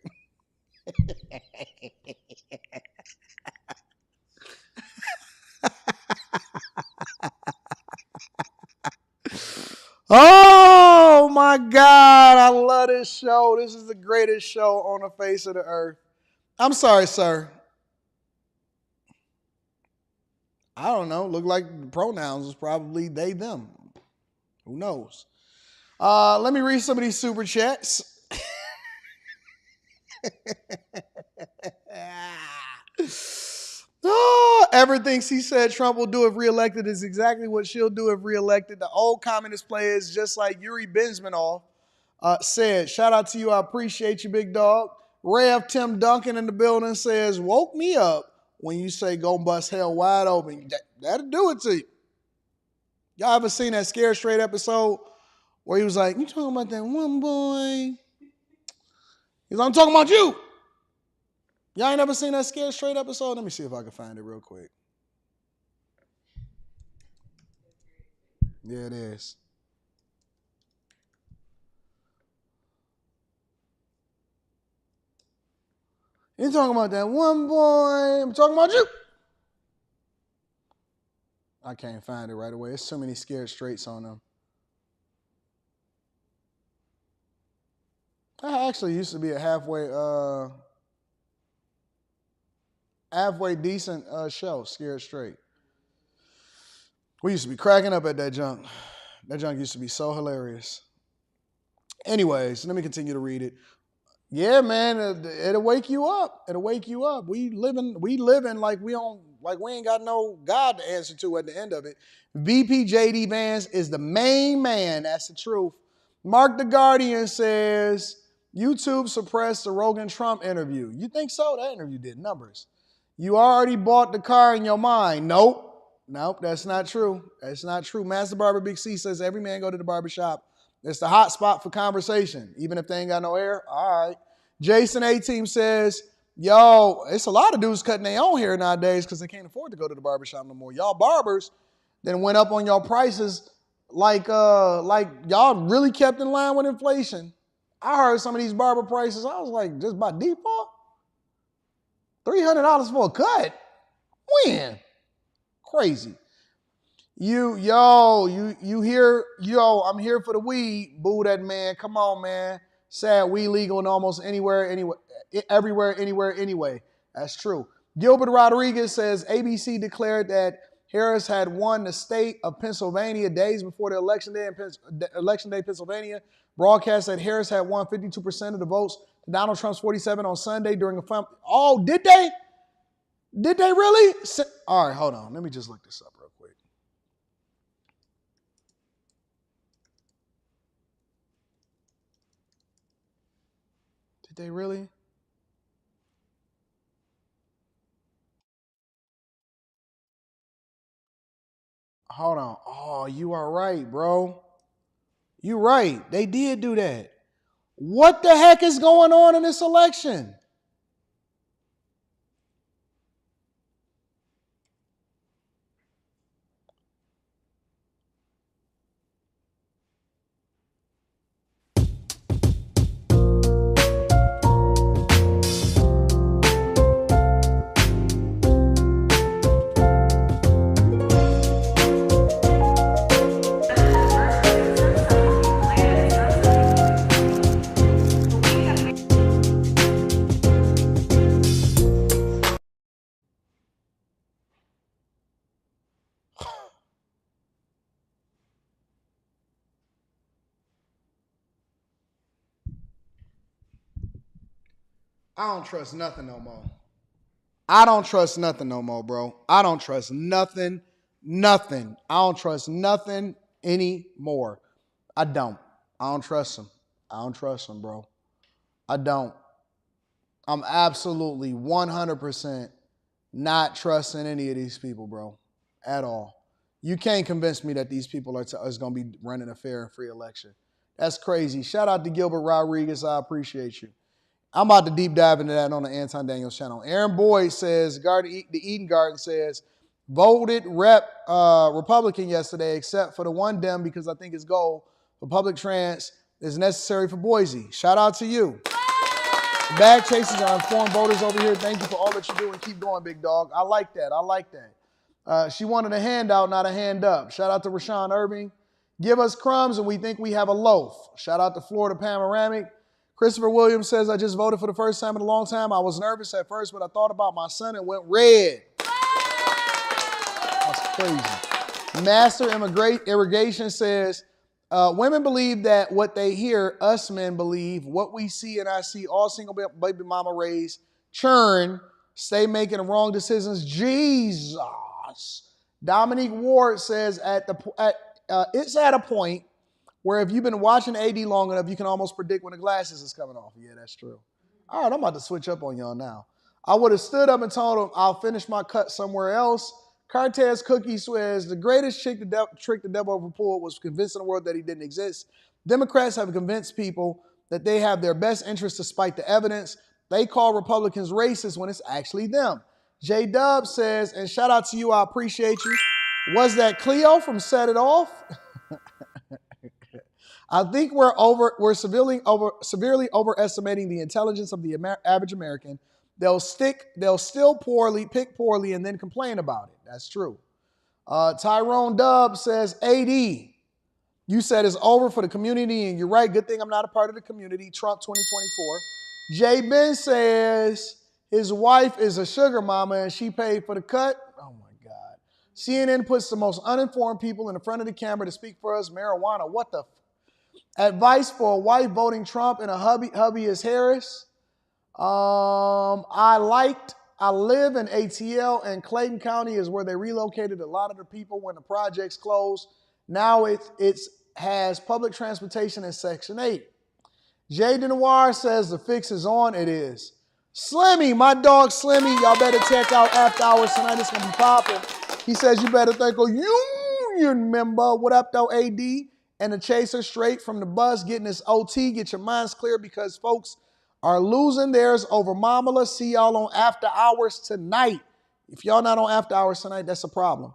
Oh my God, I love this show. This is the greatest show on the face of the earth. I'm sorry, sir. I don't know. Look like the pronouns was probably they, them. Who knows? Let me read some of these super chats. Ever thinks he said Trump will do if reelected is exactly what she'll do if reelected. The old communist players, just like Yuri Benzmanov said, shout out to you. I appreciate you, big dog. Rev Tim Duncan in the building says, woke me up when you say go bust hell wide open. That'll do it to you. Y'all ever seen that Scared Straight episode where he was like, you talking about that one boy? He's like, I'm talking about you. Y'all ain't never seen that Scared Straight episode? Let me see if I can find it real quick. Yeah, it is. You talking about that one boy? I'm talking about you. I can't find it right away. There's so many Scared Straights on them. I actually used to be a halfway decent show, Scared Straight. We used to be cracking up at that junk. That junk used to be so hilarious. Anyways, let me continue to read it. Yeah, man, it'll wake you up. It'll wake you up. We living like we ain't got no God to answer to at the end of it. VP JD Vance is the main man. That's the truth. Mark the Guardian says, YouTube suppressed the Rogan-Trump interview. You think so? That interview did numbers. You already bought the car in your mind. Nope. Nope, that's not true. That's not true. Master Barber Big C says every man go to the barbershop. It's the hot spot for conversation, even if they ain't got no hair. All right. Jason A-Team says, yo, it's a lot of dudes cutting their own hair nowadays because they can't afford to go to the barbershop no more. Y'all barbers then went up on y'all prices like y'all really kept in line with inflation. I heard some of these barber prices. I was like, just by default? $300 for a cut? When? Crazy. I'm here for the weed. Boo that man. Come on, man. Sad weed legal in almost everywhere, anyway. That's true. Gilbert Rodriguez says ABC declared that Harris had won the state of Pennsylvania days before the election day in Pennsylvania. Broadcast that Harris had won 52% of the votes to Donald Trump's 47 on Sunday during a Oh, did they? Did they really? All right, hold on. Let me just look this up real quick. Did they really? Hold on. Oh, you are right, bro. You're right. They did do that. What the heck is going on in this election? I don't trust nothing no more. I don't trust nothing no more, bro. I don't trust nothing. I don't trust nothing anymore. I don't trust them. I don't trust them, bro. I don't. I'm absolutely 100% not trusting any of these people, bro, at all. You can't convince me that these people are going to be running a fair and free election. That's crazy. Shout out to Gilbert Rodriguez. I appreciate you. I'm about to deep dive into that on the Anton Daniels channel. Aaron Boyd says, the Eden Garden says, voted Republican yesterday except for the one Dem because I think his goal for public trans is necessary for Boise. Shout out to you. Bag chasers are informed voters over here. Thank you for all that you do and keep going, big dog. I like that. She wanted a handout, not a hand up. Shout out to Rashawn Irving. Give us crumbs and we think we have a loaf. Shout out to Florida Panoramic. Christopher Williams says, I just voted for the first time in a long time. I was nervous at first, but I thought about my son and went red. That's crazy. Master Irrigation says, women believe that what they hear, us men believe. What we see and I see all single baby mama raised, churn, stay making the wrong decisions. Jesus. Dominique Ward says, it's at a point where if you've been watching AD long enough, you can almost predict when the glasses is coming off. Yeah, that's true. All right, I'm about to switch up on y'all now. I would have stood up and told him I'll finish my cut somewhere else. Cartez Cookie says, the greatest trick the devil ever pulled was convincing the world that he didn't exist. Democrats have convinced people that they have their best interests despite the evidence. They call Republicans racist when it's actually them. J-Dub says, and shout out to you, I appreciate you. Was that Cleo from Set It Off? I think we're severely overestimating the intelligence of the average American. They'll still pick poorly, and then complain about it. That's true. Tyrone Dub says, AD, you said it's over for the community, and you're right. Good thing I'm not a part of the community. Trump 2024. J. Ben says his wife is a sugar mama, and she paid for the cut. Oh, my God. CNN puts the most uninformed people in the front of the camera to speak for us. Marijuana, what the advice for a wife voting Trump and a hubby is Harris. I live in ATL, and Clayton County is where they relocated a lot of the people when the projects closed. Now it has public transportation in Section 8. Jay Denoir says the fix is on. It is. Slimmy, my dog Slimmy, y'all better check out After Hours tonight. It's going to be popping. He says you better thank a union member. What up, though, AD? And the chaser straight from the bus getting his OT. Get your minds clear because folks are losing theirs over Mamala. See y'all on After Hours tonight. If y'all not on After Hours tonight, that's a problem.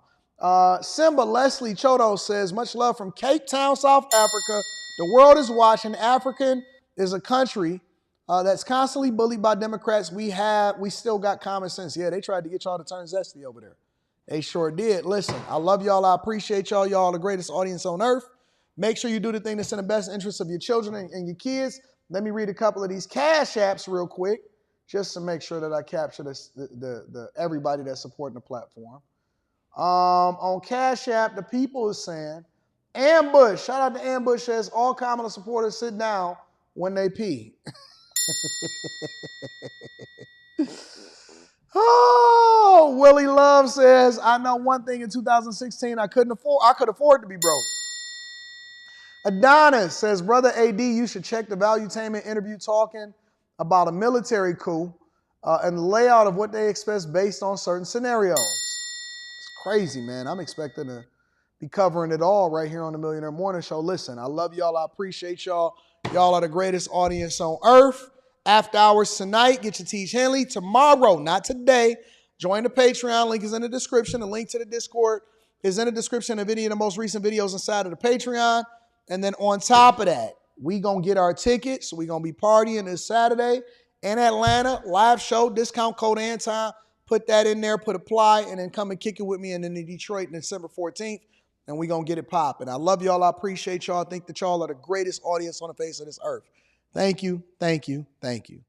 Simba Leslie Chodo says, much love from Cape Town, South Africa. The world is watching. African is a country that's constantly bullied by Democrats. We still got common sense. Yeah, they tried to get y'all to turn zesty over there. They sure did. Listen, I love y'all. I appreciate y'all. Y'all are the greatest audience on earth. Make sure you do the thing that's in the best interest of your children and your kids. Let me read a couple of these cash apps real quick, just to make sure that I capture the everybody that's supporting the platform. On Cash App, the people is saying, Ambush, shout out to Ambush, says all Kamala supporters sit down when they pee. Oh, Willie Love says, I know one thing in 2016 I could afford to be broke. Adonis says, Brother AD, you should check the Valuetainment interview talking about a military coup and the layout of what they expect based on certain scenarios. It's crazy, man. I'm expecting to be covering it all right here on the Millionaire Morning Show. Listen, I love y'all. I appreciate y'all. Y'all are the greatest audience on earth. After Hours tonight, get your Tiege Hanley. Tomorrow, not today, join the Patreon. Link is in the description. The link to the Discord is in the description of any of the most recent videos inside of the Patreon. And then on top of that, we going to get our tickets. We going to be partying this Saturday in Atlanta. Live show, discount code Anton. Put that in there, put apply, and then come and kick it with me. And then in Detroit on December 14th. And we going to get it popping. I love y'all. I appreciate y'all. I think that y'all are the greatest audience on the face of this earth. Thank you, thank you, thank you.